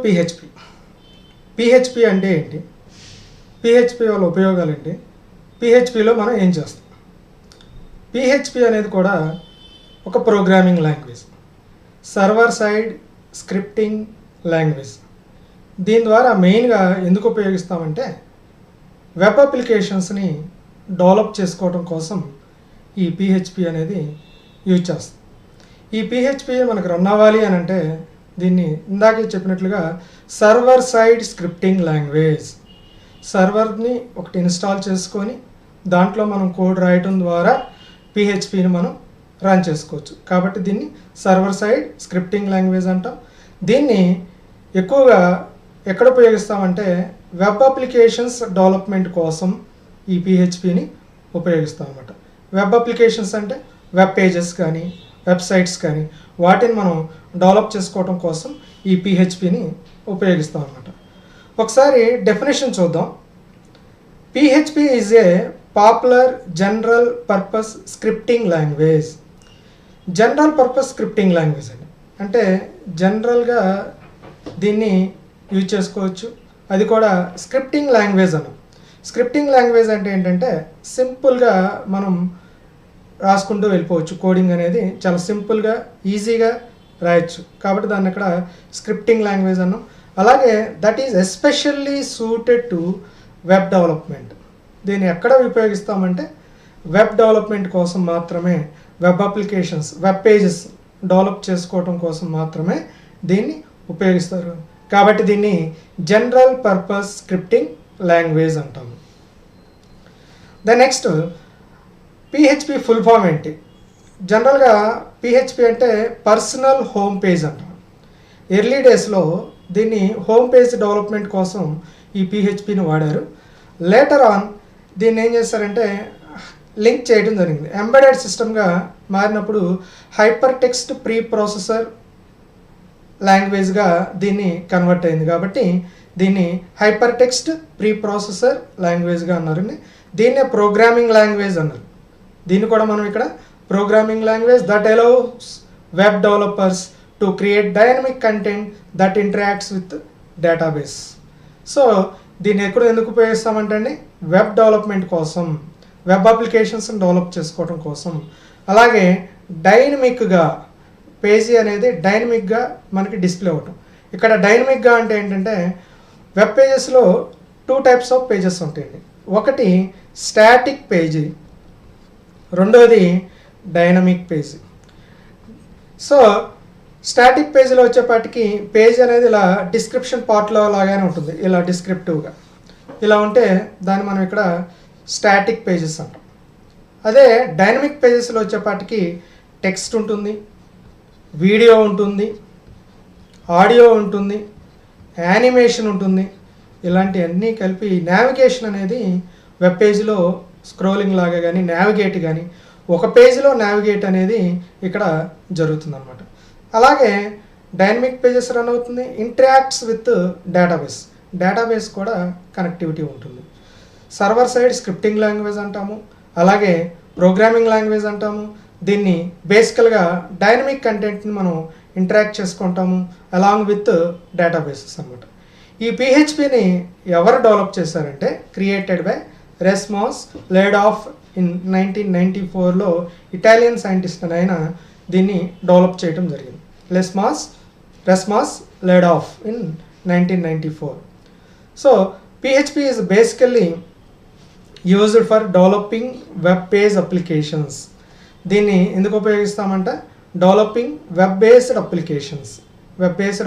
PHP. PHP అంటే ఏంటి, PHP వల్ల ఉపయోగాలు ఏంటి, పిహెచ్పిలో మనం ఏం చేస్తాం? పిహెచ్పి అనేది కూడా ఒక programming language, server side scripting language. దీని ద్వారా మెయిన్గా ఎందుకు ఉపయోగిస్తామంటే వెబ్ అప్లికేషన్స్ని డెవలప్ చేసుకోవడం కోసం ఈ పిహెచ్పి అనేది యూజ్ చేస్తాం. ఈ పిహెచ్పి మనకు రన్ అవ్వాలి అని అంటే దీన్ని ఇందాకే చెప్పినట్లుగా సర్వర్ సైడ్ స్క్రిప్టింగ్ లాంగ్వేజ్. సర్వర్ని ఒకటి ఇన్స్టాల్ చేసుకొని దాంట్లో మనం కోడ్ రాయటం ద్వారా పిహెచ్పిని మనం రన్ చేసుకోవచ్చు. కాబట్టి దీన్ని సర్వర్ సైడ్ స్క్రిప్టింగ్ లాంగ్వేజ్ అంటాం. దీన్ని ఎక్కువగా ఎక్కడ ఉపయోగిస్తామంటే వెబ్ అప్లికేషన్స్ డెవలప్మెంట్ కోసం ఈ పిహెచ్పిని ఉపయోగిస్తాం అన్నమాట. వెబ్ అప్లికేషన్స్ అంటే వెబ్ పేజెస్ కానీ వెబ్సైట్స్ కానీ వాటిని మనం డెవలప్ చేసుకోవడం కోసం ఈ పిహెచ్పిని ఉపయోగిస్తాం అన్నమాట. ఒకసారి డెఫినేషన్ చూద్దాం. PHP is a popular general purpose scripting language. General purpose scripting language అంటే జనరల్గా దీన్ని యూజ్ చేసుకోవచ్చు. అది కూడా స్క్రిప్టింగ్ లాంగ్వేజ్ అన్నాం. స్క్రిప్టింగ్ లాంగ్వేజ్ అంటే ఏంటంటే సింపుల్గా మనం రాసుకుంటూ వెళ్ళిపోవచ్చు. కోడింగ్ అనేది చాలా సింపుల్గా ఈజీగా రాయొచ్చు. కాబట్టి దాన్ని ఇక్కడ స్క్రిప్టింగ్ లాంగ్వేజ్ అన్నాం. అలాగే that is especially suited to web development. దీన్ని ఎక్కడ ఉపయోగిస్తామంటే వెబ్ డెవలప్మెంట్ కోసం మాత్రమే, web applications web pages develop చేసుకోవటం కోసం మాత్రమే దీన్ని ఉపయోగిస్తారు. కాబట్టి దీన్ని జనరల్ పర్పస్ స్క్రిప్టింగ్ లాంగ్వేజ్ అంటాము. The next PHP full form ఏంటి? జనరల్గా పిహెచ్పి అంటే పర్సనల్ హోమ్ పేజ్ అంటాం. ఎర్లీ డేస్లో దీన్ని హోమ్ పేజ్ డెవలప్మెంట్ కోసం ఈ పిహెచ్పిని వాడారు. లేటర్ ఆన్ దీన్ని ఏం చేస్తారంటే లింక్ చేయడం జరిగింది. ఎంబెడెడ్ సిస్టమ్గా మారినప్పుడు హైపర్ టెక్స్ట్ ప్రీ ప్రాసెసర్ లాంగ్వేజ్గా దీన్ని కన్వర్ట్ అయింది. కాబట్టి దీన్ని హైపర్ టెక్స్ట్ ప్రీ ప్రాసెసర్ లాంగ్వేజ్గా అన్నారు. దీన్నే ప్రోగ్రామింగ్ లాంగ్వేజ్ అన్నారు. దీన్ని కూడా మనం ఇక్కడ programming language that allows web developers to create dynamic content that interacts with database. So దీన్ని ఎక్కడ ఎందుకు ఉపయోగిస్తామంటే అండి వెబ్ డెవలప్మెంట్ కోసం, వెబ్ అప్లికేషన్స్ని డెవలప్ చేసుకోవడం కోసం. అలాగే డైనమిక్గా పేజీ అనేది డైనమిక్గా మనకి డిస్ప్లే అవ్వటం. ఇక్కడ డైనమిక్గా అంటే ఏంటంటే వెబ్ పేజెస్లో 2 టైప్స్ ఆఫ్ పేజెస్ ఉంటాయండి. ఒకటి స్టాటిక్ పేజీ, రెండోది డైనమిక్ పేజీ. సో స్టాటిక్ పేజీలో వచ్చేపాటికి పేజ్ అనేది ఇలా డిస్క్రిప్షన్ పార్ట్లో లాగానే ఉంటుంది, ఇలా డిస్క్రిప్టివ్గా ఇలా ఉంటే దాన్ని మనం ఇక్కడ స్టాటిక్ పేజెస్ అంటాం. అదే డైనమిక్ పేజెస్లో వచ్చేపాటికి టెక్స్ట్ ఉంటుంది, వీడియో ఉంటుంది, ఆడియో ఉంటుంది, యానిమేషన్ ఉంటుంది. ఇలాంటివన్నీ కలిపి నావిగేషన్ అనేది వెబ్ పేజీలో స్క్రోలింగ్ లాగా కానీ నావిగేట్ కానీ ఒక పేజీలో నావిగేట్ అనేది ఇక్కడ జరుగుతుంది అన్నమాట. అలాగే డైనమిక్ పేజెస్ రన్ అవుతుంది, ఇంటరాక్ట్స్ విత్ డేటాబేస్, డేటాబేస్ కూడా కనెక్టివిటీ ఉంటుంది. సర్వర్ సైడ్ స్క్రిప్టింగ్ లాంగ్వేజ్ అంటాము, అలాగే ప్రోగ్రామింగ్ లాంగ్వేజ్ అంటాము. దీన్ని బేసికల్గా డైనమిక్ కంటెంట్ని మనం ఇంటరాక్ట్ చేసుకుంటాము అలాంగ్ విత్ డేటాబేసెస్ అన్నమాట. ఈ పిహెచ్పిని ఎవరు డెవలప్ చేశారంటే created by Rasmus Lerdorf in 1994లో ఇటాలియన్ సైంటిస్ట్ ఆయన దీన్ని డెవలప్ చేయడం జరిగింది. Rasmus Lerdorf in 1994. So PHP is basically used for developing web page applications. దీన్ని ఎందుకు ఉపయోగిస్తామంటే డెవలపింగ్ వెబ్ బేస్డ్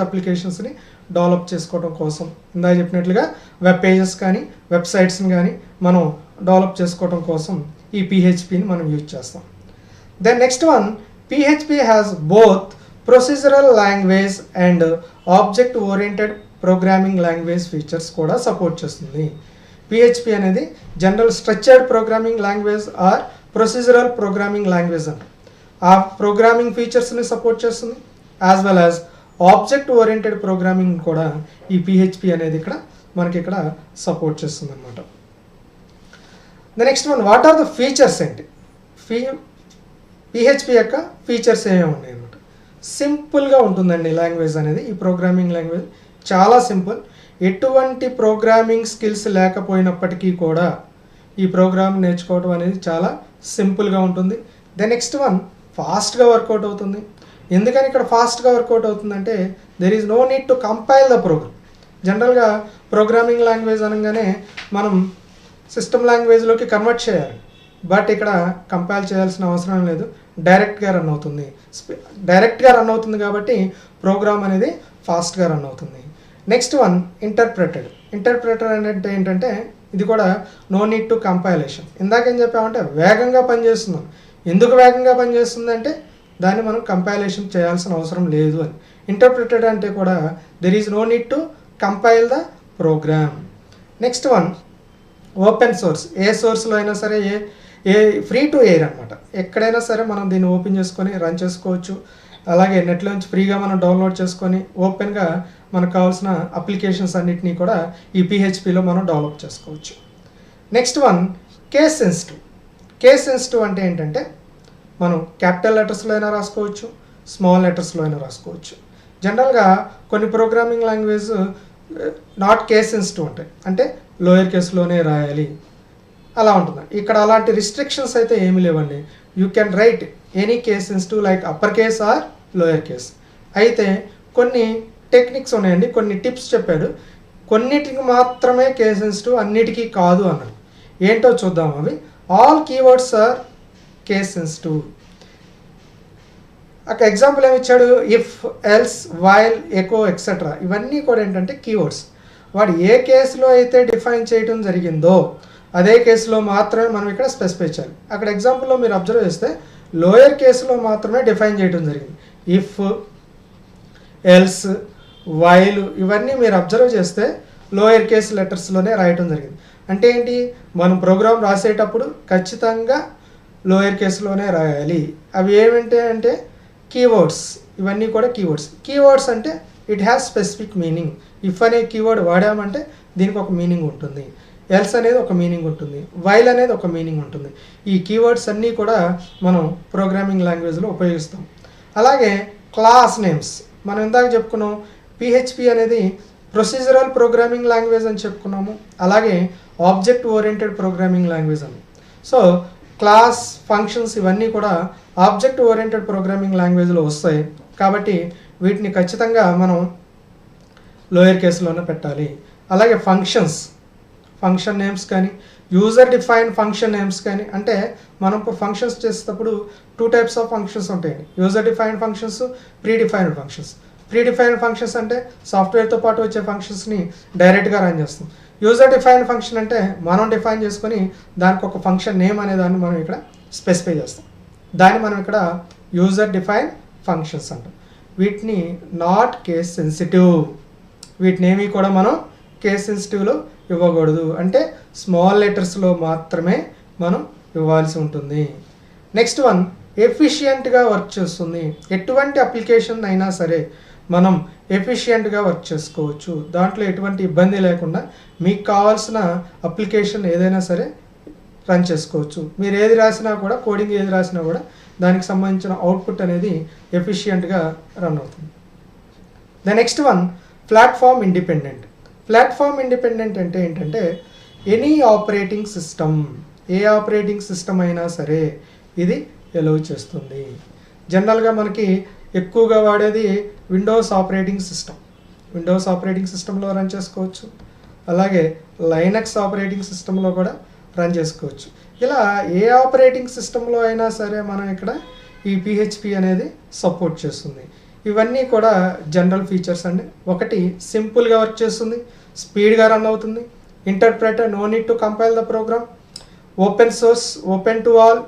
అప్లికేషన్స్ని డెవలప్ చేసుకోవడం కోసం. ఇందాక చెప్పినట్లుగా వెబ్ పేజెస్ కానీ వెబ్సైట్స్ని కానీ మనం డెవలప్ చేసుకోవడం కోసం ఈ పిహెచ్పిని మనం యూజ్ చేస్తాం. Then next one, PHP has both procedural language and object oriented programming language features కూడా సపోర్ట్ చేస్తుంది. పిహెచ్పి అనేది general structured programming language or procedural programming language అంట. ఆ ప్రోగ్రామింగ్ ఫీచర్స్ని సపోర్ట్ చేస్తుంది, as well as object oriented programming కూడా ఈ PHP అనేది ఇక్కడ మనకి ఇక్కడ సపోర్ట్ చేస్తుంది అనమాట. The next one, what are the features ఏంటి? పిహెచ్పి యొక్క ఫీచర్స్ ఏమేమి ఉన్నాయి అనమాట. సింపుల్గా ఉంటుందండి లాంగ్వేజ్ అనేది. ఈ ప్రోగ్రామింగ్ లాంగ్వేజ్ చాలా సింపుల్. ఎటువంటి ప్రోగ్రామింగ్ స్కిల్స్ లేకపోయినప్పటికీ కూడా ఈ ప్రోగ్రామ్ నేర్చుకోవడం అనేది చాలా సింపుల్గా ఉంటుంది. ద నెక్స్ట్ వన్, ఫాస్ట్గా వర్కౌట్ అవుతుంది. ఎందుకని ఇక్కడ ఫాస్ట్గా వర్కౌట్ అవుతుందంటే there is no need to compile the program. జనరల్గా ప్రోగ్రామింగ్ లాంగ్వేజ్ అనగానే మనం సిస్టమ్ లాంగ్వేజ్లోకి కన్వర్ట్ చేయాలి, బట్ ఇక్కడ కంపైల్ చేయాల్సిన అవసరం లేదు, డైరెక్ట్గా రన్ అవుతుంది కాబట్టి ప్రోగ్రామ్ అనేది ఫాస్ట్గా రన్ అవుతుంది. నెక్స్ట్ వన్, ఇంటర్ప్రెటర్ అంటే ఏంటంటే ఇది కూడా నో నీడ్ టు కంపైలేషన్. ఇందాకేం చెప్పామంటే వేగంగా పనిచేస్తున్నాం. ఎందుకు వేగంగా పనిచేస్తుంది అంటే దాన్ని మనం కంపైలేషన్ చేయాల్సిన అవసరం లేదు అని. ఇంటర్ప్రెటెడ్ అంటే కూడా there is no need to compile the program. Next one, open source. ఏ సోర్స్లో అయినా సరే ఫ్రీ టు ఎయిర్ అనమాట. ఎక్కడైనా సరే మనం దీన్ని ఓపెన్ చేసుకొని రన్ చేసుకోవచ్చు. అలాగే నెట్లోంచి ఫ్రీగా మనం డౌన్లోడ్ చేసుకొని ఓపెన్గా మనకు కావాల్సిన అప్లికేషన్స్ అన్నిటినీ కూడా ఈ పిహెచ్పిలో మనం డెవలప్ చేసుకోవచ్చు. నెక్స్ట్ వన్, కేస్ సెన్సిటివ్ అంటే ఏంటంటే మనం క్యాపిటల్ లెటర్స్లో అయినా రాసుకోవచ్చు, స్మాల్ లెటర్స్లో అయినా రాసుకోవచ్చు. జనరల్గా కొన్ని programming language not case sensitive ఉంటాయి, అంటే లోయర్ కేసులోనే రాయాలి అలా ఉంటుంది. ఇక్కడ అలాంటి రిస్ట్రిక్షన్స్ అయితే ఏమీ లేవండి. You can write any case sensitive like upper case or lower case. అయితే కొన్ని టెక్నిక్స్ ఉన్నాయండి, కొన్ని టిప్స్ చెప్పాడు. కొన్నిటికి మాత్రమే కేస్ సెన్సిటివ్, అన్నిటికీ కాదు అన్నాడు. ఏంటో చూద్దాం అవి. All keywords are case sensitive. ఒక ఎగ్జాంపుల్ ఏమి ఇచ్చాడు, if, else, while, echo, etcetera. ఇవన్నీ కూడా ఏంటంటే కీవర్డ్స్. వాడు ఏ కేసులో అయితే డిఫైన్ చేయడం జరిగిందో అదే కేసులో మాత్రమే మనం ఇక్కడ స్పెసిఫై చేయాలి. అక్కడ ఎగ్జాంపుల్లో మీరు అబ్జర్వ్ చేస్తే లోయర్ కేసులో మాత్రమే డిఫైన్ చేయడం జరిగింది. ఇఫ్, ఎల్స్, వైల్ ఇవన్నీ మీరు అబ్జర్వ్ చేస్తే లోయర్ కేస్ లెటర్స్లోనే రాయటం జరిగింది. అంటే ఏంటి, మనం ప్రోగ్రామ్ రాసేటప్పుడు ఖచ్చితంగా లోయర్ కేసులోనే రాయాలి. అవి ఏమంటే అంటే కీవర్డ్స్. ఇవన్నీ కూడా కీవర్డ్స్ అంటే it has specific meaning. If అనే కీవర్డ్ వాడామంటే దీనికి ఒక మీనింగ్ ఉంటుంది, ఎల్స్ అనేది ఒక మీనింగ్ ఉంటుంది, వైల్ అనేది ఒక మీనింగ్ ఉంటుంది. ఈ కీవర్డ్స్ అన్నీ కూడా మనం ప్రోగ్రామింగ్ లాంగ్వేజ్లో ఉపయోగిస్తాం. అలాగే క్లాస్ నేమ్స్ మనం ఇందాక చెప్పుకున్నాం. పిహెచ్పి అనేది ప్రొసీజరల్ ప్రోగ్రామింగ్ లాంగ్వేజ్ అని చెప్పుకున్నాము, అలాగే ఆబ్జెక్ట్ ఓరియంటెడ్ ప్రోగ్రామింగ్ లాంగ్వేజ్ అని. సో క్లాస్, ఫంక్షన్స్ ఇవన్నీ కూడా ఆబ్జెక్ట్ ఓరియంటెడ్ ప్రోగ్రామింగ్ లాంగ్వేజ్లో వస్తాయి కాబట్టి వీటిని ఖచ్చితంగా మనం లోయర్ కేసులోనే పెట్టాలి. అలాగే ఫంక్షన్ నేమ్స్ కానీ యూజర్ డిఫైన్డ్ ఫంక్షన్ నేమ్స్ కానీ, అంటే మనం ఫంక్షన్స్ చేసేటప్పుడు 2 types ఆఫ్ ఫంక్షన్స్ ఉంటాయండి. User defined functions, pre defined functions అంటే సాఫ్ట్వేర్తో పాటు వచ్చే ఫంక్షన్స్ని డైరెక్ట్గా రన్ చేస్తాం. యూజర్ డిఫైన్డ్ ఫంక్షన్ అంటే మనం డిఫైన్ చేసుకొని దానికి ఒక ఫంక్షన్ నేమ్ అనే దాన్ని మనం ఇక్కడ స్పెసిఫై చేస్తాం. దాన్ని మనం ఇక్కడ యూజర్ డిఫైన్డ్ ఫంక్షన్స్ అంటాం. వీటిని నాట్ కేస్ సెన్సిటివ్. వీటిని ఏమీ కూడా మనం కేస్ సెన్సిటివ్లో ఇవ్వకూడదు, అంటే స్మాల్ లెటర్స్లో మాత్రమే మనం ఇవ్వాల్సి ఉంటుంది. నెక్స్ట్ వన్, ఎఫిషియెంట్గా వర్క్ చేస్తుంది. ఎటువంటి అప్లికేషన్ అయినా సరే మనం ఎఫిషియెంట్గా వర్క్ చేసుకోవచ్చు. దాంట్లో ఎటువంటి ఇబ్బంది లేకుండా మీకు కావాల్సిన అప్లికేషన్ ఏదైనా సరే రన్ చేసుకోవచ్చు. మీరు ఏది రాసినా కూడా, కోడింగ్ ఏది రాసినా కూడా దానికి సంబంధించిన అవుట్పుట్ అనేది ఎఫిషియెంట్గా రన్ అవుతుంది. The next one, platform independent అంటే ఏంటంటే ఎనీ ఆపరేటింగ్ సిస్టమ్, ఏ ఆపరేటింగ్ సిస్టమ్ అయినా సరే ఇది ఎలౌ చేస్తుంది. జనరల్గా మనకి ఎక్కువగా వాడేది విండోస్ ఆపరేటింగ్ సిస్టంలో రన్ చేసుకోవచ్చు, అలాగే లైనక్స్ ఆపరేటింగ్ సిస్టంలో కూడా రన్ చేసుకోవచ్చు. ఇలా ఏ ఆపరేటింగ్ సిస్టంలో అయినా సరే మనం ఇక్కడ ఈ పిహెచ్పి అనేది సపోర్ట్ చేస్తుంది. ఇవన్నీ కూడా జనరల్ ఫీచర్స్ అండి. ఒకటి, సింపుల్గా వర్క్ చేస్తుంది, స్పీడ్గా రన్ అవుతుంది. Interpreter, no need to compile the program. Open source, open to all.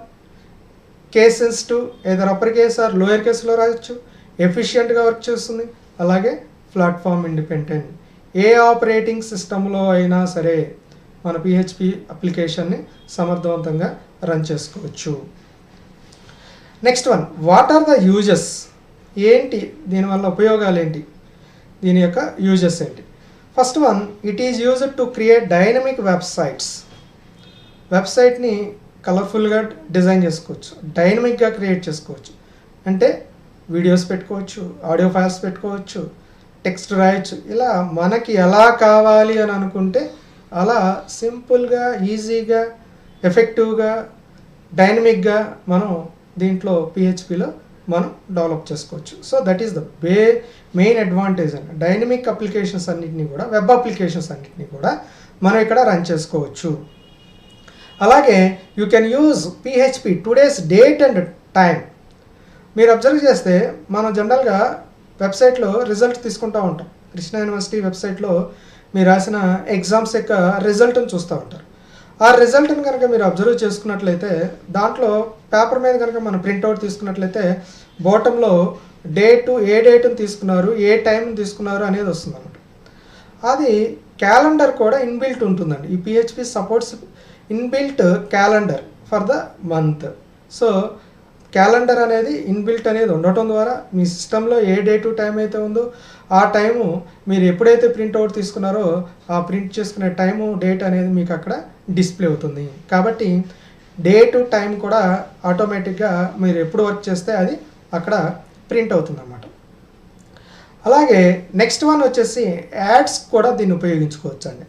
Case sensitive, either upper case or lower కేసులో రాయొచ్చు. ఎఫిషియెంట్గా వర్క్ చేస్తుంది. అలాగే ప్లాట్ఫామ్ ఇండిపెండెంట్. ఏ ఆపరేటింగ్ సిస్టంలో అయినా సరే మన పిహెచ్పి అప్లికేషన్ని సమర్థవంతంగా రన్ చేసుకోవచ్చు. Next one, what are the uses? ఏంటి దీనివల్ల ఉపయోగాలు ఏంటి, దీని యొక్క యూజెస్ ఏంటి? First one, it is used to create dynamic వెబ్సైట్ని కలర్ఫుల్గా డిజైన్ చేసుకోవచ్చు, డైనమిక్గా క్రియేట్ చేసుకోవచ్చు. అంటే వీడియోస్ పెట్టుకోవచ్చు, ఆడియో ఫైల్స్ పెట్టుకోవచ్చు, టెక్స్ట్ రాయొచ్చు. ఇలా మనకి ఎలా కావాలి అని అనుకుంటే అలా సింపుల్గా, ఈజీగా, ఎఫెక్టివ్గా, డైనమిక్గా మనం దీంట్లో పిహెచ్పిలో మనం డెవలప్ చేసుకోవచ్చు. So that is the main advantage అండి. డైనమిక్ అప్లికేషన్స్ అన్నింటినీ కూడా, వెబ్ అప్లికేషన్స్ అన్నింటినీ కూడా మనం ఇక్కడ రన్ చేసుకోవచ్చు. అలాగే you can use PHP today's date and time. మీరు అబ్జర్వ్ చేస్తే మనం జనరల్గా వెబ్సైట్లో రిజల్ట్ తీసుకుంటూ ఉంటాం. కృష్ణా యూనివర్సిటీ వెబ్సైట్లో మీరు రాసిన ఎగ్జామ్స్ యొక్క రిజల్ట్ని చూస్తూ ఉంటారు. ఆ రిజల్ట్ని కనుక మీరు అబ్జర్వ్ చేసుకున్నట్లయితే దాంట్లో పేపర్ మీద కనుక మనం ప్రింట్అవుట్ తీసుకున్నట్లయితే బాటంలో డేటు, ఏ డేట్ని తీసుకున్నారు, ఏ టైంని తీసుకున్నారు అనేది వస్తుంది అన్నమాట. అది క్యాలెండర్ కూడా ఇన్బిల్ట్ ఉంటుందండి. ఈ PHP supports inbuilt calendar for the month. So calendar అనేది ఇన్బిల్ట్ అనేది ఉండటం ద్వారా మీ సిస్టంలో ఏ డేటు టైం అయితే ఉందో ఆ టైము మీరు ఎప్పుడైతే ప్రింట్అవుట్ తీసుకున్నారో ఆ ప్రింట్ చేసుకునే టైము, డేట్ అనేది మీకు అక్కడ డిస్ప్లే అవుతుంది. కాబట్టి డేటు టైం కూడా ఆటోమేటిక్గా మీరు ఎప్పుడు వర్క్ చేస్తే అది అక్కడ ప్రింట్ అవుతుంది అన్నమాట. అలాగే నెక్స్ట్ వన్ వచ్చేసి యాడ్స్ కూడా దీన్ని ఉపయోగించుకోవచ్చు అండి.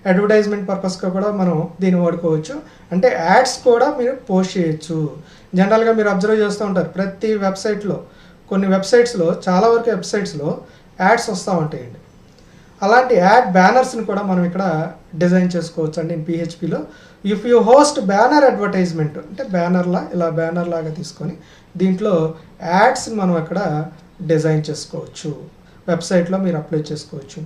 అడ్వర్టైజ్మెంట్ పర్పస్గా కూడా మనం దీన్ని వాడుకోవచ్చు. అంటే యాడ్స్ కూడా మీరు పోస్ట్ చేయొచ్చు. జనరల్గా మీరు అబ్జర్వ్ చేస్తూ ఉంటారు ప్రతి వెబ్సైట్లో, కొన్ని వెబ్సైట్స్లో, చాలా వరకు వెబ్సైట్స్లో యాడ్స్ వస్తూ ఉంటాయండి. అలాంటి యాడ్ బ్యానర్స్ని కూడా మనం ఇక్కడ డిజైన్ చేసుకోవచ్చు అండి పిహెచ్పిలో. If you host banner advertisement అంటే ఇలా బ్యానర్ లాగా తీసుకొని దీంట్లో యాడ్స్ని మనం అక్కడ డిజైన్ చేసుకోవచ్చు. వెబ్సైట్లో మీరు అప్లై చేసుకోవచ్చు.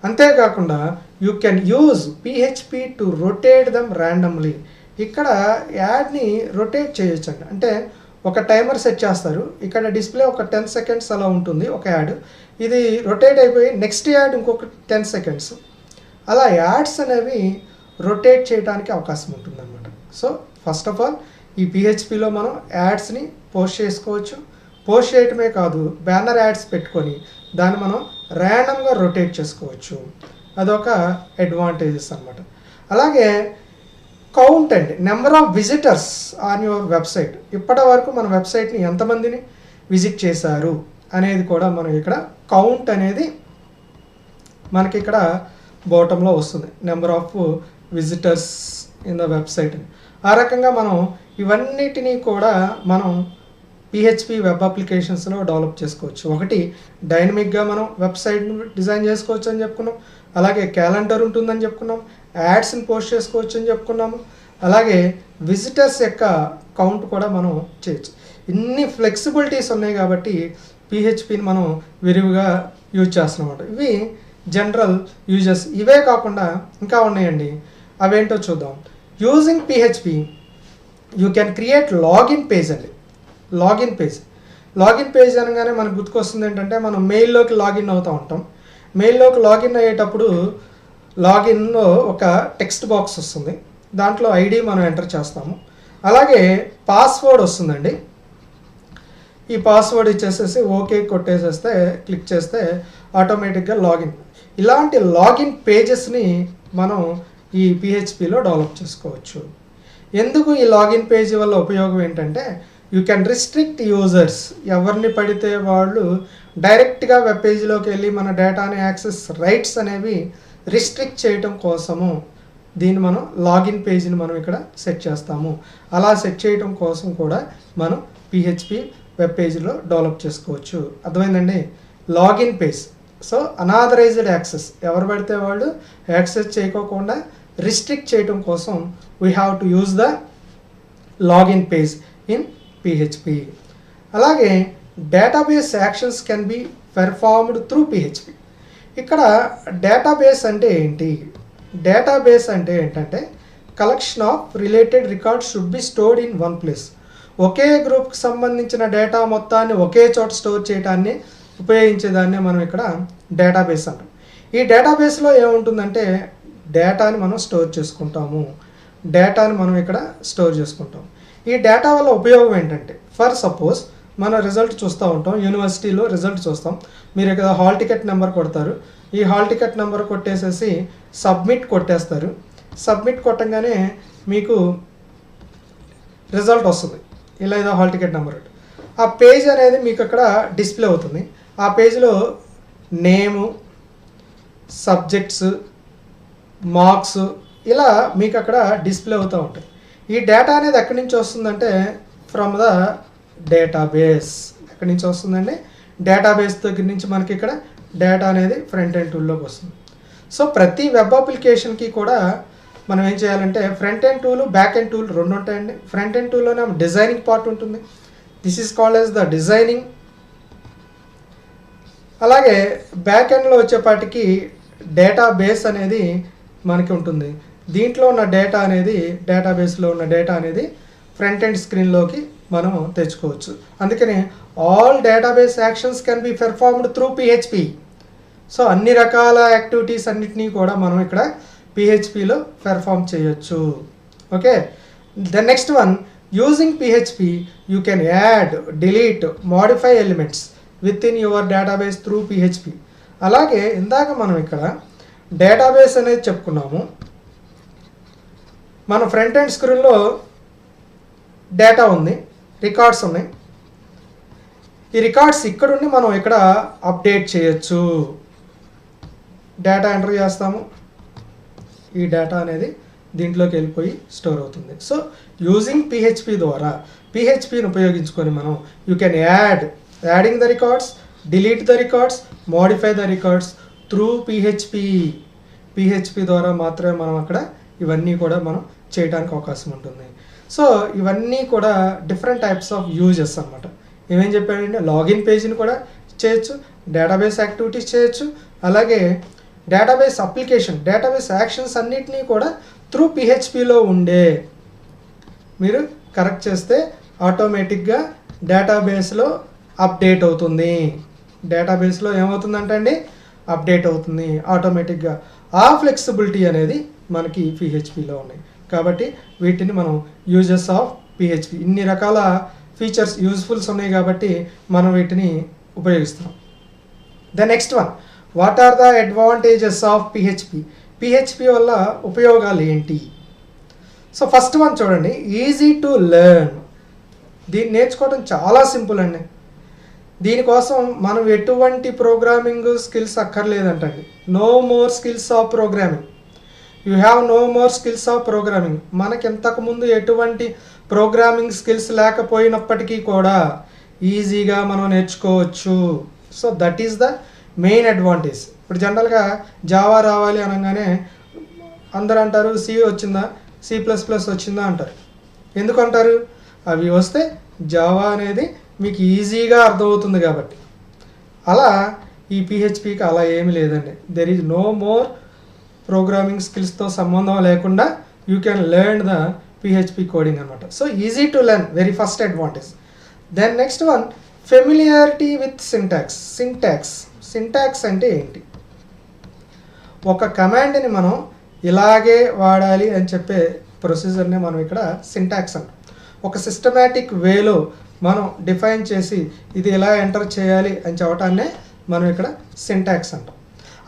అంతేకాకుండా you can use PHP to rotate them randomly. ఇక్కడ యాడ్ని రొటేట్ చేయొచ్చు అండి. అంటే ఒక టైమర్ సెట్ చేస్తారు. ఇక్కడ డిస్ప్లే ఒక 10 సెకండ్స్ అలా ఉంటుంది ఒక యాడ్. ఇది రొటేట్ అయిపోయి నెక్స్ట్ యాడ్ ఇంకొక 10 సెకండ్స్. అలా యాడ్స్ అనేవి రొటేట్ చేయడానికి అవకాశం ఉంటుంది అన్నమాట. సో ఫస్ట్ ఆఫ్ ఆల్ ఈ పిహెచ్పిలో మనం యాడ్స్ని పోస్ట్ చేసుకోవచ్చు. పోస్ట్ చేయటమే కాదు, బ్యానర్ యాడ్స్ పెట్టుకొని దాన్ని మనం ర్యాండమ్గా రొటేట్ చేసుకోవచ్చు. అదొక అడ్వాంటేజెస్ అన్నమాట. అలాగే కౌంట్ అండి, number of visitors on your website. ఇప్పటి వరకు మన వెబ్సైట్ని ఎంతమందిని విజిట్ చేశారు అనేది కూడా మనం ఇక్కడ కౌంట్ అనేది మనకి ఇక్కడ బాటంలో వస్తుంది. Number of visitors in the website. ఆ రకంగా మనం ఇవన్నిటినీ కూడా మనం పిహెచ్పి వెబ్ అప్లికేషన్స్లో డెవలప్ చేసుకోవచ్చు. ఒకటి డైనమిక్గా మనం వెబ్సైట్ని డిజైన్ చేసుకోవచ్చు అని చెప్పుకున్నాం. అలాగే క్యాలెండర్ ఉంటుందని చెప్పుకున్నాం. యాడ్స్ని పోస్ట్ చేసుకోవచ్చు అని చెప్పుకున్నాము. అలాగే విజిటర్స్ యొక్క కౌంట్ కూడా మనం చేయొచ్చు. ఇన్ని ఫ్లెక్సిబిలిటీస్ ఉన్నాయి కాబట్టి పిహెచ్పిని మనం విరివిగా యూజ్ చేస్తున్నాం అన్నమాట. ఇవి జనరల్ యూజెస్. ఇవే కాకుండా ఇంకా ఉన్నాయండి. అవేంటో చూద్దాం. Using PHP you can create login page అండి. లాగిన్ పేజ్ అనగానే మనకు గుర్తుకొస్తుంది ఏంటంటే మనం మెయిల్లోకి లాగిన్ అవుతూ ఉంటాం. మెయిల్లోకి లాగిన్ అయ్యేటప్పుడు లాగిన్లో ఒక టెక్స్ట్ బాక్స్ వస్తుంది. దాంట్లో ఐడి మనం ఎంటర్ చేస్తాము. అలాగే పాస్వర్డ్ వస్తుందండి. ఈ పాస్వర్డ్ ఇచ్చేసేసి ఓకే కొట్టేసేస్తే, క్లిక్ చేస్తే ఆటోమేటిక్గా లాగిన్. ఇలాంటి లాగిన్ పేజెస్ని మనం ఈ పిహెచ్పిలో డెవలప్ చేసుకోవచ్చు. ఎందుకు ఈ లాగిన్ పేజీ వల్ల ఉపయోగం ఏంటంటే యూ కెన్ రిస్ట్రిక్ట్ యూజర్స్. ఎవరిని పడితే వాళ్ళు డైరెక్ట్గా వెబ్ పేజీలోకి వెళ్ళి మన డేటాని యాక్సెస్ రైట్స్ అనేవి రిస్ట్రిక్ట్ చేయటం కోసము దీన్ని మనం లాగిన్ పేజీని మనం ఇక్కడ సెట్ చేస్తాము. అలా సెట్ చేయటం కోసం కూడా మనం పిహెచ్పి వెబ్ పేజీలో డెవలప్ చేసుకోవచ్చు. అర్థమైందండి? Login page. So unauthorised access, ఎవరు పడితే వాళ్ళు యాక్సెస్ చేయకోకుండా రిస్ట్రిక్ట్ చేయటం కోసం we have to use the login page in PHP. అలాగే database actions can be performed through PHP. ఇక్కడ డేటాబేస్ అంటే ఏంటి? డేటాబేస్ అంటే ఏంటంటే collection of related records should be stored in one place. ఒకే గ్రూప్కి సంబంధించిన డేటా మొత్తాన్ని ఒకే చోట స్టోర్ చేయడాన్ని ఉపయోగించేదాన్ని మనం ఇక్కడ డేటాబేస్ అంటాం. ఈ డేటాబేస్లో ఏముంటుందంటే డేటాని మనం స్టోర్ చేసుకుంటాము. ఈ డేటా వల్ల ఉపయోగం ఏంటంటే ఫర్ సపోజ్ మన రిజల్ట్ చూస్తూ ఉంటాం, యూనివర్సిటీలో రిజల్ట్ చూస్తాం. మీరు ఇక్కడ హాల్ టికెట్ నెంబర్ కొడతారు. ఈ హాల్ టికెట్ నెంబర్ కొట్టేసేసి సబ్మిట్ కొట్టేస్తారు. సబ్మిట్ కొట్టంగానే మీకు రిజల్ట్ వస్తుంది. ఇలా ఏదో హాల్ టికెట్ నెంబర్. ఆ పేజ్ అనేది మీకు అక్కడ డిస్ప్లే అవుతుంది. ఆ పేజ్లో నేము, సబ్జెక్ట్స్, మార్క్స్ ఇలా మీకు అక్కడ డిస్ప్లే అవుతూ ఉంటాయి. ఈ డేటా అనేది ఎక్కడి నుంచి వస్తుందంటే ఫ్రమ్ ద డేటాబేస్. ఎక్కడి నుంచి వస్తుందండి? డేటాబేస్ దగ్గర నుంచి మనకి ఇక్కడ డేటా అనేది ఫ్రంట్ ఎండ్ టూల్లోకి వస్తుంది. సో ప్రతి వెబ్ అప్లికేషన్కి కూడా మనం ఏం చేయాలంటే front end tool, back end tool రెండు ఉంటాయండి. ఫ్రంట్ ఎండ్ టూల్లోనే డిజైనింగ్ పార్ట్ ఉంటుంది. This is called as the designing. అలాగే బ్యాక్ ఎండ్లో వచ్చేపాటికి డేటాబేస్ అనేది మనకి ఉంటుంది. దీంట్లో ఉన్న డేటా అనేది, డేటాబేస్లో ఉన్న డేటా అనేది ఫ్రంట్ ఎండ్ స్క్రీన్లోకి మనం తెచ్చుకోవచ్చు. అందుకని all database actions can be performed through PHP. So అన్ని రకాల యాక్టివిటీస్ అన్నిటినీ కూడా మనం ఇక్కడ పిహెచ్పిలో పెర్ఫామ్ చేయొచ్చు. Okay, the next one, using PHP you can add, delete, modify elements with in your database through PHP. అలాగే ఇందాక మనం ఇక్కడ డేటాబేస్ అనేది చెప్పుకున్నాము. మన ఫ్రంట్ ఎండ్ స్క్రీన్లో డేటా ఉంది, రికార్డ్స్ ఉన్నాయి. ఈ రికార్డ్స్ ఇక్కడుండి మనం ఇక్కడ అప్డేట్ చేయొచ్చు. డేటా ఎంటర్ చేస్తాము, ఈ డేటా అనేది దీంట్లోకి వెళ్ళిపోయి స్టోర్ అవుతుంది. సో యూజింగ్ పిహెచ్పి ద్వారా, పిహెచ్పిని ఉపయోగించుకొని మనం you can adding the records, delete the records, modify the records through PHP. PHP ద్వారా మాత్రమే మనం అక్కడ ఇవన్నీ కూడా మనం చేయడానికి అవకాశం ఉంటుంది. సో ఇవన్నీ కూడా డిఫరెంట్ టైప్స్ ఆఫ్ యూజెస్ అనమాట. ఏమేం చెప్పానంటే లాగిన్ పేజీని కూడా చేయొచ్చు, డేటాబేస్ యాక్టివిటీస్ చేయొచ్చు, అలాగే డేటాబేస్ అప్లికేషన్, డేటాబేస్ యాక్షన్స్ అన్నిటినీ కూడా త్రూ పిహెచ్పిలో ఉండే మీరు కరెక్ట్ చేస్తే ఆటోమేటిక్గా డేటాబేస్లో అప్డేట్ అవుతుంది. డేటాబేస్లో ఏమవుతుందంటే అండి, అప్డేట్ అవుతుంది ఆటోమేటిక్గా. ఆ ఫ్లెక్సిబిలిటీ అనేది మనకి పిహెచ్పిలో ఉన్నాయి. కాబట్టి వీటిని మనం యూజెస్ ఆఫ్ పిహెచ్పి, ఇన్ని రకాల ఫీచర్స్, యూజ్ఫుల్స్ ఉన్నాయి కాబట్టి మనం వీటిని ఉపయోగిస్తాం. The next one, what are the advantages of PHP? PHP వల్ల ఉపయోగాలు ఏంటి? సో ఫస్ట్ వన్ చూడండి, ఈజీ టు లెర్న్. దీన్ని నేర్చుకోవడం చాలా సింపుల్ అండి. దీనికోసం మనం ఎటువంటి ప్రోగ్రామింగ్ స్కిల్స్ అక్కర్లేదంటండి. No more skills of programming. You have no more skills of programming. మనకి ఇంతకుముందు ఎటువంటి ప్రోగ్రామింగ్ స్కిల్స్ లేకపోయినప్పటికీ కూడా ఈజీగా మనం నేర్చుకోవచ్చు. So that is the main advantage. ఇప్పుడు జనరల్గా జావా రావాలి అనగానే అందరూ అంటారు సి వచ్చిందా, C++ వచ్చిందా అంటారు. ఎందుకు అంటారు? అవి వస్తే జావా అనేది మీకు ఈజీగా అర్థమవుతుంది కాబట్టి. అలా ఈ పిహెచ్పికి అలా ఏమీ లేదండి. There is no more programming స్కిల్స్తో సంబంధం లేకుండా you can learn the PHP coding అనమాట. So easy to learn, very first advantage. Then next one, familiarity with syntax. Syntax అంటే ఏంటి? ఒక కమాండ్ని మనం ఇలాగే వాడాలి అని చెప్పే ప్రొసీజర్ని మనం ఇక్కడ సింటాక్స్ అంటాం. ఒక సిస్టమాటిక్ వేలో మనం డిఫైన్ చేసి ఇది ఎలా ఎంటర్ చేయాలి అని చెప్పటాన్నే మనం ఇక్కడ సింటాక్స్ అంటాం.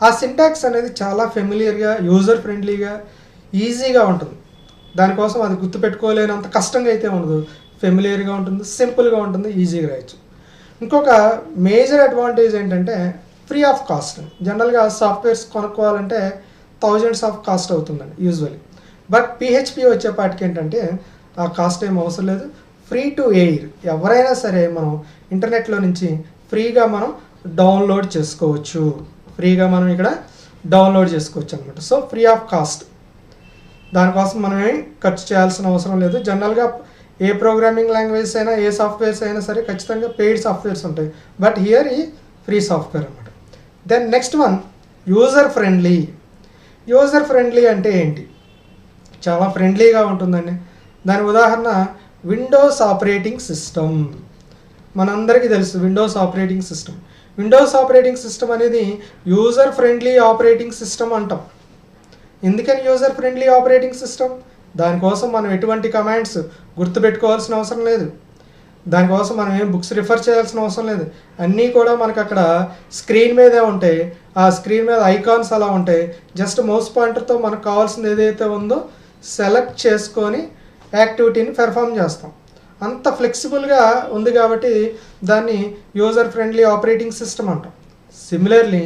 ఆ సింటాక్స్ అనేది చాలా ఫెమిలియర్గా, యూజర్ ఫ్రెండ్లీగా, ఈజీగా ఉంటుంది. దానికోసం అది గుర్తుపెట్టుకోలేనంత కష్టంగా అయితే ఉండదు. ఫెమిలియర్గా ఉంటుంది, సింపుల్గా ఉంటుంది, ఈజీగా రాయొచ్చు. ఇంకొక మేజర్ అడ్వాంటేజ్ ఏంటంటే ఫ్రీ ఆఫ్ కాస్ట్. జనరల్గా సాఫ్ట్వేర్స్ కొనుక్కోవాలంటే థౌజండ్స్ ఆఫ్ కాస్ట్ అవుతుందండి యూజువల్లీ. బట్ పిహెచ్పి వచ్చేపాటికి ఏంటంటే ఆ కాస్ట్ ఏం అవసరం లేదు. ఫ్రీ టు ఎయిర్, ఎవరైనా సరే మనం ఇంటర్నెట్లో నుంచి ఫ్రీగా మనం డౌన్లోడ్ చేసుకోవచ్చు. ఇక్కడ డౌన్లోడ్ చేసుకోవచ్చు అనమాట. So free of cost. దానికోసం మనం ఏం ఖర్చు చేయాల్సిన అవసరం లేదు. జనరల్గా ఏ ప్రోగ్రామింగ్ లాంగ్వేజెస్ అయినా, ఏ సాఫ్ట్వేర్స్ అయినా సరే ఖచ్చితంగా పెయిడ్ సాఫ్ట్వేర్స్ ఉంటాయి. బట్ హియర్ ఈ ఫ్రీ సాఫ్ట్వేర్ అనమాట. Then next one, user friendly. User friendly అంటే ఏంటి? చాలా ఫ్రెండ్లీగా ఉంటుందండి. దాని ఉదాహరణ విండోస్ ఆపరేటింగ్ సిస్టమ్. మనందరికీ తెలుసు Windows operating system. Windows operating system అనేది యూజర్ ఫ్రెండ్లీ ఆపరేటింగ్ సిస్టమ్ అంటాం. ఎందుకని యూజర్ ఫ్రెండ్లీ ఆపరేటింగ్ సిస్టమ్? దానికోసం మనం ఎటువంటి కమాండ్స్ గుర్తుపెట్టుకోవాల్సిన అవసరం లేదు. దానికోసం మనం ఏం బుక్స్ రిఫర్ చేయాల్సిన అవసరం లేదు. అన్నీ కూడా మనకు అక్కడ స్క్రీన్ మీదే ఉంటాయి. ఆ స్క్రీన్ మీద ఐకాన్స్ అలా ఉంటాయి. జస్ట్ మౌస్ పాయింటర్తో మనకు కావాల్సింది ఏదైతే ఉందో సెలెక్ట్ చేసుకొని యాక్టివిటీని పెర్ఫామ్ చేస్తాం. అంత ఫ్లెక్సిబుల్గా ఉంది కాబట్టి దాన్ని యూజర్ ఫ్రెండ్లీ ఆపరేటింగ్ సిస్టమ్ అంటాం. సిమిలర్లీ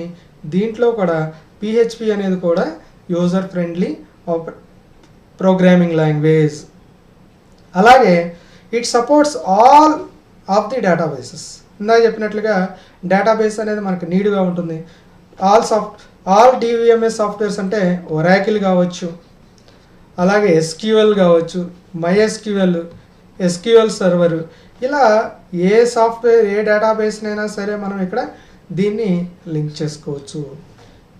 దీంట్లో కూడా పిహెచ్పి అనేది కూడా యూజర్ ఫ్రెండ్లీ ప్రోగ్రామింగ్ లాంగ్వేజ్. అలాగే it supports all of the databases. ఇందాక చెప్పినట్లుగా డేటాబేస్ అనేది మనకు నీడ్గా ఉంటుంది. ఆల్ డివిఎంఎస్ సాఫ్ట్వేర్స్ అంటే ఒరాకిల్ కావచ్చు, అలాగే ఎస్క్యూఎల్ కావచ్చు, మైఎస్క్యూఎల్, ఎస్క్యూఎల్ సర్వర్, ఇలా ఏ సాఫ్ట్వేర్ ఏ డేటాబేస్నైనా సరే మనం ఇక్కడ దీన్ని లింక్ చేసుకోవచ్చు.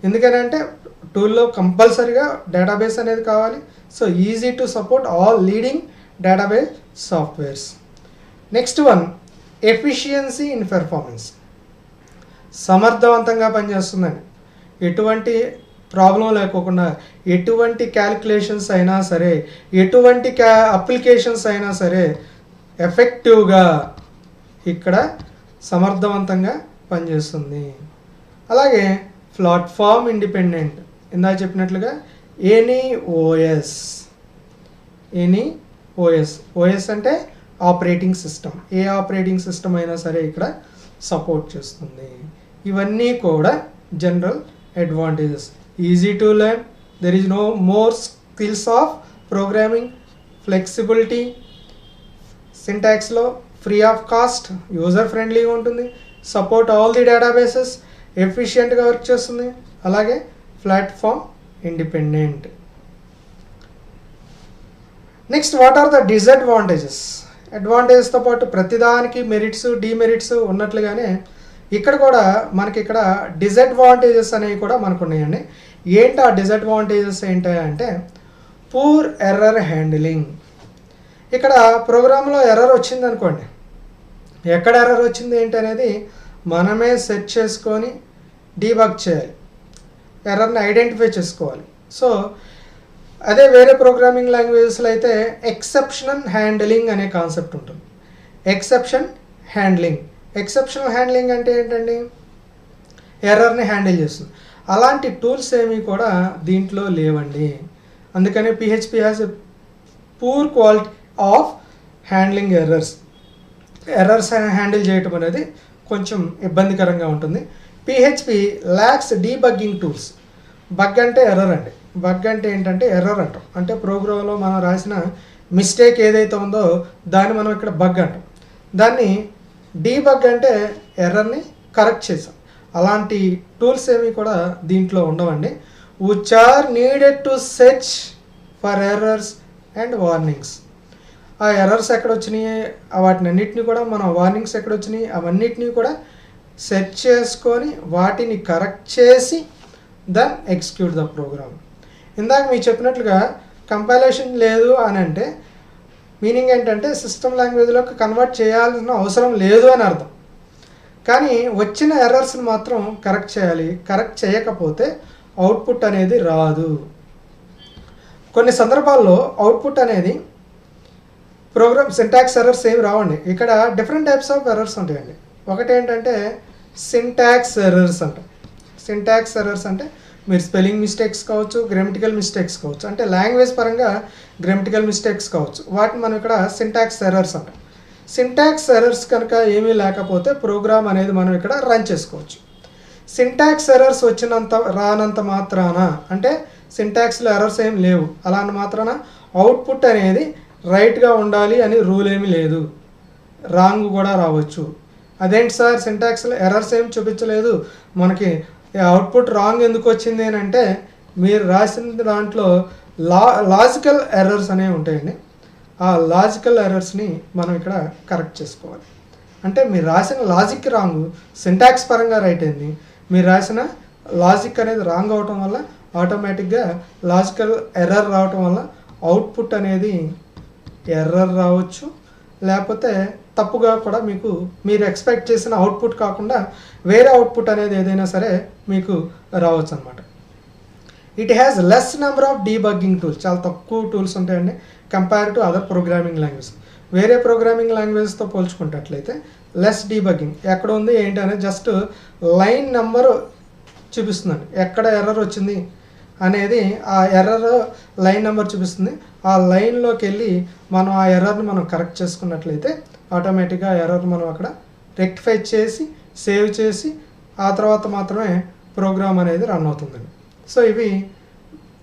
ఎందుకనంటే టూల్లో కంపల్సరీగా డేటాబేస్ అనేది కావాలి. So easy to support all leading database softwares. Next one, efficiency in performance. సమర్థవంతంగా పనిచేస్తుందండి. ఎటువంటి ప్రాబ్లం లేకోకుండా, ఎటువంటి క్యాలిక్యులేషన్స్ అయినా సరే, ఎటువంటి అప్లికేషన్స్ అయినా సరే ఎఫెక్టివ్గా ఇక్కడ సమర్థవంతంగా పనిచేస్తుంది. అలాగే ప్లాట్ఫామ్ ఇండిపెండెంట్. ఇందాక చెప్పినట్లుగా ఎనీ ఓఎస్ అంటే ఆపరేటింగ్ సిస్టమ్, ఏ ఆపరేటింగ్ సిస్టమ్ అయినా సరే ఇక్కడ సపోర్ట్ చేస్తుంది. ఇవన్నీ కూడా general advantages. Easy to learn, there is no more skills of programming, flexibility, సింటాక్స్లో ఫ్రీ ఆఫ్ కాస్ట్, యూజర్ ఫ్రెండ్లీగా ఉంటుంది, సపోర్ట్ ఆల్ ది డేటాబేసెస్, ఎఫిషియెంట్గా వర్క్ చేస్తుంది, అలాగే platform independent. Next, what are the disadvantages? అడ్వాంటేజెస్తో పాటు ప్రతిదానికి మెరిట్స్ డిమెరిట్స్ ఉన్నట్లుగానే ఇక్కడ కూడా మనకి ఇక్కడ డిసడ్వాంటేజెస్ అనేవి కూడా మనకు ఉన్నాయండి. ఏంటి ఆ డిసడ్వాంటేజెస్ ఏంటంటే పూర్ ఎర్రర్ హ్యాండిలింగ్. ఇక్కడ ప్రోగ్రాంలో ఎర్రర్ వచ్చింది అనుకోండి, ఎక్కడ ఎర్రర్ వచ్చింది ఏంటి అనేది మనమే సెట్ చేసుకొని డీబగ్ చేయాలి, ఎర్రర్ని ఐడెంటిఫై చేసుకోవాలి. సో అదే వేరే ప్రోగ్రామింగ్ లాంగ్వేజెస్లో అయితే ఎక్సెప్షనల్ హ్యాండ్లింగ్ అనే కాన్సెప్ట్ ఉంటుంది. ఎక్సెప్షనల్ హ్యాండ్లింగ్ అంటే ఏంటండి? ఎర్రర్ని హ్యాండిల్ చేస్తుంది. అలాంటి టూల్స్ ఏమీ కూడా దీంట్లో లేవండి. అందుకని PHP has a poor quality of handling errors handle చేయటం అనేది కొంచెం ఇబ్బందికరంగా ఉంటుంది. PHP lakhs debugging tools. Bug అంటే ఎర్రర్ అండి. బగ్ అంటే ఏంటంటే ఎర్రర్ అంటాం, అంటే ప్రోగ్రాంలో మనం రాసిన మిస్టేక్ ఏదైతే ఉందో దాన్ని మనం ఇక్కడ బగ్ అంటాం. దాన్ని డీబగ్ అంటే ఎర్రర్ని కరెక్ట్ చేసాం. అలాంటి టూల్స్ ఏమి కూడా దీంట్లో ఉండవండి. Which are needed to search for errors and warnings. ఆ ఎర్రర్స్ ఎక్కడ వచ్చినాయి, వాటిని అన్నిటిని కూడా మనం వార్నింగ్స్ ఎక్కడ వచ్చినాయి అవన్నిటినీ కూడా సెర్చ్ చేసుకొని వాటిని కరెక్ట్ చేసి దెన్ ఎగ్జిక్యూట్ ద ప్రోగ్రామ్. ఇందాక మీకు చెప్పినట్లుగా కంపైలేషన్ లేదు అని అంటే మీనింగ్ ఏంటంటే సిస్టమ్ లాంగ్వేజ్లోకి కన్వర్ట్ చేయాల్సిన అవసరం లేదు అని అర్థం. కానీ వచ్చిన ఎర్రర్స్ని మాత్రం కరెక్ట్ చేయాలి. కరెక్ట్ చేయకపోతే అవుట్పుట్ అనేది రాదు. కొన్ని సందర్భాల్లో అవుట్పుట్ అనేది ప్రోగ్రామ్ సింటాక్స్ ఎర్రర్స్ ఏమి రావండి. ఇక్కడ డిఫరెంట్ టైప్స్ ఆఫ్ ఎర్రర్స్ ఉంటాయండి. ఒకటి ఏంటంటే సింటాక్స్ ఎర్రర్స్ అంటాం. సింటాక్స్ ఎర్రర్స్ అంటే మీరు స్పెల్లింగ్ మిస్టేక్స్ కావచ్చు, గ్రామటికల్ మిస్టేక్స్ కావచ్చు, అంటే లాంగ్వేజ్ పరంగా గ్రామటికల్ మిస్టేక్స్ కావచ్చు, వాటిని మనం ఇక్కడ సింటాక్స్ ఎర్రర్స్ అంటాం. సింటాక్స్ ఎర్రర్స్ కనుక ఏమీ లేకపోతే ప్రోగ్రామ్ అనేది మనం ఇక్కడ రన్ చేసుకోవచ్చు. సింటాక్స్ ఎర్రర్స్ రానంత మాత్రాన, అంటే సింటాక్స్లో ఎర్రర్స్ ఏమి లేవు అలాంటి మాత్రాన అవుట్పుట్ అనేది రైట్గా ఉండాలి అని రూల్ ఏమీ లేదు, రాంగ్ కూడా రావచ్చు. అదేంటి సార్ సింటాక్స్లో ఎర్రర్స్ ఏమి చూపించలేదు, మనకి అవుట్పుట్ రాంగ్ ఎందుకు వచ్చింది అని అంటే మీరు రాసిన దాంట్లో లాజికల్ ఎర్రర్స్ అనేవి ఉంటాయండి. ఆ లాజికల్ ఎర్రర్స్ని మనం ఇక్కడ కరెక్ట్ చేసుకోవాలి. అంటే మీరు రాసిన లాజిక్ రాంగ్, సింటాక్స్ పరంగా రైట్ అయింది, మీరు రాసిన లాజిక్ అనేది రాంగ్ అవటం వల్ల ఆటోమేటిక్గా లాజికల్ ఎర్రర్ రావటం వల్ల అవుట్పుట్ అనేది ఎర్రర్ రావచ్చు, లేకపోతే తప్పుగా కూడా మీకు మీరు ఎక్స్పెక్ట్ చేసిన అవుట్పుట్ కాకుండా వేరే అవుట్పుట్ అనేది ఏదైనా సరే మీకు రావచ్చు అనమాట. It has less number of debugging tools. చాలా తక్కువ టూల్స్ ఉంటాయండి compare to other programming language. వేరే ప్రోగ్రామింగ్ లాంగ్వేజ్తో పోల్చుకున్నట్లయితే లెస్ డీబగ్గింగ్ ఎక్కడ ఉంది ఏంటి అనేది జస్ట్ లైన్ నెంబర్ చూపిస్తుందండి. ఎక్కడ ఎర్రర్ వచ్చింది అనేది ఆ ఎర్రర్ లైన్ నెంబర్ చూపిస్తుంది. ఆ లైన్లోకి వెళ్ళి మనం ఆ ఎర్రర్ని మనం కరెక్ట్ చేసుకున్నట్లయితే ఆటోమేటిక్గా ఎర్రర్ మనం అక్కడ రెక్టిఫై చేసి సేవ్ చేసి ఆ తర్వాత మాత్రమే ప్రోగ్రామ్ అనేది రన్ అవుతుందండి. సో ఇవి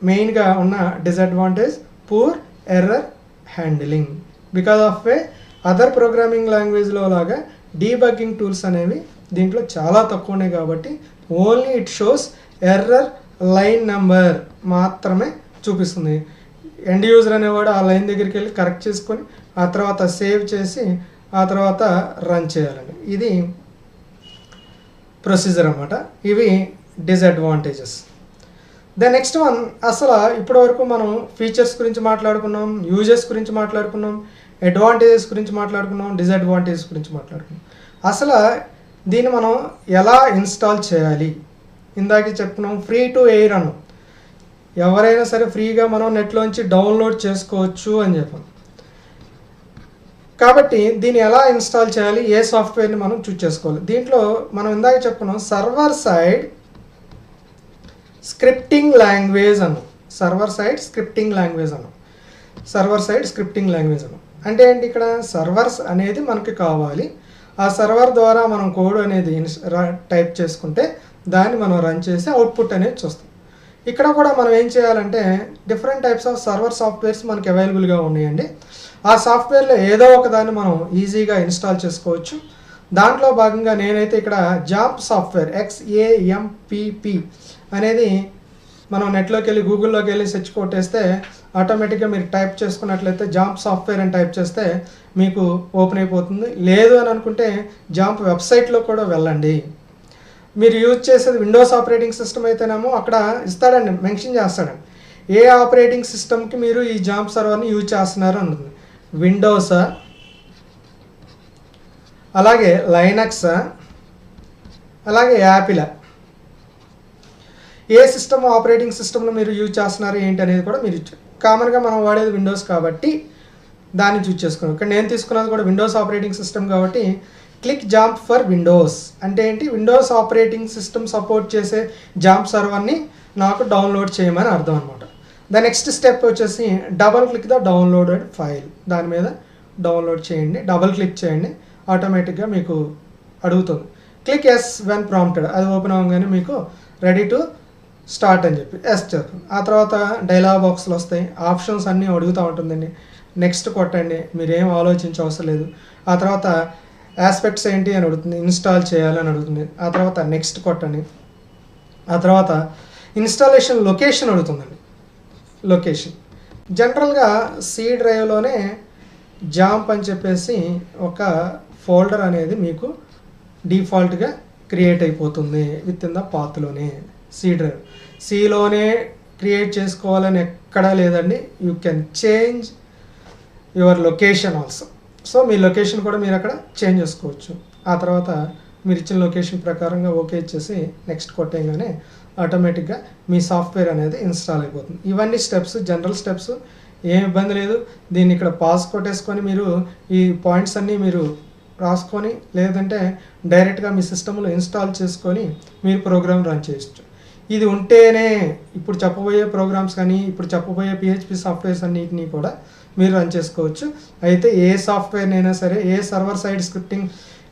మెయిన్గా ఉన్న disadvantage, poor error handling. Because of other programming లాంగ్వేజ్లో లాగా డీబగ్గింగ్ టూల్స్ అనేవి దీంట్లో చాలా తక్కువ ఉన్నాయి కాబట్టి only it shows error line number మాత్రమే చూపిస్తుంది. ఎండ్ యూజర్ అనేవాడు ఆ లైన్ దగ్గరికి వెళ్ళి కరెక్ట్ చేసుకొని ఆ తర్వాత సేవ్ చేసి ఆ తర్వాత రన్ చేయాలండి. ఇది ప్రొసీజర్ అన్నమాట. ఇవి డిసడ్వాంటేజెస్. ద నెక్స్ట్ వన్, అసలు ఇప్పటివరకు మనం ఫీచర్స్ గురించి మాట్లాడుకున్నాం, యూజెస్ గురించి మాట్లాడుకున్నాం, అడ్వాంటేజెస్ గురించి మాట్లాడుకున్నాం, డిసడ్వాంటేజెస్ గురించి మాట్లాడుకున్నాం. అసలు దీన్ని మనం ఎలా ఇన్స్టాల్ చేయాలి? ఇందాకే చెప్పుకున్నాం ఫ్రీ టు ఎయిర్ అన్నాం. ఎవరైనా సరే ఫ్రీగా మనం నెట్లోంచి డౌన్లోడ్ చేసుకోవచ్చు అని చెప్పాం. కాబట్టి దీన్ని ఎలా ఇన్స్టాల్ చేయాలి, ఏ సాఫ్ట్వేర్ని మనం చూస్ చేసుకోవాలి? దీంట్లో మనం ఇందాక చెప్పుకున్నాం సర్వర్ సైడ్ స్క్రిప్టింగ్ లాంగ్వేజ్ అన్నాం. సర్వర్ సైడ్ స్క్రిప్టింగ్ లాంగ్వేజ్ అన్నాం. సర్వర్ సైడ్ స్క్రిప్టింగ్ లాంగ్వేజ్ అన్నాం అంటే ఏంటి? ఇక్కడ సర్వర్స్ అనేది మనకి కావాలి. ఆ సర్వర్ ద్వారా మనం కోడ్ అనేది టైప్ చేసుకుంటే దాన్ని మనం రన్ చేసి అవుట్పుట్ అనేది చూస్తాం. ఇక్కడ కూడా మనం ఏం చేయాలంటే different types of server softwares మనకి అవైలబుల్గా ఉన్నాయండి. ఆ సాఫ్ట్వేర్లో ఏదో ఒక దాన్ని మనం ఈజీగా ఇన్స్టాల్ చేసుకోవచ్చు. దాంట్లో భాగంగా నేనైతే ఇక్కడ జాంప్ సాఫ్ట్వేర్ XAMPP అనేది మనం నెట్లోకి వెళ్ళి గూగుల్లోకి వెళ్ళి సెర్చ్ కొట్టేస్తే ఆటోమేటిక్గా మీరు టైప్ చేసుకున్నట్లయితే జాంప్ సాఫ్ట్వేర్ అని టైప్ చేస్తే మీకు ఓపెన్ అయిపోతుంది. లేదు అని అనుకుంటే జాంప్ వెబ్సైట్లో కూడా వెళ్ళండి. మీరు యూజ్ చేసేది విండోస్ ఆపరేటింగ్ సిస్టమ్ అయితేనేమో అక్కడ ఇస్తాడండి, మెన్షన్ చేస్తాడండి ఏ ఆపరేటింగ్ సిస్టమ్కి మీరు ఈ జాంప్ సర్వర్ని యూజ్ చేస్తున్నారు అని ఉంటుంది. విండోసా, అలాగే లైనక్సా, అలాగే యాపిలా, ఏ సిస్టమ్ ఆపరేటింగ్ సిస్టమ్లో మీరు యూజ్ చేస్తున్నారు ఏంటి అనేది కూడా మీరు కామన్గా మనం వాడేది విండోస్ కాబట్టి దాన్ని చూజ్ చేసుకున్నాం. ఇక్కడ నేను తీసుకున్నది కూడా విండోస్ ఆపరేటింగ్ సిస్టమ్ కాబట్టి క్లిక్ జాంప్ ఫర్ విండోస్ అంటే ఏంటి? విండోస్ ఆపరేటింగ్ సిస్టమ్ సపోర్ట్ చేసే జాంప్ సర్వర్ని నాకు డౌన్లోడ్ చేయమని అర్థం అనమాట. ద నెక్స్ట్ స్టెప్ వచ్చేసి double click the downloaded file. దాని మీద డౌన్లోడ్ చేయండి, డబల్ క్లిక్ చేయండి, ఆటోమేటిక్గా మీకు అడుగుతుంది. Click yes when prompted. అది ఓపెన్ అవ్వగానే మీకు రెడీ టు స్టార్ట్ అని చెప్పి ఎస్ చేస్తుంది. ఆ తర్వాత డైలాగ్ బాక్స్లు వస్తాయి, ఆప్షన్స్ అన్నీ అడుగుతూ ఉంటుందండి. నెక్స్ట్ కొట్టండి, మీరేం ఆలోచించవసరం లేదు. ఆ తర్వాత ఆస్పెక్ట్స్ ఏంటి అని అడుగుతుంది, ఇన్స్టాల్ చేయాలని అడుగుతుంది. ఆ తర్వాత నెక్స్ట్ కొట్టండి. ఆ తర్వాత ఇన్స్టాలేషన్ లొకేషన్ అడుగుతుందండి. లొకేషన్ జనరల్గా సి డ్రైవ్లోనే జాంప్ అని చెప్పేసి ఒక ఫోల్డర్ అనేది మీకు డిఫాల్ట్గా క్రియేట్ అయిపోతుంది విత్ ఇన్ ద పాత్లోనే. సి డ్రైవ్ సిలోనే క్రియేట్ చేసుకోవాలని ఎక్కడా లేదండి. You can change your location also. So మీ లొకేషన్ కూడా మీరు అక్కడ చేంజ్ చేసుకోవచ్చు. ఆ తర్వాత మీరు ఇచ్చిన లొకేషన్ ప్రకారంగా ఓకే ఇచ్చేసి నెక్స్ట్ కొట్టేయగానే ఆటోమేటిక్గా మీ సాఫ్ట్వేర్ అనేది ఇన్స్టాల్ అయిపోతుంది. ఇవన్నీ స్టెప్స్, జనరల్ స్టెప్స్, ఏం ఇబ్బంది లేదు. దీన్ని ఇక్కడ పాస్ కొట్టేసుకొని మీరు ఈ పాయింట్స్ అన్నీ మీరు రాసుకొని లేదంటే డైరెక్ట్గా మీ సిస్టంలో ఇన్స్టాల్ చేసుకొని మీరు ప్రోగ్రామ్ రన్ చేయొచ్చు. ఇది ఉంటేనే ఇప్పుడు చెప్పబోయే ప్రోగ్రామ్స్ కానీ ఇప్పుడు చెప్పబోయే PHP సాఫ్ట్వేర్స్ అన్నిటినీ కూడా మీరు రన్ చేసుకోవచ్చు. అయితే ఏ సాఫ్ట్వేర్నైనా సరే, ఏ సర్వర్ సైడ్ స్క్రిప్టింగ్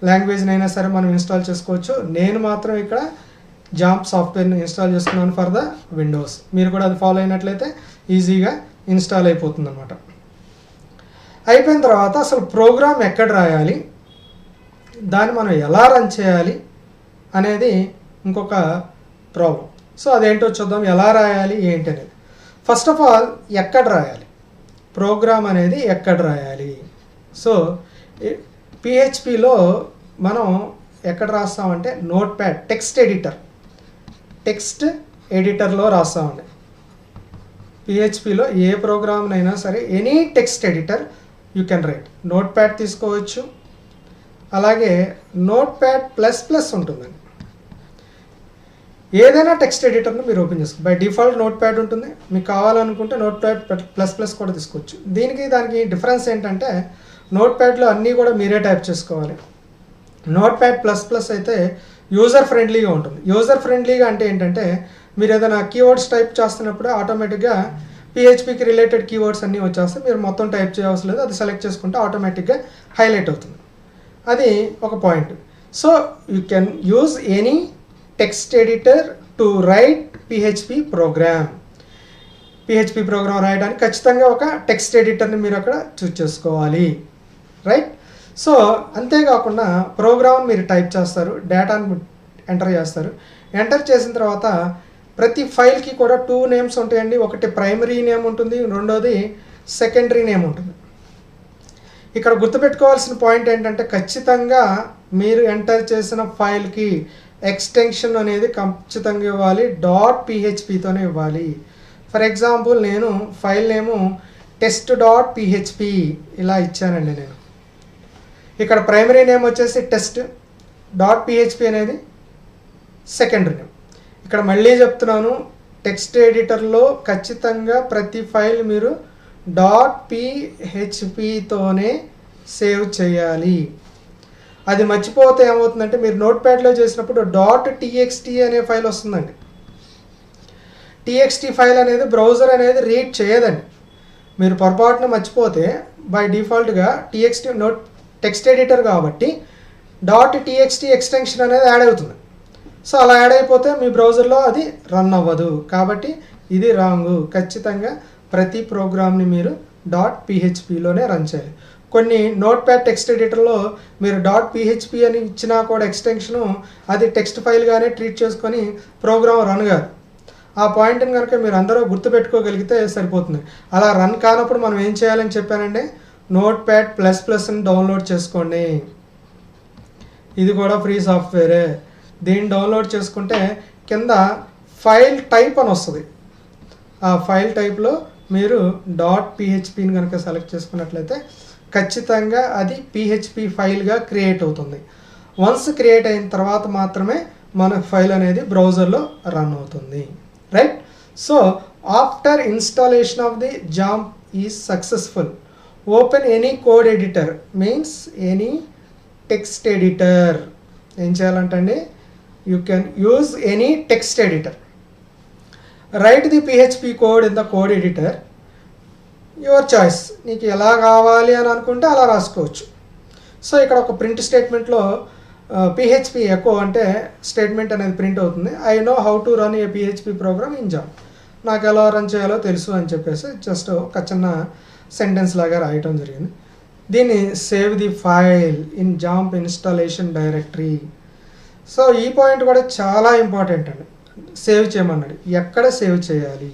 లాంగ్వేజ్నైనా సరే మనం ఇన్స్టాల్ చేసుకోవచ్చు. నేను మాత్రం ఇక్కడ జాంప్ సాఫ్ట్వేర్ని ఇన్స్టాల్ చేసుకున్నాను ఫర్ ద విండోస్. మీరు కూడా అది ఫాలో అయినట్లయితే ఈజీగా ఇన్స్టాల్ అయిపోతుంది అనమాట. అయిపోయిన తర్వాత అసలు ప్రోగ్రామ్ ఎక్కడ రాయాలి, దాన్ని మనం ఎలా రన్ చేయాలి అనేది ఇంకొక ప్రాబ్లం. సో అదేంటో చూద్దాం, ఎలా రాయాలి ఏంటి అనేది. ఫస్ట్ ఆఫ్ ఆల్ ఎక్కడ రాయాలి ప్రోగ్రామ్ అనేది, ఎక్కడ రాయాలి? సో PHPలో మనం ఎక్కడ రాస్తామంటే నోట్ ప్యాడ్, టెక్స్ట్ ఎడిటర్లో రాస్తామండి. PHPలో ఏ ప్రోగ్రామ్నైనా సరే any text editor you can write. Note pad తీసుకోవచ్చు, అలాగే నోట్ ప్యాడ్ ++ ఉంటుందండి. ఏదైనా టెక్స్ట్ ఎడిటర్ను మీరు ఓపెన్ చేసుకోవచ్చు. బై డిఫాల్ట్ నోట్ ప్యాడ్ ఉంటుంది, మీకు కావాలనుకుంటే నోట్ ప్యాడ్ ++ కూడా తీసుకోవచ్చు. దానికి డిఫరెన్స్ ఏంటంటే నోట్ ప్యాడ్లో అన్నీ కూడా మీరే టైప్ చేసుకోవాలి. నోట్ ప్యాడ్ ++ అయితే యూజర్ ఫ్రెండ్లీగా ఉంటుంది. యూజర్ ఫ్రెండ్లీగా అంటే ఏంటంటే మీరు ఏదైనా కీవర్డ్స్ టైప్ చేస్తున్నప్పుడు ఆటోమేటిక్గా PHPకి రిలేటెడ్ కీవర్డ్స్ అన్నీ వచ్చేస్తే మీరు మొత్తం టైప్ చేయవలసిన లేదు, అది సెలెక్ట్ చేసుకుంటే ఆటోమేటిక్గా హైలైట్ అవుతుంది. అది ఒక point. So you can use any text editor to write PHP program. PHP program రాయడానికి ఖచ్చితంగా ఒక టెక్స్ట్ ఎడిటర్ని మీరు అక్కడ చూస్ చేసుకోవాలి, రైట్. సో అంతేకాకుండా ప్రోగ్రామ్ మీరు టైప్ చేస్తారు, డేటాను ఎంటర్ చేస్తారు. ఎంటర్ చేసిన తర్వాత ప్రతి ఫైల్కి కూడా 2 నేమ్స్ ఉంటాయండి. ఒకటి ప్రైమరీ నేమ్ ఉంటుంది, రెండోది సెకండరీ నేమ్ ఉంటుంది. ఇక్కడ గుర్తుపెట్టుకోవాల్సిన పాయింట్ ఏంటంటే ఖచ్చితంగా మీరు ఎంటర్ చేసిన ఫైల్కి ఎక్స్టెన్షన్ అనేది ఖచ్చితంగా ఇవ్వాలి, .phpతోనే ఇవ్వాలి. ఫర్ ఎగ్జాంపుల్ నేను ఫైల్ నేము test.php ఇలా ఇచ్చానండి నేను. ఇక్కడ ప్రైమరీ నేమ్ వచ్చేసి test.php అనేది సెకండరీ నేమ్. ఇక్కడ మళ్ళీ చెప్తున్నాను, టెక్స్ట్ ఎడిటర్లో ఖచ్చితంగా ప్రతి ఫైల్ మీరు .phpతోనే సేవ్ చేయాలి. అది మర్చిపోతే ఏమవుతుందంటే మీరు నోట్ప్యాడ్లో చేసినప్పుడు .txt అనే ఫైల్ వస్తుందండి. txt ఫైల్ అనేది బ్రౌజర్ అనేది రీడ్ చేయదండి. మీరు పొరపాటున మర్చిపోతే బై డిఫాల్ట్గా టెక్స్ట్ ఎడిటర్ కాబట్టి .txt ఎక్స్టెన్షన్ అనేది యాడ్ అవుతుంది. సో అలా యాడ్ అయిపోతే మీ బ్రౌజర్లో అది రన్ అవ్వదు. కాబట్టి ఇది రాంగు. ఖచ్చితంగా ప్రతి ప్రోగ్రామ్ని మీరు .phpలోనే రన్ చేయాలి. కొన్ని నోట్ప్యాడ్ టెక్స్ట్ ఎడిటర్లో మీరు .php అని ఇచ్చినా కూడా ఎక్స్టెన్షను అది టెక్స్ట్ ఫైల్గానే ట్రీట్ చేసుకొని ప్రోగ్రామ్ రన్ కాదు. ఆ పాయింట్ని కనుక మీరు అందరూ గుర్తుపెట్టుకోగలిగితే సరిపోతుంది. అలా రన్ కానప్పుడు మనం ఏం చేయాలని చెప్పానంటే Notepad++ని డౌన్లోడ్ చేసుకోండి. ఇది కూడా ఫ్రీ సాఫ్ట్వేరే. దీన్ని డౌన్లోడ్ చేసుకుంటే కింద ఫైల్ టైప్ అని వస్తుంది. ఆ ఫైల్ టైప్లో మీరు .phpని కనుక సెలెక్ట్ చేసుకున్నట్లయితే ఖచ్చితంగా అది PHP ఫైల్గా క్రియేట్ అవుతుంది. వన్స్ క్రియేట్ అయిన తర్వాత మాత్రమే మన ఫైల్ అనేది బ్రౌజర్లో రన్ అవుతుంది, right. So after installation of the XAMPP is successful, open any code editor means any text editor. ఏం చేయాలంటండి, you can use any text editor. Write the PHP code in the code editor, your choice. నీకు ఎలా కావాలి అని అనుకుంటే అలా రాసుకోవచ్చు. So ఇక్కడ ఒక ప్రింట్ స్టేట్మెంట్లో PHP ఎకో అంటే స్టేట్మెంట్ అనేది ప్రింట్ అవుతుంది. I know how to run a PHP program in XAMPP. నాకు ఎలా రన్ చేయాలో తెలుసు అని చెప్పేసి జస్ట్ ఒక చిన్న సెంటెన్స్ లాగా రాయటం జరిగింది. దీన్ని save the file in jump installation directory. So ఈ పాయింట్ కూడా చాలా ఇంపార్టెంట్ అండి. సేవ్ చేయమన్నాడు. ఎక్కడ సేవ్ చేయాలి?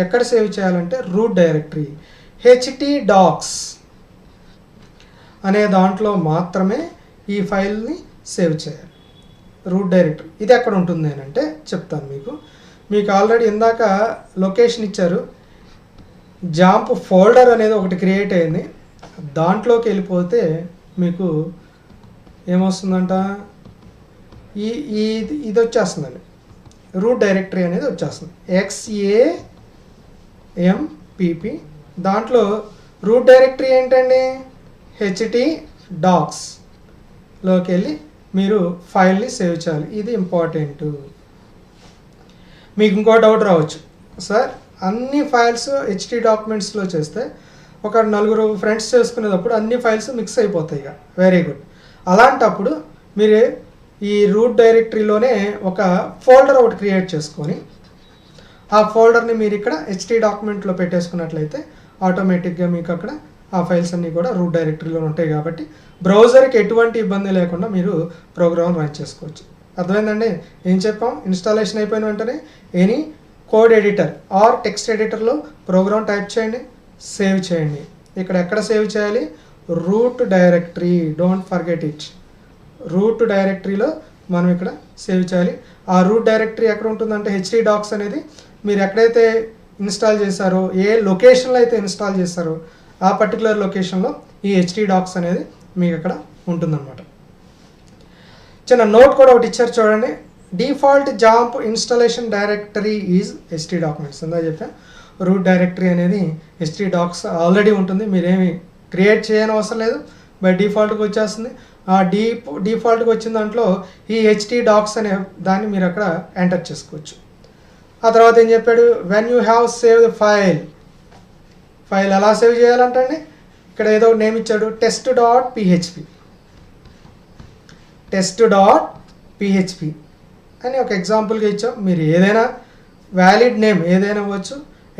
ఎక్కడ సేవ్ చేయాలంటే రూట్ డైరెక్టరీ htdocs అనే దాంట్లో మాత్రమే ఈ ఫైల్ని సేవ్ చేయాలి. రూట్ డైరెక్టరీ ఇది ఎక్కడ ఉంటుంది అని అంటే చెప్తాను మీకు ఆల్రెడీ ఇందాక లొకేషన్ ఇచ్చారు. జాంప్ ఫోల్డర్ అనేది ఒకటి క్రియేట్ అయింది. దాంట్లోకి వెళ్ళిపోతే మీకు ఏమొస్తుందంట, ఇది వచ్చేస్తుందండి. రూట్ డైరెక్టరీ అనేది వచ్చేస్తుంది XAMPP. దాంట్లో రూట్ డైరెక్టరీ ఏంటండి, htdocsలోకి వెళ్ళి మీరు ఫైల్ని సేవ్ చేయాలి. ఇది ఇంపార్టెంట్. మీకు ఇంకో డౌట్ రావచ్చు, సార్ అన్ని ఫైల్స్ HT డాక్యుమెంట్స్లో చేస్తే ఒక 4 ఫ్రెండ్స్ చేసుకునేటప్పుడు అన్ని ఫైల్స్ మిక్స్ అయిపోతాయి. ఇక వెరీ గుడ్. అలాంటప్పుడు మీరు ఈ రూట్ డైరెక్టరీలోనే ఒక ఫోల్డర్ ఒకటి క్రియేట్ చేసుకొని ఆ ఫోల్డర్ని మీరు ఇక్కడ HT డాక్యుమెంట్లో పెట్టేసుకున్నట్లయితే ఆటోమేటిక్గా మీకు అక్కడ ఆ ఫైల్స్ అన్నీ కూడా రూట్ డైరెక్టరీలో ఉంటాయి. కాబట్టి బ్రౌజర్కి ఎటువంటి ఇబ్బంది లేకుండా మీరు ప్రోగ్రామ్ రన్ చేసుకోవచ్చు. అర్థమైందండి? ఏం చెప్పాం, ఇన్స్టాలేషన్ అయిపోయిన వెంటనే any code editor or text ఎడిటర్లో ప్రోగ్రామ్ టైప్ చేయండి, సేవ్ చేయండి. ఇక్కడ ఎక్కడ సేవ్ చేయాలి, root directory. Don't forget it. Root డైరెక్టరీలో మనం ఇక్కడ సేవ్ చేయాలి. ఆ రూట్ డైరెక్టరీ ఎక్కడ ఉంటుందంటే htdocs అనేది మీరు ఎక్కడైతే ఇన్స్టాల్ చేశారో, ఏ లొకేషన్లో అయితే ఇన్స్టాల్ చేశారో ఆ పర్టికులర్ లొకేషన్లో ఈ htdocs అనేది మీకు అక్కడ ఉంటుందన్నమాట. చిన్న నోట్ కూడా ఒకటి ఇచ్చారు చూడండి. Default jump installation directory is HT documents. అందా చెప్పా, రూట్ డైరెక్టరీ అనేది htdocs ఆల్రెడీ ఉంటుంది. మీరేమి క్రియేట్ చేయని అవసరం లేదు, బై డిఫాల్ట్గా వచ్చేస్తుంది. ఆ డిఫాల్ట్గా వచ్చిన దాంట్లో ఈ htdocs అనే దాన్ని మీరు అక్కడ ఎంటర్ చేసుకోవచ్చు. ఆ తర్వాత ఏం చెప్పాడు, when you have save the file ఎలా సేవ్ చేయాలంటే ఇక్కడ ఏదో నేమ్ ఇచ్చాడు, test.php అని ఒక ఎగ్జాంపుల్గా ఇచ్చాం. మీరు ఏదైనా వ్యాలిడ్ నేమ్ ఏదైనా అవ్వచ్చు.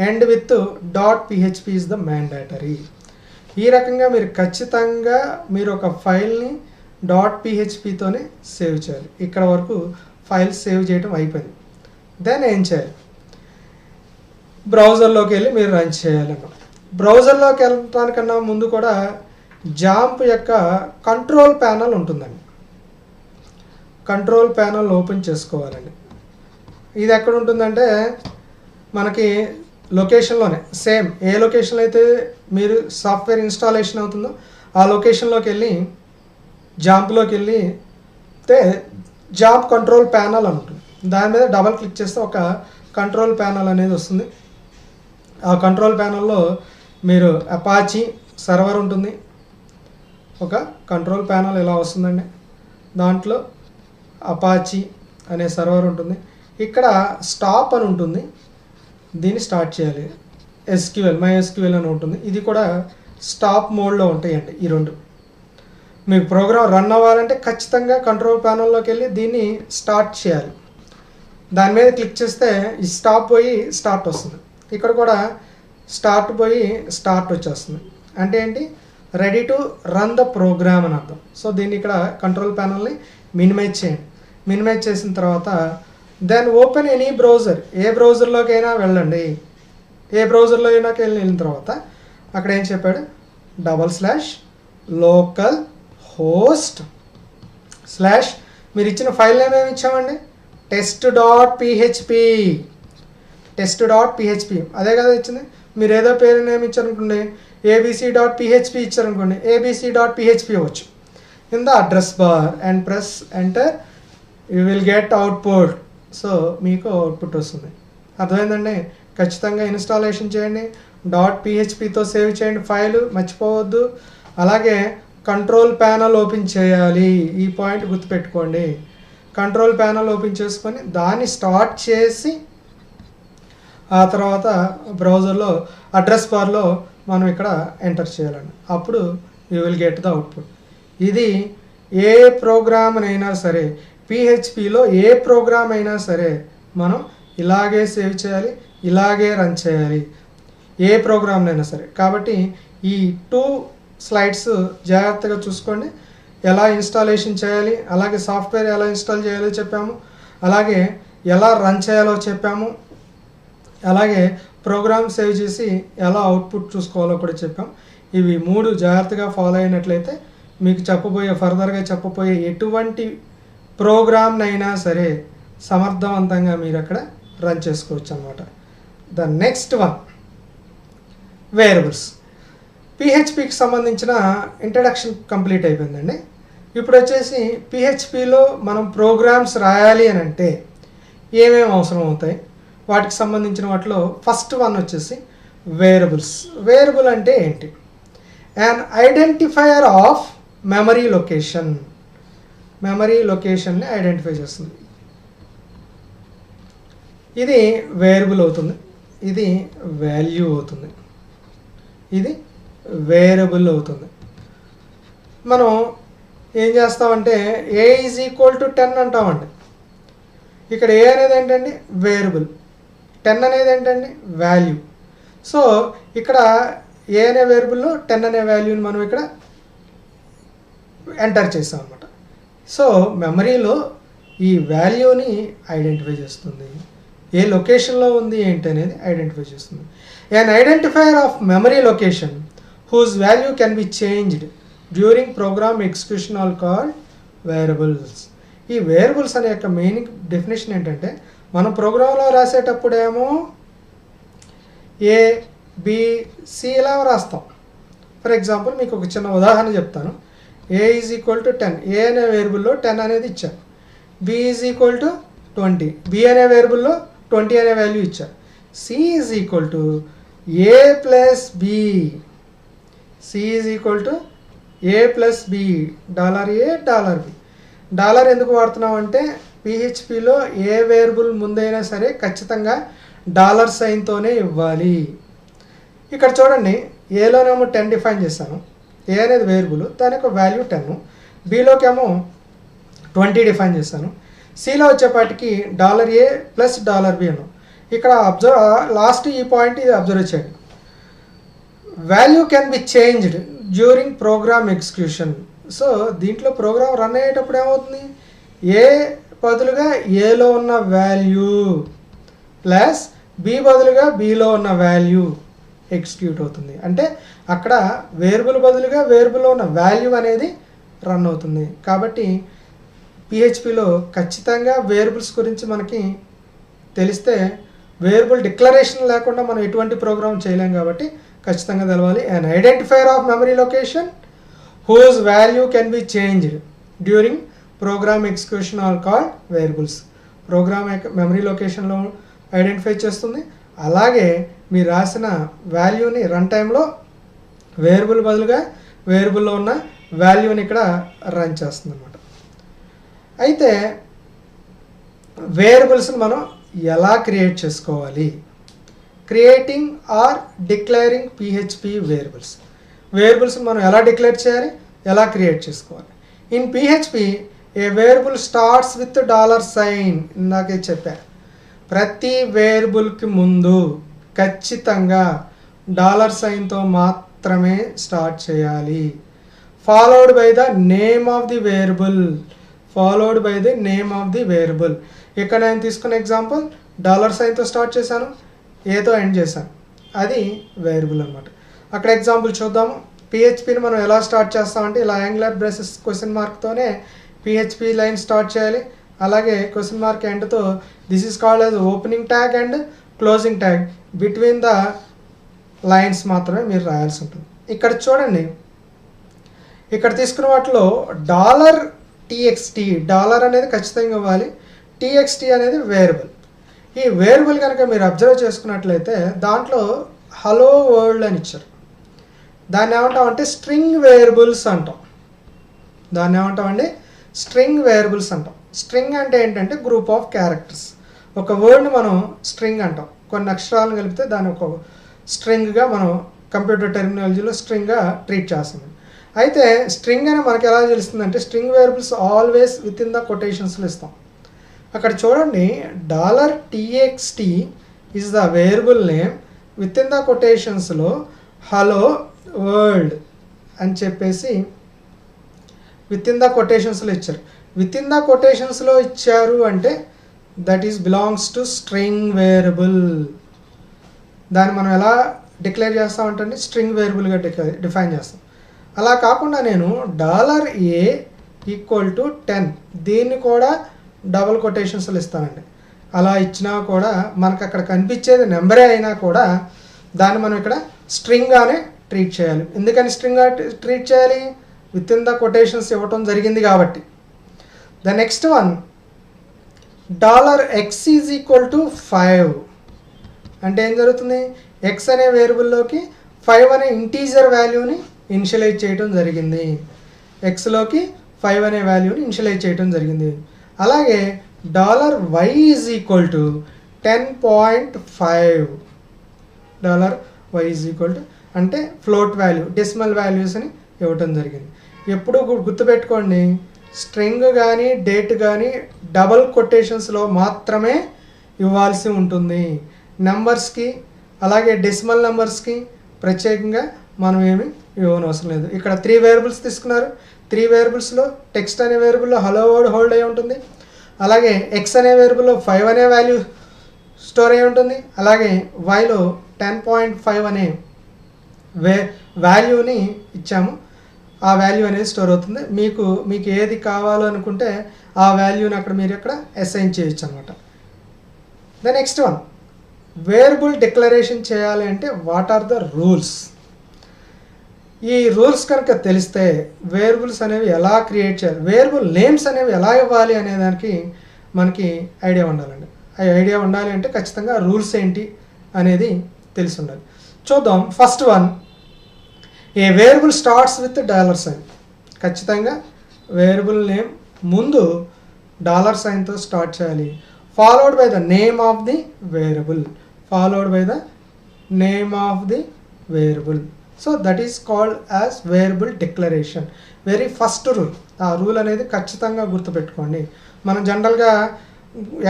End with .php is the mandatory. ఈ రకంగా మీరు ఖచ్చితంగా మీరు ఒక ఫైల్ని .phpతోనే సేవ్ చేయాలి. ఇక్కడ వరకు ఫైల్ సేవ్ చేయడం అయిపోయింది. దెన్ ఏం చేయాలి, బ్రౌజర్లోకి వెళ్ళి మీరు రన్ చేయాలన్నమాట. బ్రౌజర్లోకి వెళ్ళటానికన్నా ముందు కూడా జాంప్ యొక్క కంట్రోల్ ప్యానల్ ఉంటుందండి. కంట్రోల్ ప్యానల్ ఓపెన్ చేసుకోవాలండి. ఇది ఎక్కడ ఉంటుందంటే మనకి లొకేషన్లోనే, సేమ్ ఏ లొకేషన్లో అయితే మీరు సాఫ్ట్వేర్ ఇన్స్టాలేషన్ అవుతుందో ఆ లొకేషన్లోకి వెళ్ళి జాంప్లోకి వెళ్ళి జాంప్ కంట్రోల్ ప్యానల్ అని ఉంటుంది. దాని మీద డబల్ క్లిక్ చేస్తే ఒక కంట్రోల్ ప్యానల్ అనేది వస్తుంది. ఆ కంట్రోల్ ప్యానల్లో మీరు అపాచీ సర్వర్ ఉంటుంది. ఒక కంట్రోల్ ప్యానల్ ఇలా వస్తుందండి. దాంట్లో అపాచీ అనే సర్వర్ ఉంటుంది. ఇక్కడ స్టాప్ అని ఉంటుంది, దీన్ని స్టార్ట్ చేయాలి. ఎస్క్యూఎల్ MySQL అని ఉంటుంది. ఇది కూడా స్టాప్ మోడ్లో ఉంటాయండి. ఈ రెండు మీకు ప్రోగ్రామ్ రన్ అవ్వాలంటే ఖచ్చితంగా కంట్రోల్ ప్యానల్లోకి వెళ్ళి దీన్ని స్టార్ట్ చేయాలి. దాని మీద క్లిక్ చేస్తే ఈ స్టాప్ పోయి స్టార్ట్ వస్తుంది. ఇక్కడ కూడా స్టార్ట్ పోయి స్టార్ట్ వచ్చేస్తుంది. అంటే ఏంటి, ready to run the program అని అర్థం. సో దీన్ని ఇక్కడ కంట్రోల్ ప్యానల్ని మినిమైజ్ చేయండి. మినిమైజ్ చేసిన తర్వాత దెన్ ఓపెన్ ఎనీ బ్రౌజర్, ఏ బ్రౌజర్లోకైనా వెళ్ళండి. ఏ బ్రౌజర్లో అయినా వెళ్ళిన తర్వాత అక్కడ ఏం చెప్పాడు, /localhost/ మీరు ఇచ్చిన ఫైల్ నేమ్ ఏమి ఇచ్చామండి, test.php. test.php అదే కదా ఇచ్చింది. మీరు ఏదో పేరు నేమ్ ఇచ్చారనుకోండి, abc.php ఇచ్చారనుకోండి, abc.php అవ్వచ్చు. In the address bar and press enter, you will get output. So మీకు అవుట్పుట్ వస్తుంది. అర్థమైందండి. ఖచ్చితంగా ఇన్స్టాలేషన్ చేయండి. .phpతో సేవ్ చేయండి ఫైలు, మర్చిపోవద్దు. అలాగే కంట్రోల్ ప్యానల్ ఓపెన్ చేయాలి. ఈ పాయింట్ గుర్తుపెట్టుకోండి. కంట్రోల్ ప్యానల్ ఓపెన్ చేసుకొని దాన్ని స్టార్ట్ చేసి ఆ తర్వాత బ్రౌజర్లో అడ్రస్ బార్లో మనం ఇక్కడ ఎంటర్ చేయాలండి. అప్పుడు you will get the output. ఇది ఏ ప్రోగ్రామ్ అయినా సరే, PHPలో ఏ ప్రోగ్రామ్ అయినా సరే మనం ఇలాగే సేవ్ చేయాలి, ఇలాగే రన్ చేయాలి, ఏ ప్రోగ్రామ్నైనా సరే. కాబట్టి ఈ 2 స్లైడ్స్ జాగ్రత్తగా చూసుకోండి. ఎలా ఇన్స్టాలేషన్ చేయాలి, అలాగే సాఫ్ట్వేర్ ఎలా ఇన్స్టాల్ చేయాలో చెప్పాము, అలాగే ఎలా రన్ చేయాలో చెప్పాము, అలాగే ప్రోగ్రామ్ సేవ్ చేసి ఎలా అవుట్పుట్ చూసుకోవాలో కూడా చెప్పాం. ఇవి 3 జాగ్రత్తగా ఫాలో అయినట్లయితే మీకు ఫర్దర్గా చెప్పబోయే ఎటువంటి ప్రోగ్రామ్నైనా సరే సమర్థవంతంగా మీరు అక్కడ రన్ చేసుకోవచ్చు అన్నమాట. The next one, variables. PHPకి సంబంధించిన ఇంట్రడక్షన్ కంప్లీట్ అయిపోయిందండి. ఇప్పుడు వచ్చేసి PHPలో మనం ప్రోగ్రామ్స్ రాయాలి అని అంటే ఏమేమి అవసరం అవుతాయి, వాటికి సంబంధించిన వాటిలో ఫస్ట్ వన్ వచ్చేసి వేరియబుల్స్. వేరియబుల్ అంటే ఏంటి, an identifier of memory location. Memory లొకేషన్ని ఐడెంటిఫై చేస్తుంది. ఇది వేరియబుల్ అవుతుంది, ఇది వాల్యూ అవుతుంది, ఇది వేరియబుల్ అవుతుంది. మనం ఏం చేస్తామంటే a = 10 అంటామండి. ఇక్కడ a అనేది ఏంటండి, వేరియబుల్. 10 అనేది ఏంటండి, వాల్యూ. సో ఇక్కడ a అనే వేరియబుల్లో 10 అనే వాల్యూని మనం ఇక్కడ ఎంటర్ చేస్తాం అన్నమాట. సో మెమరీలో ఈ వాల్యూని ఐడెంటిఫై చేస్తుంది, ఏ లొకేషన్లో ఉంది ఏంటి అనేది ఐడెంటిఫై చేస్తుంది. an identifier of memory location whose value can be changed during program execution are called variables. ఈ వేరియబుల్స్ అనే యొక్క మెయిన్ డెఫినేషన్ ఏంటంటే, మనం ప్రోగ్రాంలో రాసేటప్పుడేమో ABC ఇలా రాస్తాం. ఫర్ ఎగ్జాంపుల్ మీకు ఒక చిన్న ఉదాహరణ చెప్తాను. a = 10, a అనే వేరియబుల్లో 10 అనేది ఇచ్చారు. b = 20, b అనే వేరియబుల్లో 20 అనే వాల్యూ ఇచ్చారు. c = a + b, c = a + b, $a $b. Dollar ఎందుకు వాడుతున్నాం అంటే PHPలో ఏ వేరియబుల్ ముందైనా సరే ఖచ్చితంగా $సైన్తోనే ఇవ్వాలి. ఇక్కడ చూడండి, ఏలోనేమో 10 డిఫైన్ చేశాను, ఏ అనేది వేరియబుల్, దాని యొక్క వాల్యూ 10. బీలోకేమో 20 డిఫైన్ చేశాను, సిలో వచ్చేపాటికి $A ప్లస్ $B అన్నాం. ఇక్కడ లాస్ట్ ఈ పాయింట్ ఇది అబ్జర్వ్ చేయండి. Value can be changed during program execution. So దీంట్లో ప్రోగ్రామ్ రన్ అయ్యేటప్పుడు ఏమవుతుంది, ఏ బదులుగా ఏలో ఉన్న వాల్యూ ప్లస్ బి బదులుగా బిలో ఉన్న వాల్యూ ఎగ్జిక్యూట్ అవుతుంది. అంటే అక్కడ వేరియబుల్ బదులుగా వేరియబుల్లో ఉన్న వాల్యూ అనేది రన్ అవుతుంది. కాబట్టి పిహెచ్పిలో ఖచ్చితంగా వేరియబుల్స్ గురించి మనకి తెలిస్తే వేరియబుల్ డిక్లరేషన్ లేకుండా మనం ఎటువంటి ప్రోగ్రామ్ చేయలేం. కాబట్టి ఖచ్చితంగా తెలవాలి. And identifier of memory location whose value can be changed during program execution are called variables. Program memory లొకేషన్లో ఐడెంటిఫై చేస్తుంది. అలాగే మీరు రాసిన వాల్యూని రన్ టైంలో వేరియబుల్ బదులుగా వేరియబుల్లో ఉన్న వాల్యూని ఇక్కడ రన్ చేస్తుంది అన్నమాట. అయితే వేరియబుల్స్ని మనం ఎలా క్రియేట్ చేసుకోవాలి? Creating or declaring PHP variables. వేరియబుల్స్ని మనం ఎలా డిక్లేర్ చేయాలి, ఎలా క్రియేట్ చేసుకోవాలి? In PHP a variable starts with $. ఇందాకే చెప్పా, ప్రతి వేరియబుల్కి ముందు ఖచ్చితంగా $తో మాత్రమే స్టార్ట్ చేయాలి. Followed by the name of the variable. Followed by the name of the variable. ఇక్కడ నేను తీసుకున్న ఎగ్జాంపుల్ $తో స్టార్ట్ చేశాను, ఏతో ఎండ్ చేశాను, అది వేరియబుల్ అనమాట. అక్కడ ఎగ్జాంపుల్ చూద్దాము. పిహెచ్పిని మనం ఎలా స్టార్ట్ చేస్తామంటే ఇలా యాంగులర్ బ్రేసెస్ క్వశ్చన్ మార్క్తోనే పిహెచ్పి లైన్ స్టార్ట్ చేయాలి. అలాగే క్వశ్చన్ మార్క్ ఎండ్తో this is called as opening tag and closing tag. Between the lines మాత్రమే మీరు రాయాల్సి ఉంటుంది. ఇక్కడ చూడండి, ఇక్కడ తీసుకున్న వాటిలో $TXT డాలర్ అనేది ఖచ్చితంగా ఇవ్వాలి. TXT అనేది వేరియబుల్. ఈ వేరియబుల్ కనుక మీరు అబ్జర్వ్ చేసుకున్నట్లయితే దాంట్లో హలో వరల్డ్ అని ఇచ్చారు. దాన్ని ఏమంటామంటే స్ట్రింగ్ వేరియబుల్స్ అంటాం. దాన్ని ఏమంటామండి, స్ట్రింగ్ వేరియబుల్స్ అంటాం. స్ట్రింగ్ అంటే ఏంటంటే గ్రూప్ ఆఫ్ క్యారెక్టర్స్. ఒక వర్డ్ని మనం స్ట్రింగ్ అంటాం. కొన్ని అక్షరాలను కలిపితే దాన్ని ఒక స్ట్రింగ్గా మనం కంప్యూటర్ టెర్మినాలజీలో స్ట్రింగ్గా ట్రీట్ చేస్తాం. అయితే స్ట్రింగ్ అని మనకి ఎలా తెలుస్తుందంటే string variables always with in the కొటేషన్స్లో ఇస్తాం. అక్కడ చూడండి, $TXT is the variable name, with in the కొటేషన్స్లో హలో వరల్డ్ అని చెప్పేసి విత్ ఇన్ ద కొటేషన్స్లో ఇచ్చారు. విత్ ఇన్ ద కొటేషన్స్లో ఇచ్చారు అంటే that is belongs to string variable. దాన్ని మనం ఎలా డిక్లేర్ చేస్తామంటే స్ట్రింగ్ వేరియబుల్గా డిఫైన్ చేస్తాం. అలా కాకుండా నేను $A = 10 దీన్ని కూడా డబుల్ కొటేషన్స్లో ఇస్తానండి. అలా ఇచ్చినా కూడా మనకు అక్కడ కనిపించేది నెంబరే అయినా కూడా దాన్ని మనం ఇక్కడ స్ట్రింగ్గానే ట్రీట్ చేయాలి. ఎందుకని స్ట్రింగ్గా ట్రీట్ చేయాలి? విత్ ఇన్ ద కొటేషన్స్ ఇవ్వటం జరిగింది కాబట్టి. ద నెక్స్ట్ వన్ $X = 5 అంటే ఏం జరుగుతుంది, ఎక్స్ అనే వేరియబుల్లోకి 5 అనే ఇంటీజర్ వాల్యూని ఇనిషియలైజ్ చేయడం జరిగింది. ఎక్స్లోకి 5 అనే వాల్యూని ఇనిషియలైజ్ చేయడం జరిగింది. అలాగే $Y = 10.5. $Y అంటే ఫ్లోట్ వాల్యూ, డెసిమల్ వాల్యూస్ని ఇవ్వటం జరిగింది. ఎప్పుడు గుర్తుపెట్టుకోండి, స్ట్రింగ్ కానీ డేట్ కానీ డబల్ కొటేషన్స్లో మాత్రమే ఇవ్వాల్సి ఉంటుంది. నెంబర్స్కి అలాగే డెసిమల్ నెంబర్స్కి ప్రత్యేకంగా మనం ఏమి ఇవ్వనవసరం లేదు. ఇక్కడ 3 వేరియబుల్స్ తీసుకున్నారు. 3 వేరియబుల్స్లో టెక్స్ట్ అనే వేరియబుల్లో హలో వర్డ్ హోల్డ్ అయి ఉంటుంది. అలాగే ఎక్స్ అనే వేరియబుల్లో 5 అనే వాల్యూ స్టోర్ అయి ఉంటుంది. అలాగే వైలో 10.5 అనే వాల్యూని ఇచ్చాము. ఆ వాల్యూ అనేది స్టోర్ అవుతుంది. మీకు ఏది కావాలో అనుకుంటే ఆ వాల్యూని అక్కడ మీరు అక్కడ అసైన్ చేయొచ్చు అనమాట. The next one, variable declaration చేయాలి అంటే వాట్ ఆర్ ద రూల్స్? ఈ రూల్స్ కనుక తెలిస్తే వేరియబుల్స్ అనేవి ఎలా క్రియేట్ చేయాలి, వేరియబుల్ నేమ్స్ అనేవి ఎలా ఇవ్వాలి అనే దానికి మనకి ఐడియా ఉండాలండి. ఆ ఐడియా ఉండాలి అంటే ఖచ్చితంగా రూల్స్ ఏంటి అనేది తెలిసి ఉండాలి. చూద్దాం. First one, a variable starts with $. ఖచ్చితంగా వేరియబుల్ నేమ్ ముందు $తో స్టార్ట్ చేయాలి. Followed by the name of the variable. Followed by the name of the variable. So that is called as variable declaration. Very first rule. ఆ rule అనేది ఖచ్చితంగా గుర్తుపెట్టుకోండి. మనం జనరల్గా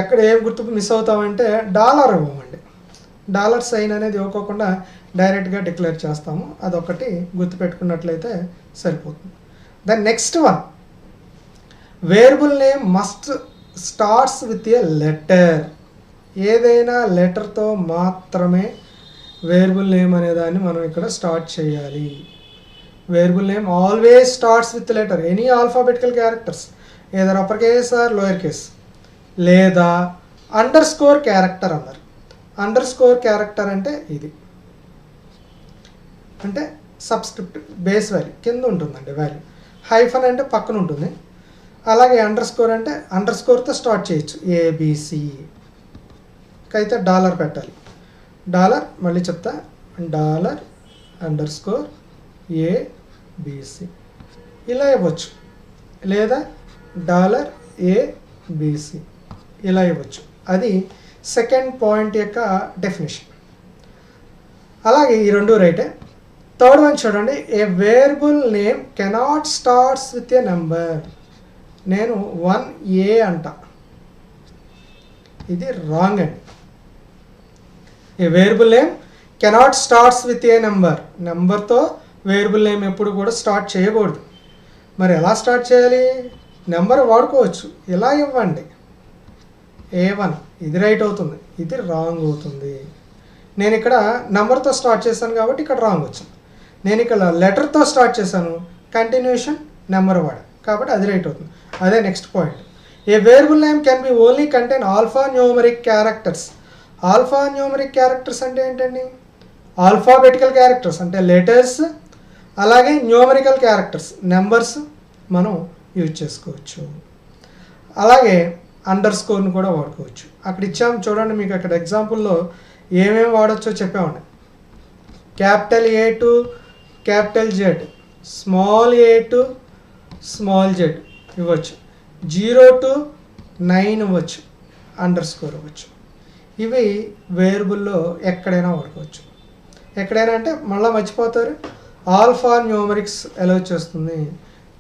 ఎక్కడ ఏం గుర్తు మిస్ అవుతామంటే డాలర్ ఇవ్వమండి. డాలర్ సైన్ అనేది ఇవ్వకోకుండా డైరెక్ట్గా డిక్లేర్ చేస్తాము. అదొకటి గుర్తుపెట్టుకున్నట్లయితే సరిపోతుంది. Then next one, variable name must starts with a letter. ఏదైనా లెటర్తో మాత్రమే వేరియబుల్ నేమ్ అనేదాన్ని మనం ఇక్కడ స్టార్ట్ చేయాలి. Variable name always starts with letter, any alphabetical characters, either upper case or lower case, లేదా అండర్ స్కోర్ క్యారెక్టర్ అన్నారు. Under score character అంటే ఇది, అంటే సబ్స్క్రిప్ట్ బేస్ వాల్యూ కింద ఉంటుందండి వాల్యూ. హైఫన్ అంటే పక్కన ఉంటుంది. అలాగే అండర్ స్కోర్ అంటే అండర్ స్కోర్తో స్టార్ట్ చేయొచ్చు. ఏబిసి అయితే డాలర్ పెట్టాలి. డాలర్ మళ్ళీ చెప్తా, డాలర్ అండర్ స్కోర్ ఏబిసి ఇలా ఇవ్వచ్చు, లేదా డాలర్ ఏబిసి ఇలా ఇవ్వచ్చు. అది సెకండ్ పాయింట్ యొక్క డెఫినేషన్. అలాగే ఈ రెండు రైటే. థర్డ్ వన్ చూడండి, a variable name cannot starts with a number. నేను 1A అంట, ఇది రాంగ్ అండి. A variable name cannot starts with a number. నెంబర్తో వేరియబుల్ నేమ్ ఎప్పుడు కూడా స్టార్ట్ చేయకూడదు. మరి ఎలా స్టార్ట్ చేయాలి? నెంబర్ వాడుకోవచ్చు. ఇలా ఇవ్వండి, A1, ఇది రైట్ అవుతుంది, ఇది రాంగ్ అవుతుంది. నేను ఇక్కడ నెంబర్తో స్టార్ట్ చేశాను కాబట్టి ఇక్కడ రాంగ్ వచ్చింది. నేను ఇక్కడ లెటర్తో స్టార్ట్ చేశాను, కంటిన్యూషన్ నెంబర్ వాడ కాబట్టి అది రైట్ అవుతుంది. అదే next point. A variable name can be only contain alpha numeric characters. Alpha numeric characters అంటే ఏంటండి? ఆల్ఫాబెటికల్ క్యారెక్టర్స్ అంటే లెటర్స్, అలాగే న్యూమరికల్ క్యారెక్టర్స్ నెంబర్స్ మనం యూజ్ చేసుకోవచ్చు. అలాగే అండర్ స్కోర్ని కూడా వాడుకోవచ్చు. అక్కడ ఇచ్చాము చూడండి, మీకు అక్కడ ఎగ్జాంపుల్లో ఏమేమి వాడచ్చో చెప్పామండి. Capital A to capital Z, small a to small z ఇవ్వచ్చు, 0 to 9 ఇవ్వచ్చు, అండర్ స్కోర్ ఇవ్వచ్చు. ఇవి వేరియబుల్లో ఎక్కడైనా వాడుకోవచ్చు. ఎక్కడైనా అంటే మళ్ళీ మర్చిపోతారు. ఆల్ఫా న్యూమరిక్స్ ఎలా చేస్తుంది,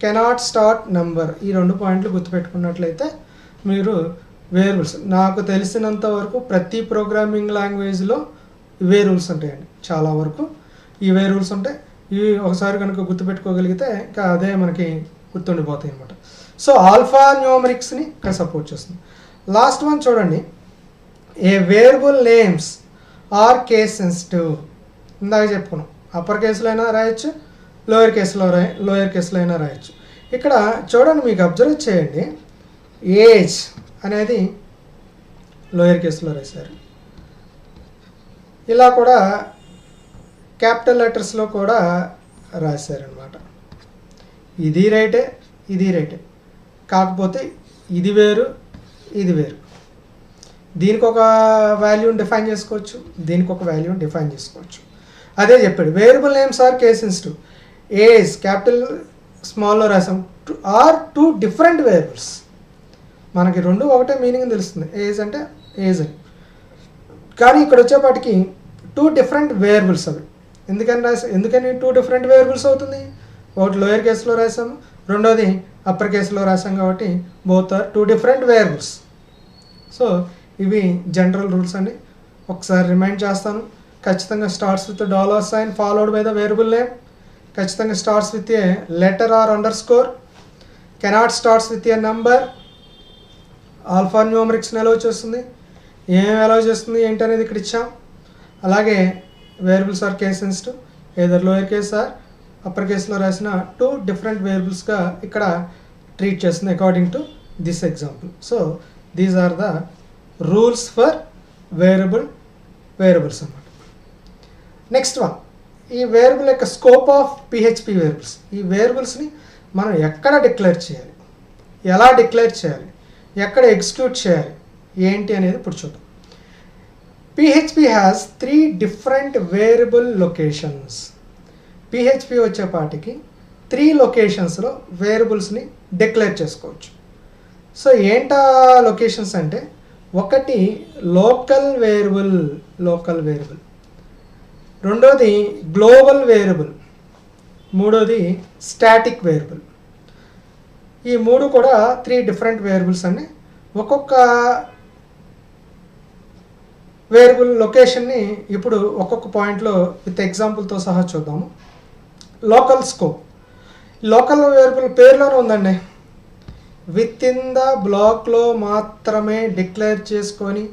కెనాట్ స్టార్ట్ నెంబర్. ఈ 2 పాయింట్లు గుర్తుపెట్టుకున్నట్లయితే మీరు వేరియబుల్స్, నాకు తెలిసినంత వరకు ప్రతి ప్రోగ్రామింగ్ లాంగ్వేజ్లో ఇవే రూల్స్ ఉంటాయండి. చాలా వరకు ఇవే రూల్స్ ఉంటాయి. ఇవి ఒకసారి కనుక గుర్తుపెట్టుకోగలిగితే ఇంకా అదే మనకి గుర్తుండిపోతాయి అన్నమాట. సో ఆల్ఫా న్యూమరిక్స్ని ఇక్కడ సపోర్ట్ చేస్తుంది. లాస్ట్ వన్ చూడండి, a variable names are case sensitive. ఇందాక చెప్పుకున్నాం, అప్పర్ కేసులో అయినా రాయొచ్చు, లోయర్ కేసులో అయినా రాయొచ్చు. ఇక్కడ చూడండి, మీకు అబ్జర్వ్ చేయండి, ఏజ్ అనేది లోయర్ కేసులో రాశారు. ఇలా కూడా క్యాపిటల్ లెటర్స్లో కూడా రాశారనమాట. ఇది రైటే, ఇది రైటే, కాకపోతే ఇది వేరు, ఇది వేరు. దీనికి ఒక వాల్యూని డిఫైన్ చేసుకోవచ్చు, దీనికి ఒక వాల్యూని డిఫైన్ చేసుకోవచ్చు. అదే చెప్పాడు, variable names are case sensitive. Age capital స్మాల్లో రాసాం, ఆర్ 2 డిఫరెంట్ వేరియబుల్స్. మనకి 2 ఒకటే మీనింగ్ తెలుస్తుంది, ఏజ్ అంటే ఏజ్ అని. కానీ ఇక్కడ వచ్చేపాటికి 2 డిఫరెంట్ వేరియబుల్స్ అవి. ఎందుకని 2 డిఫరెంట్ వేరియబుల్స్ అవుతుంది? ఒకటి లోయర్ కేసులో రాసాము, రెండోది అప్పర్ కేసులో రాసాం కాబట్టి both are 2 different variables. So ఇవి జనరల్ రూల్స్ అండి. ఒకసారి రిమైండ్ చేస్తాను. ఖచ్చితంగా starts with $sign followed by the variable name. ఖచ్చితంగా starts with a letter or underscore. Cannot starts with a number. Alpha న్యూమరిక్స్ని అలౌ చేస్తుంది. ఏమేమి అలౌ చేస్తుంది ఏంటి అనేది ఇక్కడ ఇచ్చాం. అలాగే variables are case sensitive, either lower case or upper కేసులో రాసిన 2 డిఫరెంట్ వేరియబుల్స్గా ఇక్కడ ట్రీట్ చేస్తుంది according to this example. So these are the rules for variables అన్నమాట. నెక్స్ట్ వన్, ఈ వేరియబుల్ యొక్క స్కోప్ ఆఫ్ PHP వేరియబుల్స్. ఈ వేరియబుల్స్ని మనం ఎక్కడ డిక్లేర్ చేయాలి, ఎలా డిక్లేర్ చేయాలి, ఎక్కడ ఎగ్జిక్యూట్ చేయాలి ఏంటి అనేది ఇప్పుడు చూద్దాం. PHP has 3 different variable locations. PHP వచ్చేపాటికి 3 లొకేషన్స్లో వేరియబుల్స్ని డిక్లేర్ చేసుకోవచ్చు. సో ఏంటా లొకేషన్స్ అంటే, ఒకటి లోకల్ వేరియబుల్, రెండోది గ్లోబల్ వేరియబుల్, మూడోది స్టాటిక్ వేరియబుల్. ఈ 3 కూడా 3 డిఫరెంట్ వేరియబుల్స్ అన్ని ఒక్కొక్క వేరియబుల్ లొకేషన్ని ఇప్పుడు ఒక్కొక్క పాయింట్లో విత్ ఎగ్జాంపుల్తో సహా చూద్దాము. లోకల్ స్కోప్, లోకల్ వేరియబుల్ పేరులోనే ఉందండి. విత్ ఇన్ ద బ్లాక్లో మాత్రమే డిక్లేర్ చేసుకొని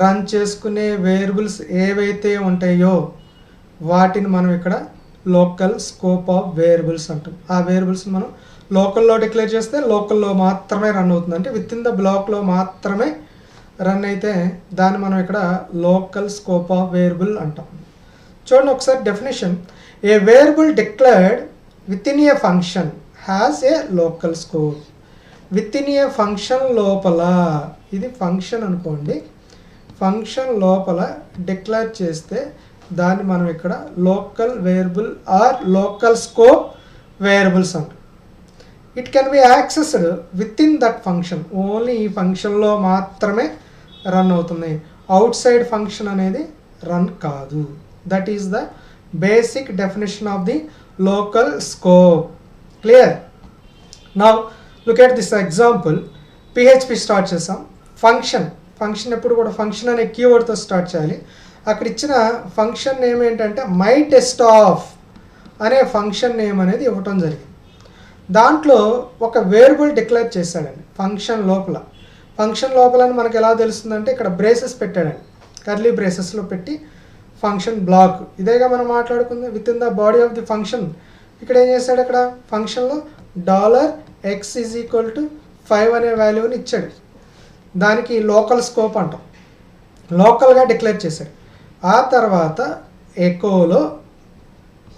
రన్ చేసుకునే వేరియబుల్స్ ఏవైతే ఉంటాయో వాటిని మనం ఇక్కడ లోకల్ స్కోప్ ఆఫ్ వేరియబుల్స్ అంటాం. ఆ వేరియబుల్స్ని మనం లోకల్లో డిక్లేర్ చేస్తే లోకల్లో మాత్రమే రన్ అవుతుంది, అంటే విత్ ఇన్ ద బ్లాక్లో మాత్రమే రన్ అయితే దాన్ని మనం ఇక్కడ లోకల్ స్కోప్ ఆఫ్ వేరియబుల్ అంటాం. చూడండి ఒకసారి definition. A variable declared with in a function has A local scope. With in a function లోపల, ఇది ఫంక్షన్ అనుకోండి, ఫంక్షన్ లోపల డిక్లేర్ చేస్తే దాన్ని మనం ఇక్కడ local variable or local scope variables అంటాం. It can be accessed within that function, only ఈ ఫంక్షన్లో మాత్రమే రన్ అవుతుంది, అవుట్ సైడ్ ఫంక్షన్ అనేది రన్ కాదు. That is the basic definition of the local scope. Clear? Now look at this example. PHP start చేసాం. Function ఎప్పుడు కూడా function అనే కీవర్డ్తో స్టార్ట్ చేయాలి. అక్కడ ఇచ్చిన ఫంక్షన్ నేమ్ ఏంటంటే మై టెస్ట్ ఆఫ్ అనే ఫంక్షన్ నేమ్ అనేది ఇవ్వటం జరిగింది. దాంట్లో ఒక వేరియబుల్ డిక్లేర్ చేశాడండి ఫంక్షన్ లోపల. ఫంక్షన్ లోపలని మనకు ఎలా తెలుస్తుందంటే ఇక్కడ బ్రేసెస్ పెట్టాడండి, కర్లీ బ్రేసెస్లో పెట్టి ఫంక్షన్ బ్లాక్, ఇదేగా మనం మాట్లాడుకుంది. With in the body of the function ఇక్కడ ఏం చేశాడు, అక్కడ ఫంక్షన్లో $x = 5 అనే వాల్యూని ఇచ్చాడు. దానికి లోకల్ స్కోప్ అంటాం, లోకల్గా డిక్లేర్ చేశాడు. ఆ తర్వాత ఎకోలో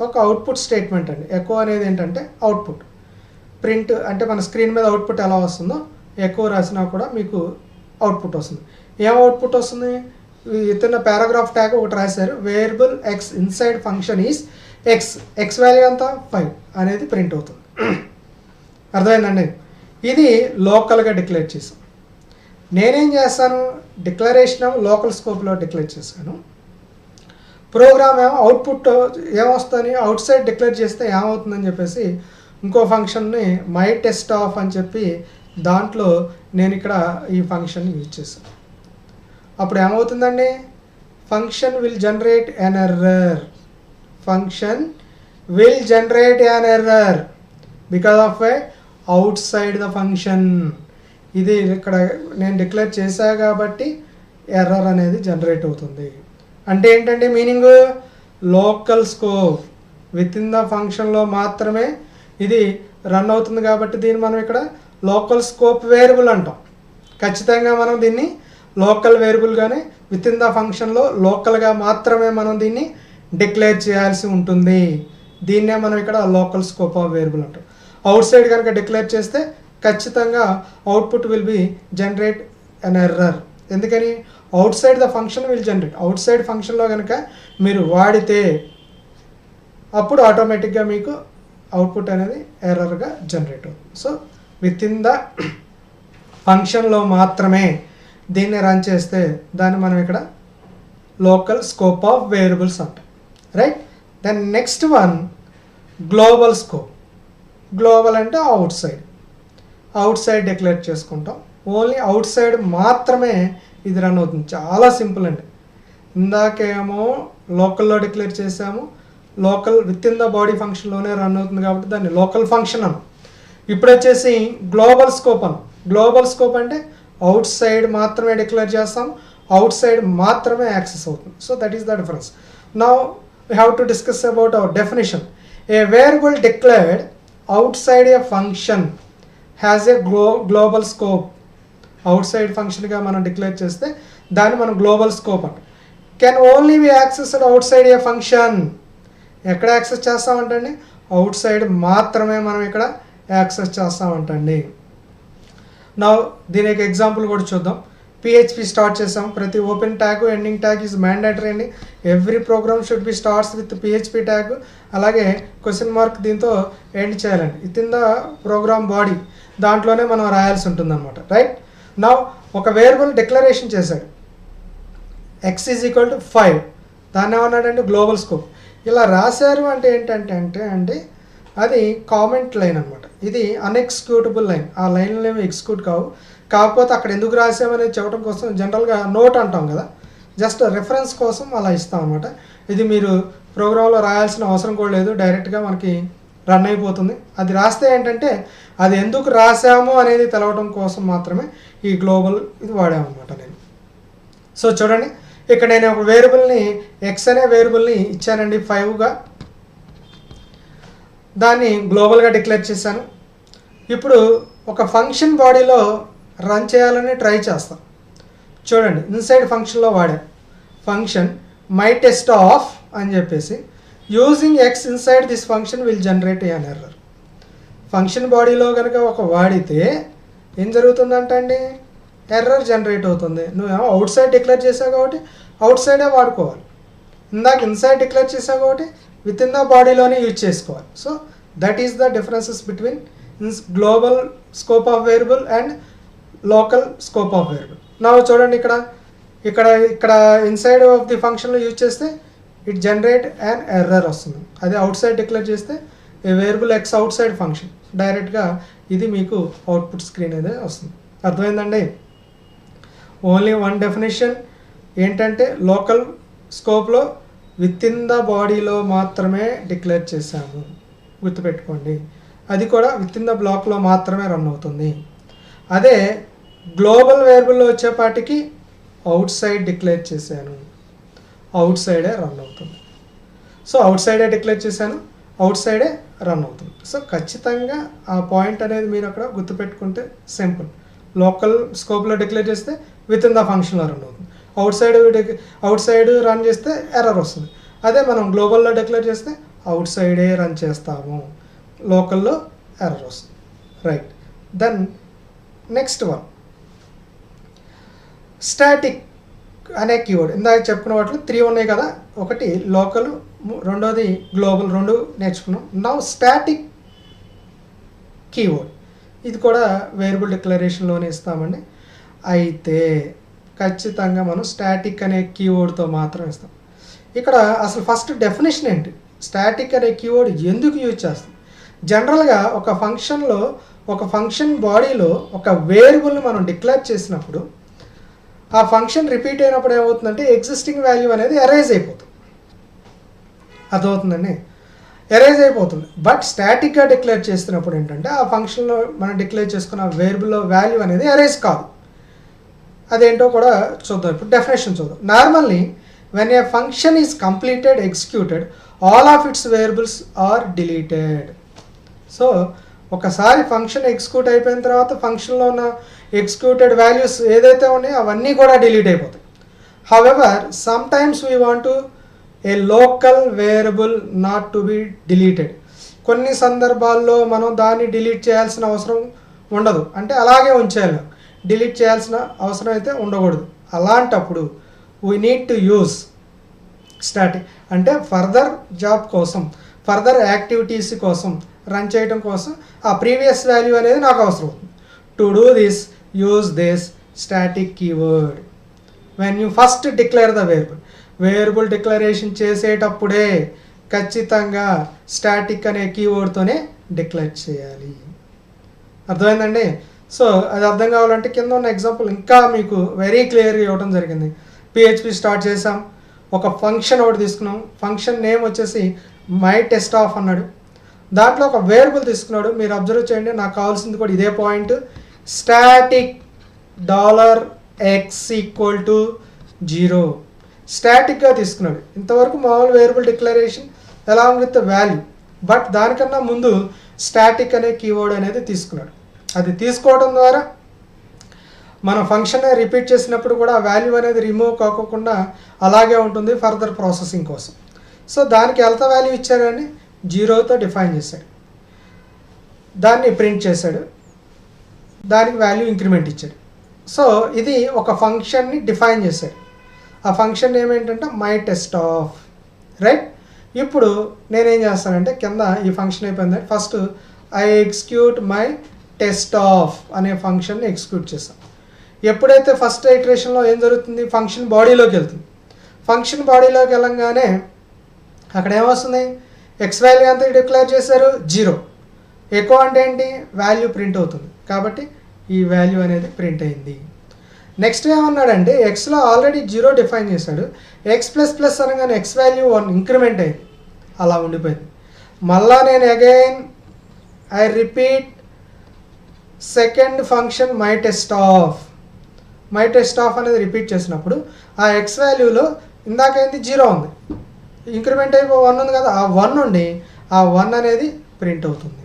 ఒక అవుట్పుట్ స్టేట్మెంట్ అండి. ఎకో అనేది ఏంటంటే అవుట్పుట్, ప్రింట్ అంటే మన స్క్రీన్ మీద అవుట్పుట్ ఎలా వస్తుందో ఎకో రాసినా కూడా మీకు అవుట్పుట్ వస్తుంది. ఏం అవుట్పుట్ వస్తుంది? ఇతన్న పారాగ్రాఫ్ ట్యాగ్ ఒకటి రాశారు, variable X inside function is X value అంతా 5 అనేది ప్రింట్ అవుతుంది. అర్థమైందండి? ఇది లోకల్గా డిక్లేర్ చేసాం. నేనేం చేస్తాను, డిక్లరేషన్ లోకల్ స్కోప్లో డిక్లేర్ చేశాను. ప్రోగ్రామ్ ఏమో అవుట్పుట్ ఏమొస్తుందని అవుట్ సైడ్ డిక్లేర్ చేస్తే ఏమవుతుందని చెప్పేసి ఇంకో ఫంక్షన్ని మై టెస్ట్ ఆఫ్ అని చెప్పి దాంట్లో నేను ఇక్కడ ఈ ఫంక్షన్ యూజ్ చేశాను. అప్పుడు ఏమవుతుందండి, function will generate an error. Function will generate an error because of a outside the function. ఇది ఇక్కడ నేను డిక్లేర్ చేశా కాబట్టి ఎర్రర్ అనేది జనరేట్ అవుతుంది. అంటే ఏంటంటే meaning, local scope with in the ఫంక్షన్లో మాత్రమే ఇది రన్ అవుతుంది కాబట్టి దీన్ని మనం ఇక్కడ లోకల్ స్కోప్ వేరియబుల్ అంటాం. ఖచ్చితంగా మనం దీన్ని లోకల్ వేరియబుల్గానే విత్ ఇన్ ద ఫంక్షన్లో లోకల్గా మాత్రమే మనం దీన్ని డిక్లేర్ చేయాల్సి ఉంటుంది. దీన్నే మనం ఇక్కడ లోకల్ స్కోప్ ఆఫ్ వేరియబుల్ అంటాం. అవుట్ సైడ్ కనుక డిక్లేర్ చేస్తే ఖచ్చితంగా output will be generate an error. ఎందుకని? Outside the function will generate. Outside ఫంక్షన్లో కనుక మీరు వాడితే అప్పుడు ఆటోమేటిక్గా మీకు అవుట్పుట్ అనేది ఎర్రర్గా జనరేట్ అవుతుంది. సో విత్ ఇన్ ద ఫంక్షన్లో మాత్రమే దీన్ని రన్ చేస్తే దాన్ని మనం ఇక్కడ లోకల్ స్కోప్ ఆఫ్ వేరియబుల్స్ అంటాం. Right? Then next one global scope. Global అంటే అవుట్ సైడ్ డిక్లేర్ చేసుకుంటాం. ఓన్లీ అవుట్ సైడ్ మాత్రమే ఇది రన్ అవుతుంది. చాలా సింపుల్ అండి. ఇందాకేమో లోకల్లో డిక్లేర్ చేసాము, local with in the body ఫంక్షన్లోనే రన్ అవుతుంది కాబట్టి దాన్ని లోకల్ ఫంక్షన్ అను. ఇప్పుడు వచ్చేసి గ్లోబల్ స్కోప్ అను. గ్లోబల్ స్కోప్ అంటే అవుట్ సైడ్ మాత్రమే డిక్లేర్ చేస్తాం, అవుట్ సైడ్ మాత్రమే యాక్సెస్ అవుతుంది. So that is the difference. Now we have to discuss about our definition. A variable declared outside a function has a global scope. Outside ఫంక్షన్గా మనం declare చేస్తే దాన్ని మనం global scope అంటాం. Can only B accessed out side a function. ఎక్కడ access చేస్తామంటండి? Out side మాత్రమే మనం ఇక్కడ యాక్సెస్ చేస్తామంటండి. నా దీనికి ఎగ్జాంపుల్ కూడా చూద్దాం. పిహెచ్పి స్టార్ట్ చేసాం. ప్రతి open tag ending tag is mandatory అండి. Every program should be starts with PHP tag. అలాగే క్వశ్చన్ మార్క్ దీంతో ఎండ్ చేయాలండి. With in the program body దాంట్లోనే మనం రాయాల్సి ఉంటుంది అనమాట. రైట్? నా ఒక వేరియబుల్ డిక్లరేషన్ చేశాడు, x = 5. దాన్ని ఏమన్నాడంటే గ్లోబల్ స్కోప్. ఇలా రాశారు అంటే ఏంటంటే అండి అది కామెంట్ లైన్ అనమాట. ఇది అన్ఎక్స్క్యూటబుల్ లైన్. ఆ లైన్లు ఏమి ఎగ్జిక్యూట్ కావు. కాకపోతే అక్కడ ఎందుకు రాసామనేది చెప్పడం కోసం జనరల్గా నోట్ అంటాం కదా, జస్ట్ రెఫరెన్స్ కోసం అలా ఇస్తాం అనమాట. ఇది మీరు ప్రోగ్రాంలో రాయాల్సిన అవసరం కూడా లేదు, డైరెక్ట్గా మనకి రన్ అయిపోతుంది. అది రాస్తే ఏంటంటే అది ఎందుకు రాసాము అనేది తెలవడం కోసం మాత్రమే ఈ గ్లోబల్ ఇది వాడామన్నమాట నేను. సో చూడండి, ఇక్కడ నేను ఒక వేరియబుల్ని ఎక్స్ అనే వేరియబుల్ని ఇచ్చానండి 5గా, దాన్ని గ్లోబల్గా డిక్లేర్ చేశాను. ఇప్పుడు ఒక ఫంక్షన్ బాడీలో రన్ చేయాలని ట్రై చేస్తాం. చూడండి, ఇన్సైడ్ ఫంక్షన్లో వాడా ఫంక్షన్ మై టెస్ట్ ఆఫ్ అని చెప్పేసి using X inside this function will generate an error. Function బాడీలో కనుక ఒక వాడితే ఏం జరుగుతుందంటే అండి, ఎర్రర్ జనరేట్ అవుతుంది. నువ్వేమో అవుట్ సైడ్ డిక్లేర్ చేసావు కాబట్టి అవుట్ సైడే వాడుకోవాలి, ఇందాక ఇన్సైడ్ డిక్లేర్ చేసావు కాబట్టి విత్ ఇన్ ద బాడీలోనే యూజ్ చేసుకోవాలి. So that is the differences between global scope of variable and local scope of variable. నా చూడండి, ఇక్కడ ఇన్సైడ్ ఆఫ్ ది ఫంక్షన్లో యూజ్ చేస్తే ఇట్ జనరేట్ అండ్ ఎర్రర్ వస్తుంది. అది అవుట్ సైడ్ డిక్లేర్ చేస్తే a variable x outside function డైరెక్ట్గా ఇది మీకు అవుట్పుట్ స్క్రీన్ అనేది వస్తుంది. అర్థమైందండి? ఓన్లీ వన్ డెఫినేషన్ ఏంటంటే లోకల్ స్కోప్లో విత్ ఇన్ ద బాడీలో మాత్రమే డిక్లేర్ చేసాము, గుర్తుపెట్టుకోండి. అది కూడా విత్ ఇన్ ద బ్లాక్లో మాత్రమే రన్ అవుతుంది. అదే గ్లోబల్ వేరియబుల్లో వచ్చేపాటికి అవుట్ సైడ్ డిక్లేర్ చేశాను, అవుట్ సైడే రన్ అవుతుంది. సో అవుట్ సైడే డిక్లేర్ చేశాను, అవుట్ సైడే రన్ అవుతుంది. సో ఖచ్చితంగా ఆ పాయింట్ అనేది మీరు అక్కడ గుర్తుపెట్టుకుంటే సింపుల్. లోకల్ స్కోప్లో డిక్లేర్ చేస్తే విత్ ఇన్ ద ఫంక్షన్లో రన్ అవుతుంది, అవుట్ సైడ్ రన్ చేస్తే ఎర్రర్ వస్తుంది. అదే మనం గ్లోబల్లో డిక్లేర్ చేస్తే అవుట్ సైడే రన్ చేస్తాము, లోకల్లో ఎర్రర్ వస్తుంది. Right, then next one static అనే కీవర్డ్. ఇందాక చెప్పుకున్న వాటిలో 3 ఉన్నాయి కదా, ఒకటి లోకల్, రెండోది గ్లోబల్, 2 నేర్చుకున్నాం. నౌ స్టాటిక్ కీవర్డ్, ఇది కూడా వేరియబుల్ డిక్లరేషన్లోనే ఇస్తామండి. అయితే ఖచ్చితంగా మనం స్టాటిక్ అనే కీవర్డ్తో మాత్రం ఇస్తాం. ఇక్కడ అసలు ఫస్ట్ డెఫినేషన్ ఏంటి, స్టాటిక్ అనే కీవర్డ్ ఎందుకు యూజ్ చేస్తాం? జనరల్గా ఒక ఫంక్షన్లో, ఒక ఫంక్షన్ బాడీలో ఒక వేరియబుల్ని మనం డిక్లేర్ చేసినప్పుడు ఆ ఫంక్షన్ రిపీట్ అయినప్పుడు ఏమవుతుందంటే ఎగ్జిస్టింగ్ వాల్యూ అనేది ఎరేజ్ అయిపోతుంది. అర్థమవుతుందండి? ఎరేజ్ అయిపోతుంది. బట్ స్టాటిక్గా డిక్లేర్ చేస్తున్నప్పుడు ఏంటంటే ఆ ఫంక్షన్లో మనం డిక్లేర్ చేసుకున్న వేరియబుల్లో వాల్యూ అనేది ఎరేజ్ కాదు. అదేంటో కూడా చూద్దాం. ఇప్పుడు డెఫినేషన్ చూద్దాం. Normally when a function is completed executed all of its variables are deleted. So ఒకసారి ఫంక్షన్ ఎగ్జిక్యూట్ అయిపోయిన తర్వాత ఫంక్షన్లో ఉన్న ఎగ్జిక్యూటెడ్ వాల్యూస్ ఏదైతే ఉన్నాయో అవన్నీ కూడా డిలీట్ అయిపోతాయి. However some times we want to A local variable not to be deleted. కొన్ని సందర్భాల్లో మనం దాన్ని డిలీట్ చేయాల్సిన అవసరం ఉండదు, అంటే అలాగే ఉంచేయాలి, డిలీట్ చేయాల్సిన అవసరం అయితే ఉండకూడదు. అలాంటప్పుడు we need to use static. అంటే ఫర్దర్ జాబ్ కోసం, ఫర్దర్ యాక్టివిటీస్ కోసం, రన్ చేయడం కోసం ఆ ప్రీవియస్ వాల్యూ అనేది నాకు అవసరం అవుతుంది. To do this use this static keyword when you first declare the variable. Variable declaration చేసేటప్పుడే ఖచ్చితంగా స్టాటిక్ అనే కీవర్డ్తోనే డిక్లేర్ చేయాలి. అర్థమైందండి? సో అది అర్థం కావాలంటే కింద ఉన్న ఎగ్జాంపుల్ ఇంకా మీకు వెరీ క్లియర్గా ఇవ్వడం జరిగింది. పిహెచ్పి స్టార్ట్ చేసాం, ఒక ఫంక్షన్ ఒకటి తీసుకున్నాం, ఫంక్షన్ నేమ్ వచ్చేసి మై టెస్ట్ ఆఫ్ అన్నాడు, దాంట్లో ఒక వేరియబుల్ తీసుకున్నాడు. మీరు అబ్జర్వ్ చేయండి, నాకు కావాల్సింది కూడా ఇదే పాయింట్, స్టాటిక్ $x = 0 స్టాటిక్గా తీసుకున్నాడు. ఇంతవరకు మామూలు variable declaration along with value, but దానికన్నా ముందు స్టాటిక్ అనే కీవర్డ్ అనేది తీసుకున్నాడు. అది తీసుకోవడం ద్వారా మన ఫంక్షన్ రిపీట్ చేసినప్పుడు కూడా వాల్యూ అనేది రిమూవ్ కాకుండా అలాగే ఉంటుంది ఫర్దర్ ప్రాసెసింగ్ కోసం. సో దానికి ఎంత వాల్యూ ఇచ్చాడని 0తో డిఫైన్ చేశాడు, దాన్ని ప్రింట్ చేశాడు, దానికి వాల్యూ ఇంక్రిమెంట్ ఇచ్చాడు. సో ఇది ఒక ఫంక్షన్ని డిఫైన్ చేశాడు. ఆ ఫంక్షన్ ఏమేంటంటే మై టెస్ట్ ఆఫ్. రైట్, ఇప్పుడు నేనేం చేస్తానంటే కింద ఈ ఫంక్షన్ అయిపోయిందంటే first I execute my test of అనే ఫంక్షన్ని ఎగ్జిక్యూట్ చేస్తాను. ఎప్పుడైతే ఫస్ట్ ఇటరేషన్లో ఏం జరుగుతుంది, ఫంక్షన్ బాడీలోకి వెళ్తుంది. ఫంక్షన్ బాడీలోకి వెళ్ళంగానే అక్కడ ఏమొస్తుంది, ఎక్స్ వాల్యూ ఎంత డిక్లేర్ చేశారు, 0. ఎక్కువ అంటే ఏంటి, వాల్యూ ప్రింట్ అవుతుంది. కాబట్టి ఈ వాల్యూ అనేది ప్రింట్ అయింది. నెక్స్ట్ ఏమన్నాడంటే ఎక్స్లో ఆల్రెడీ 0 డిఫైన్ చేశాడు. ఎక్స్ ప్లస్ ప్లస్ అనగానే ఎక్స్ వాల్యూ 1 ఇంక్రిమెంట్ అయింది, అలా ఉండిపోయింది. మళ్ళా నేను again I repeat second function my test of అనేది రిపీట్ చేసినప్పుడు ఆ ఎక్స్ వాల్యూలో ఇందాకైంది 0 ఉంది, ఇంక్రిమెంట్ అయిపో 1 ఉంది కదా, ఆ 1 నుండి ఆ 1 అనేది ప్రింట్ అవుతుంది.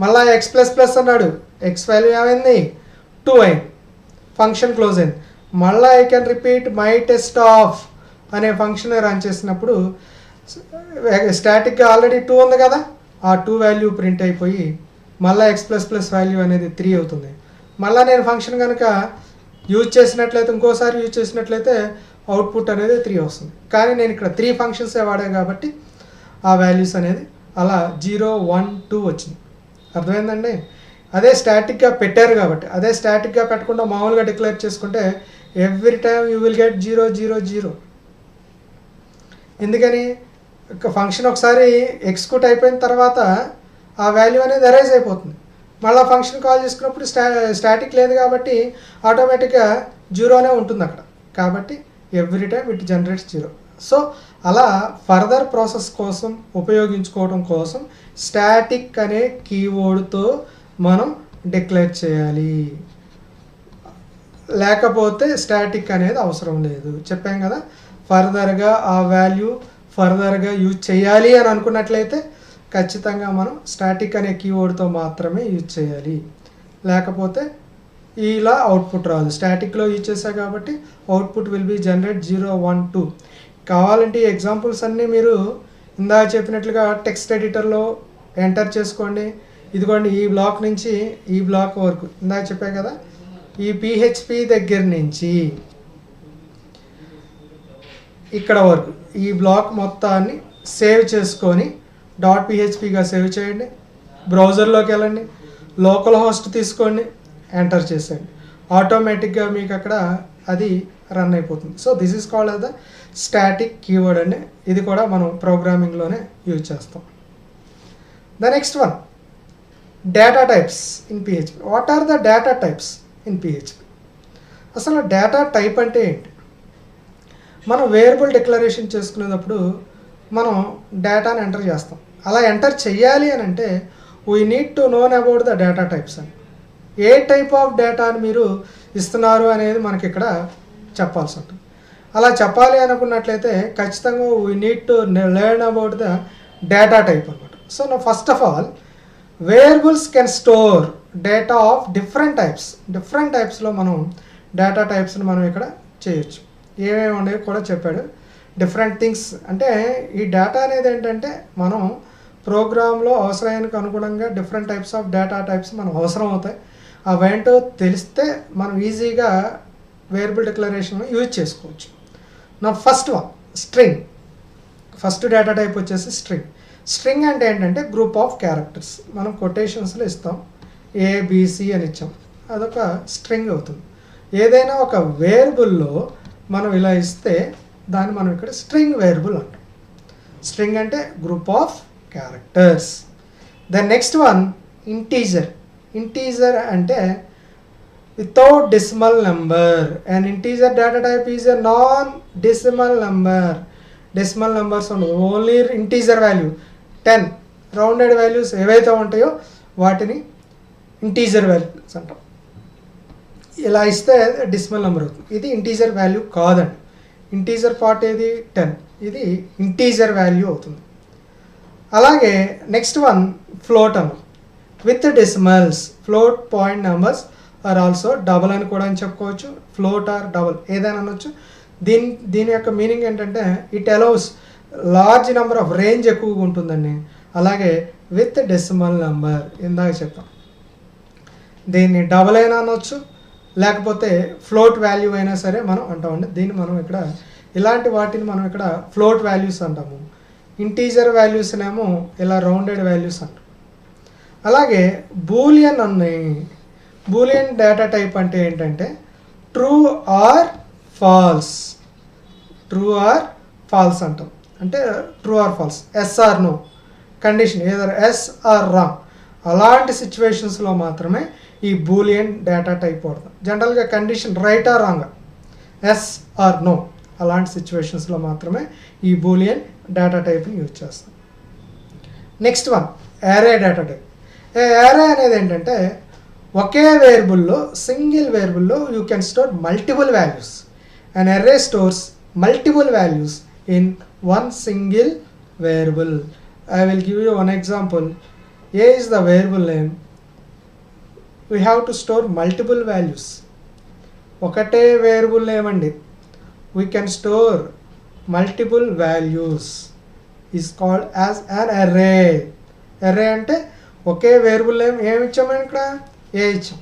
మళ్ళీ ఎక్స్ ప్లస్ ప్లస్ అన్నాడు, ఎక్స్ వాల్యూ ఏమైంది 2 అయింది, ఫంక్షన్ క్లోజ్ అయింది. మళ్ళీ I can repeat my test of అనే ఫంక్షన్ రన్ చేసినప్పుడు స్టాటిక్గా ఆల్రెడీ 2 ఉంది కదా, ఆ 2 వాల్యూ ప్రింట్ అయిపోయి మళ్ళీ ఎక్స్ ప్లస్ ప్లస్ వాల్యూ అనేది 3 అవుతుంది. మళ్ళీ నేను ఫంక్షన్ కనుక యూజ్ చేసినట్లయితే ఇంకోసారి యూజ్ చేసినట్లయితే అవుట్పుట్ అనేది 3 వస్తుంది. కానీ నేను ఇక్కడ 3 ఫంక్షన్సే వాడా కాబట్టి ఆ వాల్యూస్ అనేది అలా 0, 1, 2 వచ్చింది. అర్థమైందండి? అదే స్టాటిక్గా పెట్టారు కాబట్టి, అదే స్టాటిక్గా పెట్టకుండా మామూలుగా డిక్లేర్ చేసుకుంటే every time you will get 0, 0, 0. ఎందుకని ఫంక్షన్ ఒకసారి ఎగ్జిక్యూట్ అయిపోయిన తర్వాత ఆ వాల్యూ అనేది అరైజ్ అయిపోతుంది. మళ్ళీ ఫంక్షన్ కాల్ చేసుకున్నప్పుడు స్టాటిక్ లేదు కాబట్టి ఆటోమేటిక్గా 0నే ఉంటుంది అక్కడ. కాబట్టి every time it generates 0. So అలా ఫర్దర్ ప్రాసెస్ కోసం ఉపయోగించుకోవడం కోసం స్టాటిక్ అనే కీవర్డ్తో మనం డిక్లేర్ చేయాలి, లేకపోతే స్టాటిక్ అనేది అవసరం లేదు. చెప్పాం కదా, ఫర్దర్గా ఆ వాల్యూ ఫర్దర్గా యూజ్ చేయాలి అని అనుకున్నట్లయితే ఖచ్చితంగా మనం స్టాటిక్ అనే కీవర్డ్తో మాత్రమే యూజ్ చేయాలి, లేకపోతే ఇలా అవుట్పుట్ రాదు. స్టాటిక్లో యూజ్ చేసా కాబట్టి అవుట్పుట్ విల్ బి జనరేట్ 0, 1, 2. కావాలంటే ఈ ఎగ్జాంపుల్స్ అన్నీ మీరు ఇందాక చెప్పినట్లుగా టెక్స్ట్ ఎడిటర్లో ఎంటర్ చేసుకోండి. ఇదిగోండి, ఈ బ్లాక్ నుంచి ఈ బ్లాక్ వరకు ఇందాక చెప్పా కదా, ఈ PHP దగ్గర నుంచి ఇక్కడ వరకు ఈ బ్లాక్ మొత్తాన్ని సేవ్ చేసుకొని .phpగా సేవ్ చేయండి. బ్రౌజర్లోకి వెళ్ళండి, లోకల్ హోస్ట్ తీసుకోండి, ఎంటర్ చేసేయండి. ఆటోమేటిక్గా మీకు అక్కడ అది రన్ అయిపోతుంది. So this is called as the static keyword అండి. ఇది కూడా మనం ప్రోగ్రామింగ్లోనే యూజ్ చేస్తాం. The next one, data types in PHP. What are the data types in PHP? అసలు డేటా టైప్ అంటే ఏంటి? మనం వేరియబుల్ డిక్లరేషన్ చేసుకునేటప్పుడు మనం డేటాని ఎంటర్ చేస్తాం. అలా ఎంటర్ చేయాలి అని అంటే we need to known about the data types అని. ఏ టైప్ ఆఫ్ డేటాని మీరు ఇస్తున్నారు అనేది మనకి ఇక్కడ చెప్పాల్సి ఉంటుంది. అలా చెప్పాలి అనుకున్నట్లయితే ఖచ్చితంగా we need to learn about the data type అనమాట. సో నా first of all variables can store data of different టైప్స్లో మనం డేటా టైప్స్ని మనం ఇక్కడ చేయొచ్చు. ఏమేమి ఉండేవి కూడా చెప్పాడు. డిఫరెంట్ థింగ్స్ అంటే ఈ డేటా అనేది ఏంటంటే మనం ప్రోగ్రాంలో అవసరానికి అనుగుణంగా different types of data types మనం అవసరం అవుతాయి. అవేంటో తెలిస్తే మనం ఈజీగా వేరియబుల్ డిక్లరేషన్లో యూజ్ చేసుకోవచ్చు. నా first one string. First data type వచ్చేసి స్ట్రింగ్. స్ట్రింగ్ అంటే ఏంటంటే గ్రూప్ ఆఫ్ క్యారెక్టర్స్. మనం కొటేషన్స్లో ఇస్తాం, ABC అని ఇచ్చాం, అదొక స్ట్రింగ్ అవుతుంది. ఏదైనా ఒక వేరియబుల్లో మనం ఇలా ఇస్తే దాన్ని మనం ఇక్కడ స్ట్రింగ్ వేరియబుల్ అంటాం. స్ట్రింగ్ అంటే group of characters. The next one integer. Integer అంటే without decimal number. And integer data type is a non decimal number. Decimal numbers ఉండవు, only integer value 10 rounded values ఏవైతే ఉంటాయో వాటిని ఇంటీజర్ వాల్యూస్ అంటాం. ఇలా ఇస్తే డెసిమల్ నెంబర్ అవుతుంది. ఇది ఇంటీజర్ వాల్యూ కాదండి. ఇంటీజర్ పార్ట్ ఏది 10, ఇది ఇంటీజర్ వాల్యూ అవుతుంది. అలాగే నెక్స్ట్ వన్ ఫ్లోట్ అన్న. With decimals float point numbers are also double అని కూడా అని చెప్పుకోవచ్చు. ఫ్లోట్ ఆర్ డబల్ ఏదైనా అనొచ్చు. దీని యొక్క మీనింగ్ ఏంటంటే it allows large number of range ఎక్కువగా ఉంటుందండి. అలాగే విత్ డెసిమల్ నెంబర్ ఇందాక చెప్పాం, దీన్ని డబల్ అయినా అనొచ్చు, లేకపోతే ఫ్లోట్ వాల్యూ అయినా సరే మనం అంటామండి. దీన్ని మనం ఇక్కడ ఇలాంటి వాటిని మనం ఇక్కడ ఫ్లోట్ వాల్యూస్ అంటాము. ఇంటీజర్ వాల్యూస్నేమో ఇలా రౌండెడ్ వాల్యూస్ అంటాం. అలాగే బూలియన్ ఉన్నాయి. బూలియన్ డేటా టైప్ అంటే ఏంటంటే true or false. True or false అంటాం. అంటే true or false, yes or no condition, either yes or wrong అలాంటి సిచ్యువేషన్స్లో మాత్రమే ఈ బూలియన్ డేటా టైప్ వాడతాం. జనరల్గా condition right or wrong, yes or no అలాంటి సిచ్యువేషన్స్లో మాత్రమే ఈ బూలియన్ డేటా టైప్ని యూజ్ చేస్తాం. Next one array data type. Array అనేది ఏంటంటే ఒకే వేరియబుల్లో సింగిల్ వేరియబుల్లో you can store multiple values. And array stores multiple values in one single variable. I will give you one example. A is the variable name. We have to store multiple values. ఒకటే variable name అండి, we can store multiple values is called as an array. array అంటే ఒకే variable name ఏమి ఇచ్చామండి, ఇక్కడ ఏ ఇచ్చాం,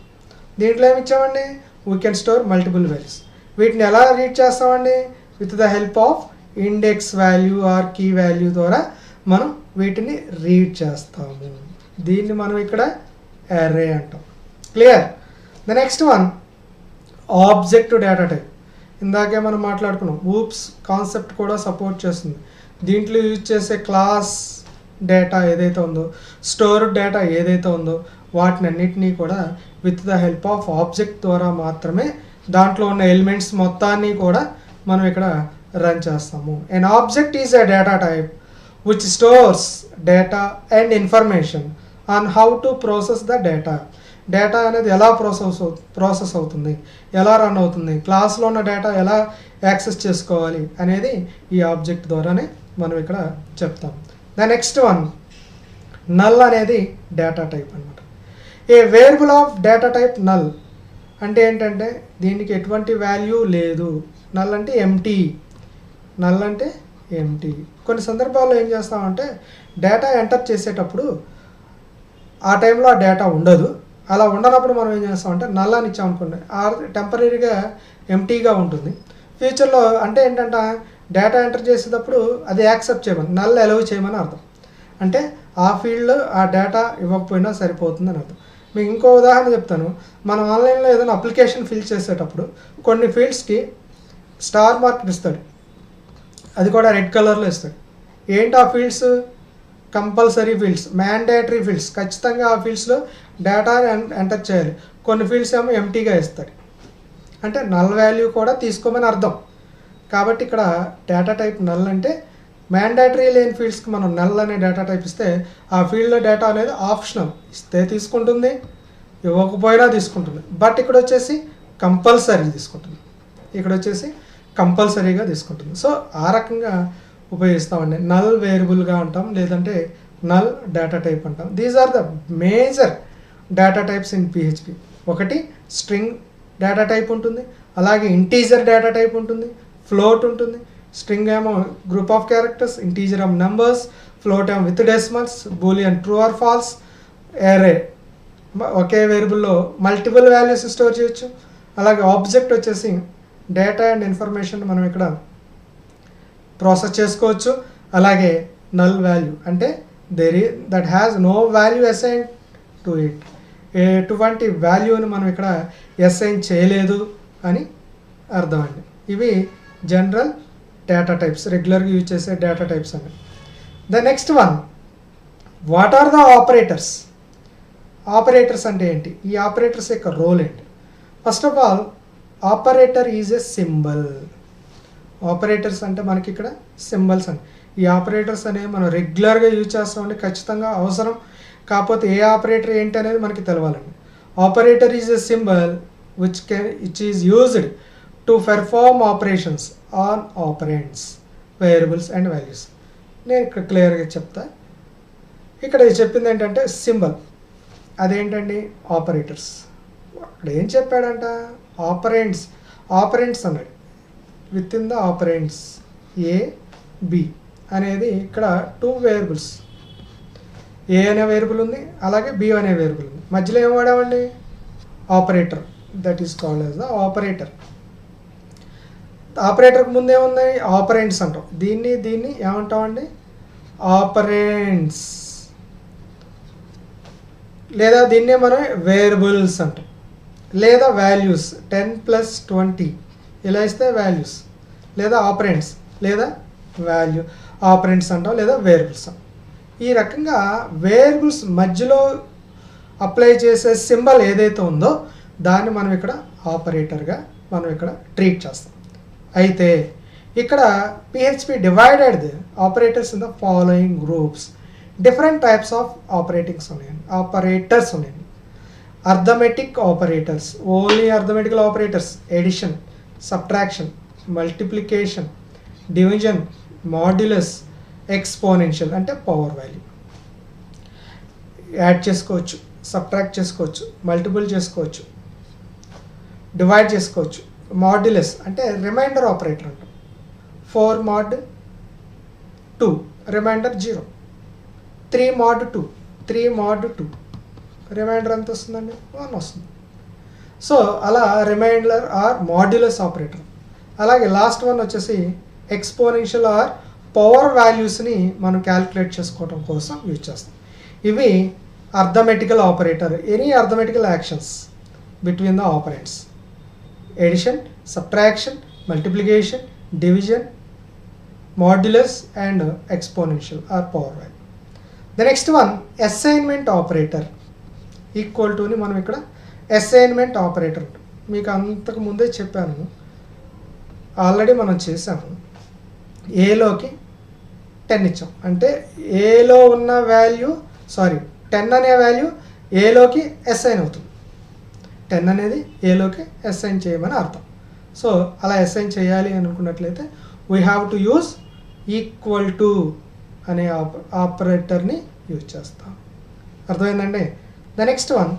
దీంట్లో ఏమి ఇచ్చామండి, we can store multiple values. వీటిని ఎలా రీడ్ చేస్తామండి, with the help of index value or key value ద్వారా మనం వీటిని రీడ్ చేస్తాము. దీన్ని మనం ఇక్కడ అర్రే అంటాం. Clear? The next one object data type. ఇందాకే మనం మాట్లాడుకున్నాం, ఊప్స్ కాన్సెప్ట్ కూడా సపోర్ట్ చేస్తుంది. దీంట్లో యూజ్ చేసే క్లాస్ డేటా ఏదైతే ఉందో, స్టోర్ డేటా ఏదైతే ఉందో, వాటిని అన్నిటినీ కూడా with the help of object ద్వారా మాత్రమే దాంట్లో ఉన్న ఎలిమెంట్స్ మొత్తాన్ని కూడా మనం ఇక్కడ రన్ చేస్తాము. An object is a data type which stores data and information on how to process the data. Data అనేది ఎలా ప్రాసెస్ అవుతుంది, ఎలా రన్ అవుతుంది, క్లాస్లో ఉన్న డేటా ఎలా యాక్సెస్ చేసుకోవాలి అనేది ఈ ఆబ్జెక్ట్ ద్వారానే మనం ఇక్కడ చెప్తాం. ద నెక్స్ట్ వన్ నల్ అనేది డేటా టైప్ అనమాట. A variable of data type null అంటే ఏంటంటే దీనికి ఎటువంటి వాల్యూ లేదు. నల్ అంటే ఎంటీ, నల్ అంటే ఎంటీ. కొన్ని సందర్భాల్లో ఏం చేస్తామంటే డేటా ఎంటర్ చేసేటప్పుడు ఆ టైంలో ఆ డేటా ఉండదు. అలా ఉండనప్పుడు మనం ఏం చేస్తామంటే నల్ అని ఇచ్చామనుకోండి, టెంపరీగా ఎంటీగా ఉంటుంది. ఫ్యూచర్లో అంటే ఏంటంటే డేటా ఎంటర్ చేసేటప్పుడు అది యాక్సెప్ట్ చేయమని, నల్ అలౌ చేయమని అర్థం. అంటే ఆ ఫీల్డ్లో ఆ డేటా ఇవ్వకపోయినా సరిపోతుందని అర్థం. మీకు ఇంకో ఉదాహరణ చెప్తాను. మనం ఆన్లైన్లో ఏదైనా అప్లికేషన్ ఫిల్ చేసేటప్పుడు కొన్ని ఫీల్డ్స్కి స్టార్ మార్క్ ఇస్తాడు, అది కూడా రెడ్ కలర్లో ఇస్తాడు. ఏంటి ఆ fields? Compulsory fields, mandatory fields. ఖచ్చితంగా ఆ ఫీల్డ్స్లో డేటా ఎంటర్ చేయాలి. కొన్ని ఫీల్డ్స్ ఏమో ఎంటీగా ఇస్తాడు, అంటే నల్ వాల్యూ కూడా తీసుకోమని అర్థం. కాబట్టి ఇక్కడ డేటా టైప్ నల్ అంటే మ్యాండేటరీ లేని ఫీల్డ్స్కి మనం నల్ అనే డేటా టైప్ ఇస్తే ఆ ఫీల్డ్లో డేటా అనేది ఆప్షనల్, ఇస్తే తీసుకుంటుంది, ఇవ్వకపోయినా తీసుకుంటుంది. బట్ ఇక్కడ వచ్చేసి కంపల్సరీ తీసుకుంటుంది, ఇక్కడ వచ్చేసి కంపల్సరీగా తీసుకుంటుంది. సో ఆ రకంగా ఉపయోగిస్తామండి. నల్ వేరియబుల్గా అంటాం, లేదంటే నల్ డేటా టైప్ అంటాం. These are the major data types in PHP. ఒకటి స్ట్రింగ్ డేటా టైప్ ఉంటుంది, అలాగే ఇంటీజర్ డేటా టైప్ ఉంటుంది, ఫ్లోట్ ఉంటుంది. స్ట్రింగ్ ఏమో గ్రూప్ ఆఫ్ క్యారెక్టర్స్, ఇంటీజర్ ఏమో నెంబర్స్, ఫ్లోట్ ఏమో with decimals, boolean true or false. Array ఒకే వేరియబుల్లో మల్టిపుల్ వాల్యూస్ స్టోర్ చేయొచ్చు. అలాగే ఆబ్జెక్ట్ వచ్చేసి డేటా అండ్ ఇన్ఫర్మేషన్ మనం ఇక్కడ ప్రాసెస్ చేసుకోవచ్చు. అలాగే నల్ వాల్యూ అంటే that has no value assign to it, ఎటువంటి వాల్యూని మనం ఇక్కడ అసైన్ చేయలేదు అని అర్థం అండి. ఇవి జనరల్ డేటా టైప్స్, రెగ్యులర్గా యూజ్ చేసే డేటా టైప్స్ అండి. The next one, what are the operators. Operators అంటే ఏంటి, ఈ ఆపరేటర్స్ యొక్క రోల్ ఏంటి? First of all operator is a symbol. Operators అంటే మనకి ఇక్కడ సింబల్స్ అండి. ఈ ఆపరేటర్స్ అనేవి మనం రెగ్యులర్గా యూజ్ చేస్తామండి, ఖచ్చితంగా అవసరం. కాకపోతే ఏ ఆపరేటర్ ఏంటి అనేది మనకి తెలవాలండి. Operator is a symbol which is used to perform operations on operands, variables and values. నేను ఇక్కడ క్లియర్గా చెప్తా. ఇక్కడ చెప్పింది ఏంటంటే సింబల్, అదేంటండి ఆపరేటర్స్. అక్కడ ఏం చెప్పాడంట, ఆపరెంట్స్ అన్నాడు. With in the operands A B అనేది ఇక్కడ టూ వేరియబుల్స్, ఏ అనే వేరియబుల్ ఉంది, అలాగే బి అనే వేరియబుల్ ఉంది. మధ్యలో ఏం వాడామండి, operator. That is called as the operator. ఆపరేటర్కి ముందు ఏముంది, ఆపరెంట్స్ అంటాం. దీన్ని ఏమంటామండి, ఆపరెంట్స్, లేదా దీన్నే మనం వేరియబుల్స్ అంటాం, లేదా వాల్యూస్ 10+20 ఇలా ఇస్తే వాల్యూస్, లేదా ఆపరెంట్స్, లేదా వాల్యూ ఆపరెంట్స్ అంటాం, లేదా వేరియబుల్స్ అంటాం. ఈ రకంగా వేరియబుల్స్ మధ్యలో అప్లై చేసే సింబల్ ఏదైతే ఉందో దాన్ని మనం ఇక్కడ ఆపరేటర్గా మనం ఇక్కడ ట్రీట్ చేస్తాం. అయితే ఇక్కడ PHP divided the operators in the following groups. Different types of operators ఉన్నాయండి. Arithmetic operators, only arithmetical operators, addition, subtraction, multiplication, division, modulus, exponential అంటే పవర్ వాల్యూ. యాడ్ చేసుకోవచ్చు, సబ్ట్రాక్ట్ చేసుకోవచ్చు, మల్టిపుల్ చేసుకోవచ్చు, డివైడ్ చేసుకోవచ్చు. మాడ్యులస్ అంటే రిమైండర్ ఆపరేటర్ అంటాం. 4 mod 2 remainder 0, 3 mod 2 3 mod 2 remainder ఎంత వస్తుందండి? 1 వస్తుంది. సో అలా రిమైండర్ ఆర్ మాడ్యులస్ ఆపరేటర్. అలాగే లాస్ట్ వన్ వచ్చేసి ఎక్స్పోనెన్షియల్ ఆర్ పవర్ వాల్యూస్ని మనం క్యాలిక్యులేట్ చేసుకోవడం కోసం యూజ్ చేస్తాం. ఇవి arithmetical operator, any arithmetical actions between the operands, addition, subtraction, multiplication, division, modulus and exponential or power value. The next one assignment operator. Equal టుని మనం ఇక్కడ అసైన్మెంట్ ఆపరేటర్ మీకు అంతకు ముందే చెప్పాను, ఆల్రెడీ మనం చేసాము. ఏలోకి 10 ఇచ్చాం అంటే ఏలో ఉన్న వాల్యూ 10 అనే వాల్యూ ఏలోకి అసైన్ అవుతుంది. 10 అనేది ఏలోకి అసైన్ చేయమని అర్థం. సో అలా అసైన్ చేయాలి అనుకున్నట్లయితే we have to use equal to అనే ఆపరేటర్ని యూజ్ చేస్తాం. అర్థమైందండి? The next one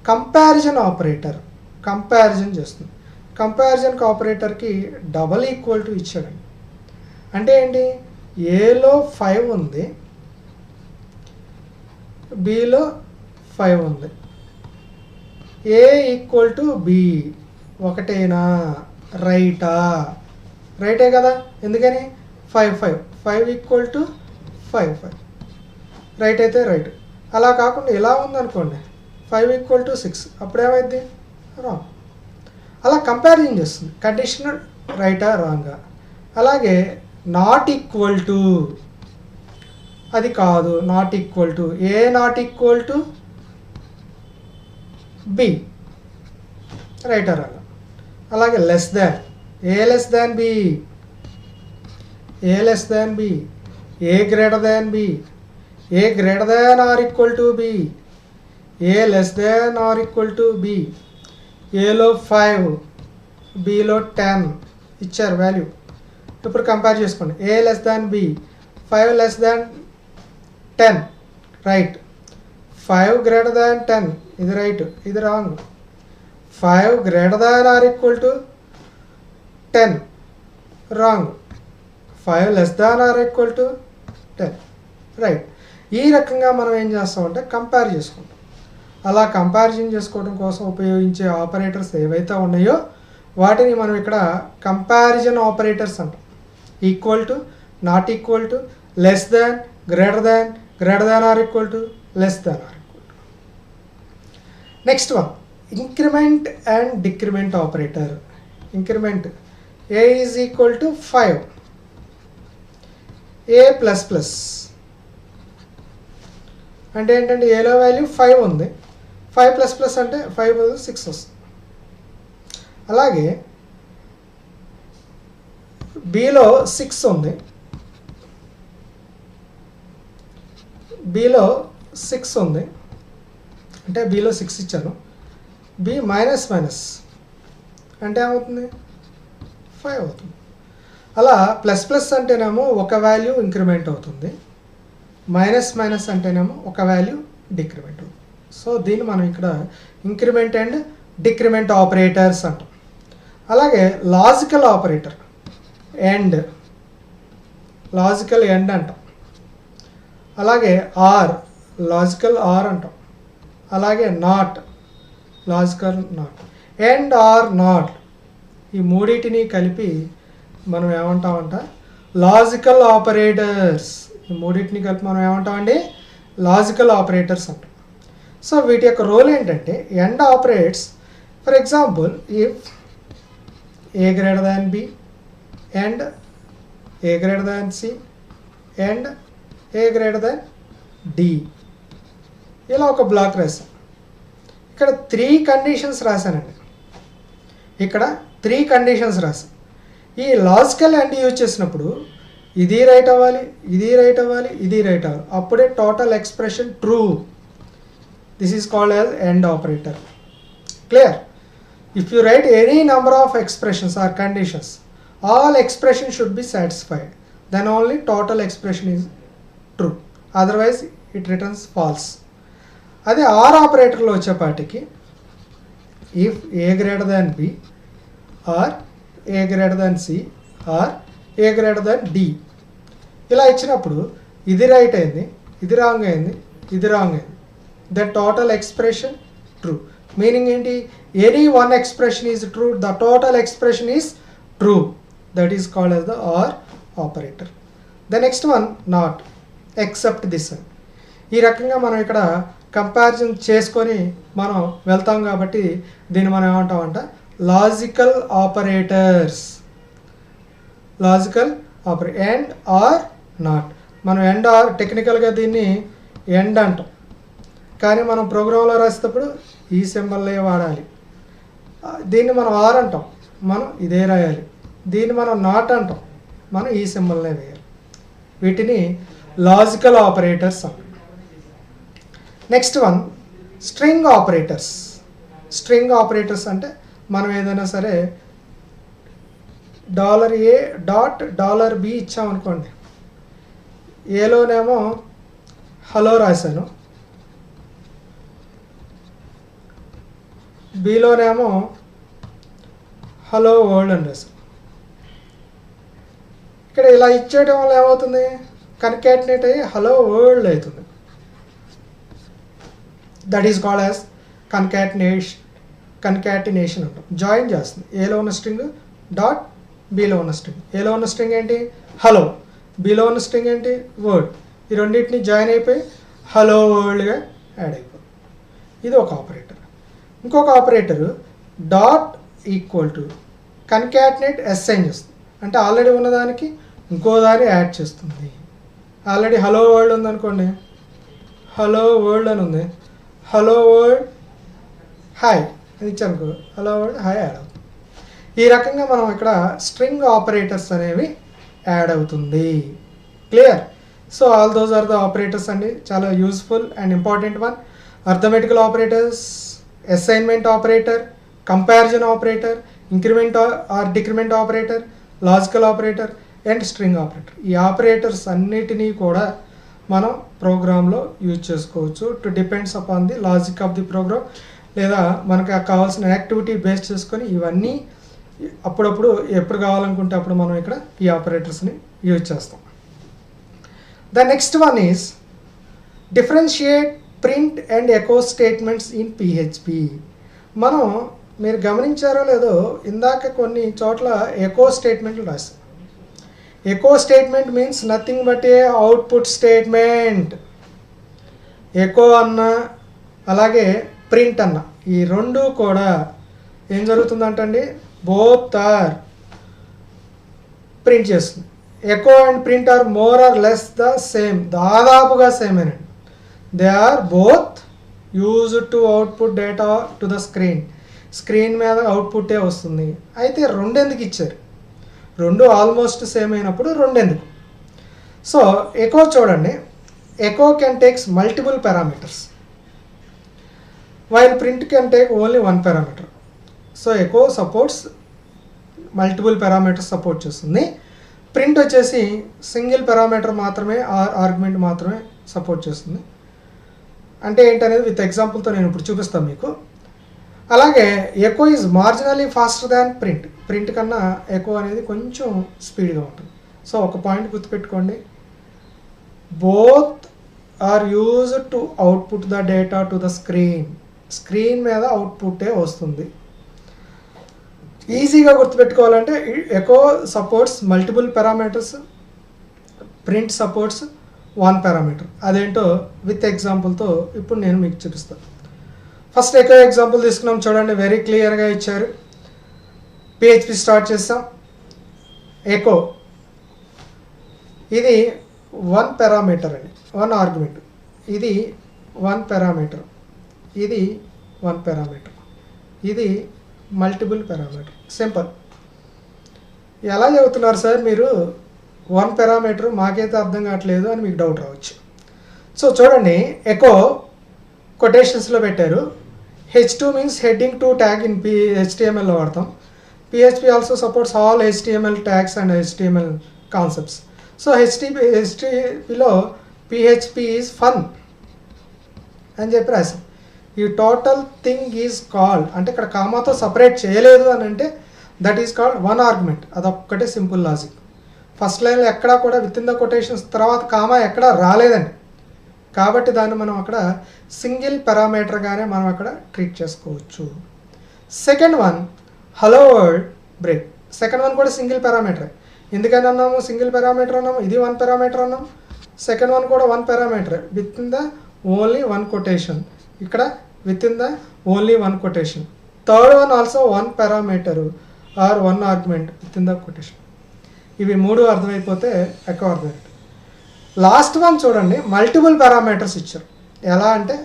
comparison operator. Comparison చేస్తుంది. కంపారిజన్ ఆపరేటర్కి డబల్ ఈక్వల్ టు ఇచ్చాడండి. అంటే ఏంటి? ఏలో 5 ఉంది, బిలో 5 ఉంది. ఏ ఈక్వల్ టు బి ఒకటేనా? రైటా? రైటే కదా. ఎందుకని? 5 ఈక్వల్ టు 5 రైట్ అయితే రైట్. అలా కాకుండా ఇలా ఉందనుకోండి 5 ఈక్వల్ టు 6, అప్పుడేమైంది? రాంగ్. అలా కంపారిజన్ చేస్తుంది. కండిషనల్ రైటా రాంగా. అలాగే నాట్ ఈక్వల్ టు అది కాదు, not equal to A not equal to B రైటా రాంగా. అలాగే less than A less than B, A less than B, A greater than B, A greater than or equal to B, A less than or equal to B. ఏలో 5, బిలో 10 ఇచ్చారు value. ఇప్పుడు compare చేసుకోండి. A less than B, 5 less than 10 right, 5 greater than 10 ఇది right, ఇది wrong. 5 greater than or equal to 10 wrong. 5 less than or equal to 10 right. ఈ రకంగా మనం ఏం చేస్తామంటే కంపేర్ చేసుకుంటాం. అలా కంపారిజన్ చేసుకోవడం కోసం ఉపయోగించే ఆపరేటర్స్ ఏవైతే ఉన్నాయో వాటిని మనం ఇక్కడ కంపారిజన్ ఆపరేటర్స్ అంటాం. Equal to, not equal to, less than, greater than or equal to, less than or equal to. Next one increment and decrement operator. Increment A is equal to 5, A plus plus అంటే ఏంటంటే ఏలో value 5 ఉంది, 5 plus plus అంటే 5 6 వస్తుంది. అలాగే below 6 ఉంది, below 6 ఉంది అంటే బిలో 6 ఇచ్చాను, బి మైనస్ అంటే ఏమవుతుంది? 5 అవుతుంది. అలా ప్లస్ ప్లస్ అంటేనేమో ఒక వాల్యూ ఇంక్రిమెంట్ అవుతుంది, మైనస్ అంటేనేమో ఒక వాల్యూ డిక్రిమెంట్ అవుతుంది. సో దీన్ని మనం ఇక్కడ ఇంక్రిమెంట్ అండ్ డిక్రిమెంట్ ఆపరేటర్స్ అంటాం. అలాగే లాజికల్ ఆపరేటర్ లాజికల్ ఎండ్ అంటాం. అలాగే లాజికల్ ఆర్ అంటాం. అలాగే logical not and or not ఈ మూడింటిని కలిపి మనం ఏమంటామంట? Logical operators. ఈ మూడింటిని కలిపి మనం ఏమంటామండి? లాజికల్ ఆపరేటర్స్ అంటాం. సో వీటి యొక్క రోల్ ఏంటంటే and operates for example if A greater than B and A greater than C and A greater than D, ఇలా ఒక బ్లాక్ రాసాం. ఇక్కడ 3 కండిషన్స్ రాశానండి. ఇక్కడ 3 కండిషన్స్ రాశాను. ఈ లాజికల్ అండ్ యూజ్ చేసినప్పుడు ఇది రైట్ అవ్వాలి, ఇది రైట్ అవ్వాలి, ఇది రైట్ అవ్వాలి, అప్పుడే total expression true. This is called as end operator. Clear? If you right any number of expressions are conditions, all expression should be satisfied, then only total expression is true, otherwise it returns false. అదే or ఆపరేటర్లో వచ్చేపాటికి if A greater than B or A greater than C or A greater than D ఇలా ఇచ్చినప్పుడు ఇది right అయింది, ఇది wrong అయింది, ఇది రాంగ్ అయింది, the total expression true. Meaning ఏంటి? Any one expression is true, the total expression is true. That is called as the OR operator. The next one, not, except this one. ఈ రకంగా మనం ఇక్కడ comparison చేసుకొని మనం వెళ్తాం కాబట్టి దీన్ని మనం ఏమంటామంట? Logical operators. Logical operator and or not. మనం ఎండ్ ఆర్ టెక్నికల్గా దీన్ని ఎండ్ అంటాం, కానీ మనం ప్రోగ్రాంలో రాసేటప్పుడు ఈ సింబల్లే వాడాలి. దీన్ని మనం ఆర్ అంటాం, మనం ఇదే రాయాలి. దీన్ని మనం నాట్ అంటాం, మనం ఈ సింబల్నే వేయాలి. వీటిని లాజికల్ ఆపరేటర్స్ అంటాం. Next one, string operators. String operators అంటే మనం ఏదైనా సరే $A డాట్ $B ఇచ్చామనుకోండి, ఏలోనేమో హలో రాశాను, బిలోనేమో హలో వరల్డ్ అని రాశాను. ఇక్కడ ఇలా ఇచ్చేయడం వల్ల ఏమవుతుంది? కన్కాటినేట్ అయ్యి హలో వరల్డ్ అవుతుంది. That is called as concatenation అంటాం. జాయిన్ చేస్తుంది ఏలో ఉన్న స్ట్రింగ్ డాట్ బిలో ఉన్న స్ట్రింగ్. ఏలో ఉన్న స్ట్రింగ్ ఏంటి? హలో. బిలో ఉన్న స్ట్రింగ్ ఏంటి? వర్డ్. ఈ రెండింటిని జాయిన్ అయిపోయి హలో వరల్డ్గా యాడ్ అయిపోతుంది. ఇది ఒక ఆపరేటర్. ఇంకొక operator dot equal to concatenate assign చేస్తుంది. అంటే ఆల్రెడీ ఉన్నదానికి ఇంకో దాన్ని యాడ్ చేస్తుంది. ఆల్రెడీ హలో వరల్డ్ ఉందనుకోండి, హలో వరల్డ్ అని ఉంది, హలో వరల్డ్ హాయ్ అని ఇచ్చానుకో, హలో వరల్డ్ హాయ్ యాడ్ అవుతుంది. ఈ రకంగా మనం ఇక్కడ స్ట్రింగ్ ఆపరేటర్స్ అనేవి యాడ్ అవుతుంది. Clear? So all those are the operators అండి, చాలా useful and important one. Arithmetical operators, assignment operator, comparison operator, increment or decrement operator, logical operator and string operator. ఈ ఆపరేటర్స్ అన్నిటినీ కూడా మనం ప్రోగ్రాంలో యూజ్ చేసుకోవచ్చు. To depends upon the logic of the program, లేదా మనకు కావాల్సిన యాక్టివిటీ బేస్ చేసుకొని ఇవన్నీ అప్పుడప్పుడు ఎప్పుడు కావాలనుకుంటే అప్పుడు మనం ఇక్కడ ఈ ఆపరేటర్స్ని యూజ్ చేస్తాం. The next one is differentiate print and echo statements in PHP. మనం మీరు గమనించారో లేదో, ఇందాక కొన్ని చోట్ల ఎకో స్టేట్మెంట్లు రాస్తాం. Echo statement means nothing but a output statement. Echo అన్న అలాగే ప్రింట్ అన్న ఈ రెండు కూడా ఏం జరుగుతుందంటండి, బోత్ ఆర్ ప్రింట్ చేస్తుంది. Echo and print are more or less the same, దాదాపుగా సేమేనండి. They are both used to output data to the screen. Screen మీద అవుట్పుట్టే వస్తుంది. అయితే రెండెందుకు ఇచ్చారు? రెండు ఆల్మోస్ట్ సేమ్ అయినప్పుడు రెండెందుకు? సో ఎకో చూడండి, echo can takes multiple parameters while print can take only one parameter. So echo supports multiple parameters support చేస్తుంది. ప్రింట్ వచ్చేసి సింగిల్ పారామీటర్ మాత్రమే, ఆర్గ్యుమెంట్ మాత్రమే సపోర్ట్ చేస్తుంది. అంటే ఏంటనేది విత్ ఎగ్జాంపుల్తో నేను ఇప్పుడు చూపిస్తాను మీకు. అలాగే echo is marginally faster than print. Print కన్నా ఎకో అనేది కొంచెం స్పీడ్గా ఉంటుంది. సో ఒక పాయింట్ గుర్తుపెట్టుకోండి, both are used to output the data to the screen. Screen మీద అవుట్పుట్టే వస్తుంది. ఈజీగా గుర్తుపెట్టుకోవాలంటే echo supports multiple parameters, print supports one parameter. అదేంటో విత్ ఎగ్జాంపుల్తో ఇప్పుడు నేను మీకు చూపిస్తాను. ఫస్ట్ ఎకో ఎగ్జాంపుల్ తీసుకున్నాం చూడండి, వెరీ క్లియర్గా ఇచ్చారు. PHP స్టార్ట్ చేస్తాం. ఎకో ఇది వన్ పారామీటర్ అండి, వన్ ఆర్గ్యుమెంట్. ఇది వన్ పారామీటర్, ఇది వన్ పారామీటర్, ఇది మల్టిపుల్ పారామీటర్. సింపుల్. ఎలా చెబుతున్నారు సార్ మీరు, వన్ పారామీటర్ మాకైతే అర్థం కావట్లేదు అని మీకు డౌట్ రావచ్చు. సో చూడండి, ఎకో కొటేషన్స్లో పెట్టారు. H2 means heading two tag in HTMLలో వాడతాం. PHP also supports all HTML tags and HTML concepts. So HTMLలో PHP ఈజ్ ఫన్ అని చెప్పి రాసాం. ఈ టోటల్ థింగ్ ఈజ్ కాల్డ్ అంటే ఇక్కడ కామాతో సపరేట్ చేయలేదు అని అంటే that is called one argument. అదొక్కటే సింపుల్ లాజిక్. ఫస్ట్ లైన్లో ఎక్కడా కూడా విత్ ఇన్ ద కొటేషన్స్ తర్వాత కామా ఎక్కడా రాలేదండి. కాబట్టి దాన్ని మనం అక్కడ సింగిల్ పారామీటర్గానే మనం అక్కడ ట్రీట్ చేసుకోవచ్చు. Second one hello world break. Second one కూడా సింగిల్ పారామీటర్. ఎందుకని అన్నాము సింగిల్ పారామీటర్ అన్నాము, ఇది వన్ పారామీటర్ అన్నాము. సెకండ్ వన్ కూడా one parameter with in the only one quotation. ఇక్కడ with in the only one quotation. Third one also one parameter or one argument with in the quotation. ఇవి మూడు అర్థమైపోతే ఎక్కువ అర్థమైంది. లాస్ట్ వన్ చూడండి, multiple parameters ఇచ్చారు. ఎలా అంటే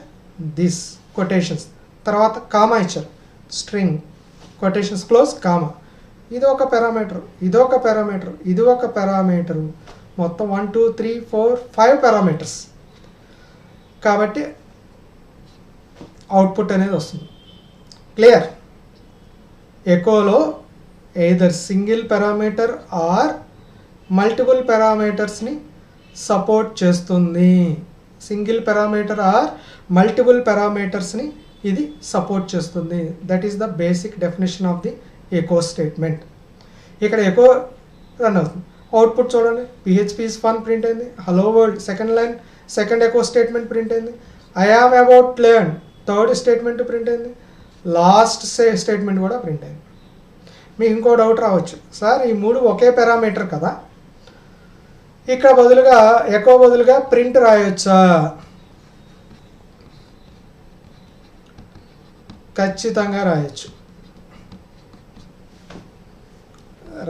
దిస్ కొటేషన్స్ తర్వాత కామా ఇచ్చారు, స్ట్రింగ్ కొటేషన్స్ క్లోజ్ కామా. ఇది ఒక పారామీటర్, ఇదొక పారామీటర్, ఇది ఒక పారామీటరు, మొత్తం 1 2 3 4 5 పారామీటర్స్. కాబట్టి అవుట్పుట్ అనేది వస్తుంది. క్లియర్? ఎకోలో either single parameter or multiple పారామీటర్స్ని సపోర్ట్ చేస్తుంది. సింగిల్ పారామీటర్ ఆర్ మల్టిపుల్ పారామీటర్స్ని ఇది సపోర్ట్ చేస్తుంది. That is the basic definition of the echo statement. ఇక్కడ ఎకో రన్ అవుతుంది. అవుట్పుట్ చూడండి, PHP ఈజ్ ఫన్ ప్రింట్ అయింది. Hello world second line second echo statement print అయింది. I am about learn third statement print అయింది. Last statement కూడా print అయింది. మీకు ఇంకో డౌట్ రావచ్చు, సార్ ఈ మూడు ఒకే పారామీటర్ కదా, ఇక్కడ బదులుగా ఎకో బదులుగా ప్రింట్ రాయొచ్చా? ఖచ్చితంగా రాయొచ్చు.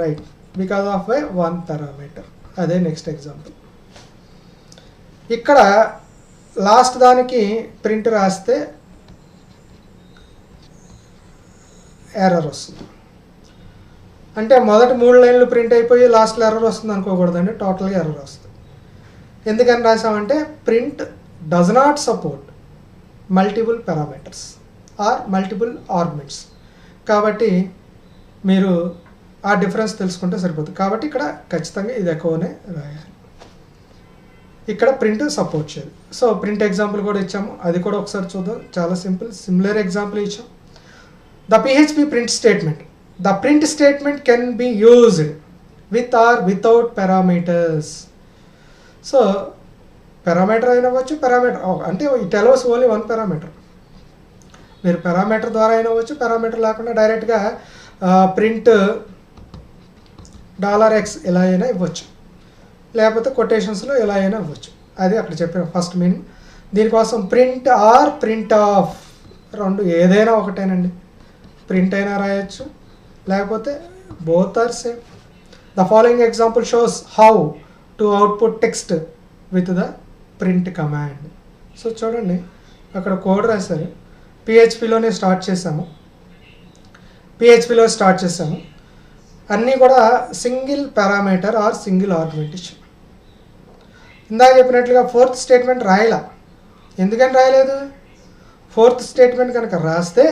Right, because of one parameter. అదే నెక్స్ట్ ఎగ్జాంపుల్. ఇక్కడ లాస్ట్ దానికి ప్రింట్ రాస్తే ఎర్రర్ వస్తుంది. అంటే మొదటి 3 లైన్లు ప్రింట్ అయిపోయి లాస్ట్లో ఎర్రర్ వస్తుంది అనుకోకూడదండి, టోటల్గా ఎర్రర్ వస్తుంది. ఎందుకని రాసామంటే print does not support multiple parameters or multiple arguments. కాబట్టి మీరు ఆ డిఫరెన్స్ తెలుసుకుంటే సరిపోతుంది. కాబట్టి ఇక్కడ ఖచ్చితంగా ఇది ఎక్కువనే రాయాలి. ఇక్కడ ప్రింట్ సపోర్ట్ చేయదు. సో ప్రింట్ ఎగ్జాంపుల్ కూడా ఇచ్చాము, అది కూడా ఒకసారి చూద్దాం. చాలా సింపుల్ సిమిలర్ ఎగ్జాంపుల్ ఇచ్చాం. The PHP print statement. The print statement can be used with or without parameters. So parameter అయినా అవ్వచ్చు, parameter అంటే it allows only one parameter. మీరు పారామీటర్ ద్వారా అయినా అవ్వచ్చు, పారామీటర్ లేకుండా డైరెక్ట్గా ప్రింట్ $x ఎలా అయినా ఇవ్వచ్చు, లేకపోతే కొటేషన్స్లో ఎలా అయినా ఇవ్వచ్చు. అది అక్కడ చెప్పిన ఫస్ట్ మీనింగ్. దీనికోసం ప్రింట్ ఆర్ ప్రింట్ ఆఫ్ రెండు ఏదైనా ఒకటేనండి. ప్రింట్ అయినా రాయొచ్చు, లేకపోతే both are same. The following example shows how to output text with the print command. So చూడండి, అక్కడ కోడ్ రాశారు. PHPలోనే స్టార్ట్ చేసాము. అన్నీ కూడా single parameter or single argument ఇచ్చాం. ఇందాక చెప్పినట్లుగా ఫోర్త్ స్టేట్మెంట్ రాయలా. ఎందుకని రాయలేదు? ఫోర్త్ స్టేట్మెంట్ కనుక రాస్తే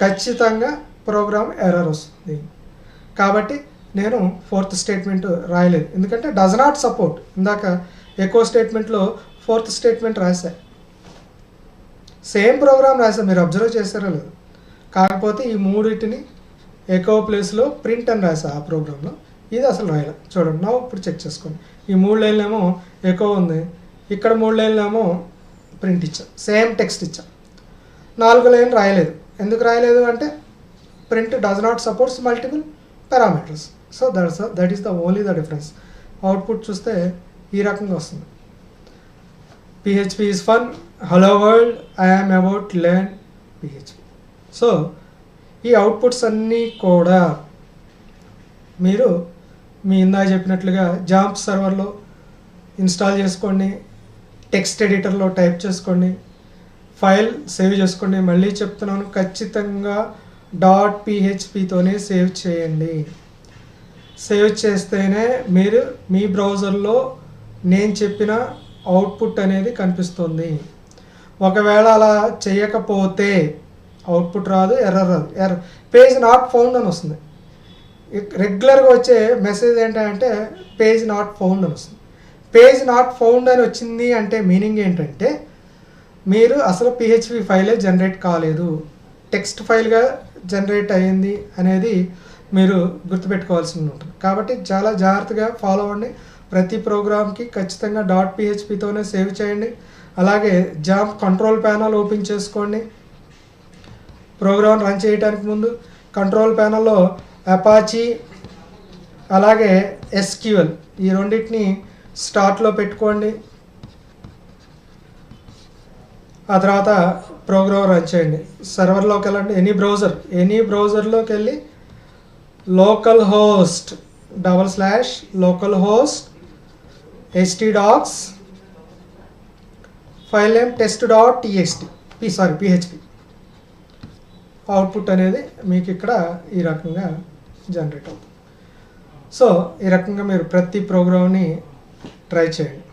ఖచ్చితంగా ప్రోగ్రామ్ ఎర్రర్ వస్తుంది. కాబట్టి నేను ఫోర్త్ స్టేట్మెంట్ రాయలేదు, ఎందుకంటే డస్ నాట్ సపోర్ట్. ఇందాక ఎకో స్టేట్మెంట్లో ఫోర్త్ స్టేట్మెంట్ రాశా, సేమ్ ప్రోగ్రామ్ రాశా, మీరు అబ్జర్వ్ చేశారో లేదు. కాకపోతే ఈ మూడింటిని ఎకో ప్లేస్లో ప్రింట్ అని రాశా ఆ ప్రోగ్రాంలో. ఇది అసలు రాయలే. చూడండి, నా ఇప్పుడు చెక్ చేసుకోండి. ఈ 3 లైన్లేమో ఎకో ఉంది, ఇక్కడ 3 లైన్లేమో ప్రింట్ ఇచ్చా, సేమ్ టెక్స్ట్ ఇచ్చా. 4 లైన్ రాయలేదు. ఎందుకు రాయలేదు అంటే print does not supports multiple parameters. So that is the only the difference. Output చూస్తే ఈ రకంగా వస్తుంది. PHP is fun, hello world, I am about learn PHP. So ఈ అవుట్పుట్స్ అన్నీ కూడా మీరు మీ ఇందాక చెప్పినట్లుగా జాంప్ సర్వర్లో ఇన్స్టాల్ చేసుకోండి, టెక్స్ట్ ఎడిటర్లో టైప్ చేసుకోండి, ఫైల్ సేవ్ చేసుకోండి. మళ్ళీ చెప్తున్నాను, ఖచ్చితంగా .phpతోనే సేవ్ చేయండి. సేవ్ చేస్తేనే మీరు మీ బ్రౌజర్లో నేను చెప్పిన అవుట్పుట్ అనేది కనిపిస్తుంది. ఒకవేళ అలా చేయకపోతే అవుట్పుట్ రాదు, ఎర్రర్ రాదు. పేజ్ నాట్ ఫౌండ్ అని వస్తుంది. రెగ్యులర్గా వచ్చే మెసేజ్ ఏంటంటే పేజ్ నాట్ ఫౌండ్ అని వస్తుంది. పేజ్ నాట్ ఫౌండ్ అని వచ్చింది అంటే మీనింగ్ ఏంటంటే మీరు అసలు పిహెచ్పి ఫైలే జనరేట్ కాలేదు, టెక్స్ట్ ఫైల్గా జనరేట్ అయ్యింది అనేది మీరు గుర్తుపెట్టుకోవాల్సి ఉంటుంది. కాబట్టి చాలా జాగ్రత్తగా ఫాలో అవ్వండి. ప్రతి ప్రోగ్రామ్కి ఖచ్చితంగా .phpతోనే సేవ్ చేయండి. అలాగే జామ్ కంట్రోల్ ప్యానల్ ఓపెన్ చేసుకోండి. ప్రోగ్రామ్ రన్ చేయడానికి ముందు కంట్రోల్ ప్యానల్లో అపాచీ అలాగే ఎస్క్యూఎల్ ఈ రెండింటిని స్టార్ట్లో పెట్టుకోండి. ఆ తర్వాత ప్రోగ్రామ్ రన్ చేయండి. సర్వర్లోకి వెళ్ళండి. ఎనీ బ్రౌజర్లోకి వెళ్ళి localhost /localhost htdocs file name test.txt php output అనేది మీకు ఇక్కడ ఈ రకంగా జనరేట్ అవుతుంది. సో ఈ రకంగా మీరు ప్రతి ప్రోగ్రామ్ని ట్రై చేయండి.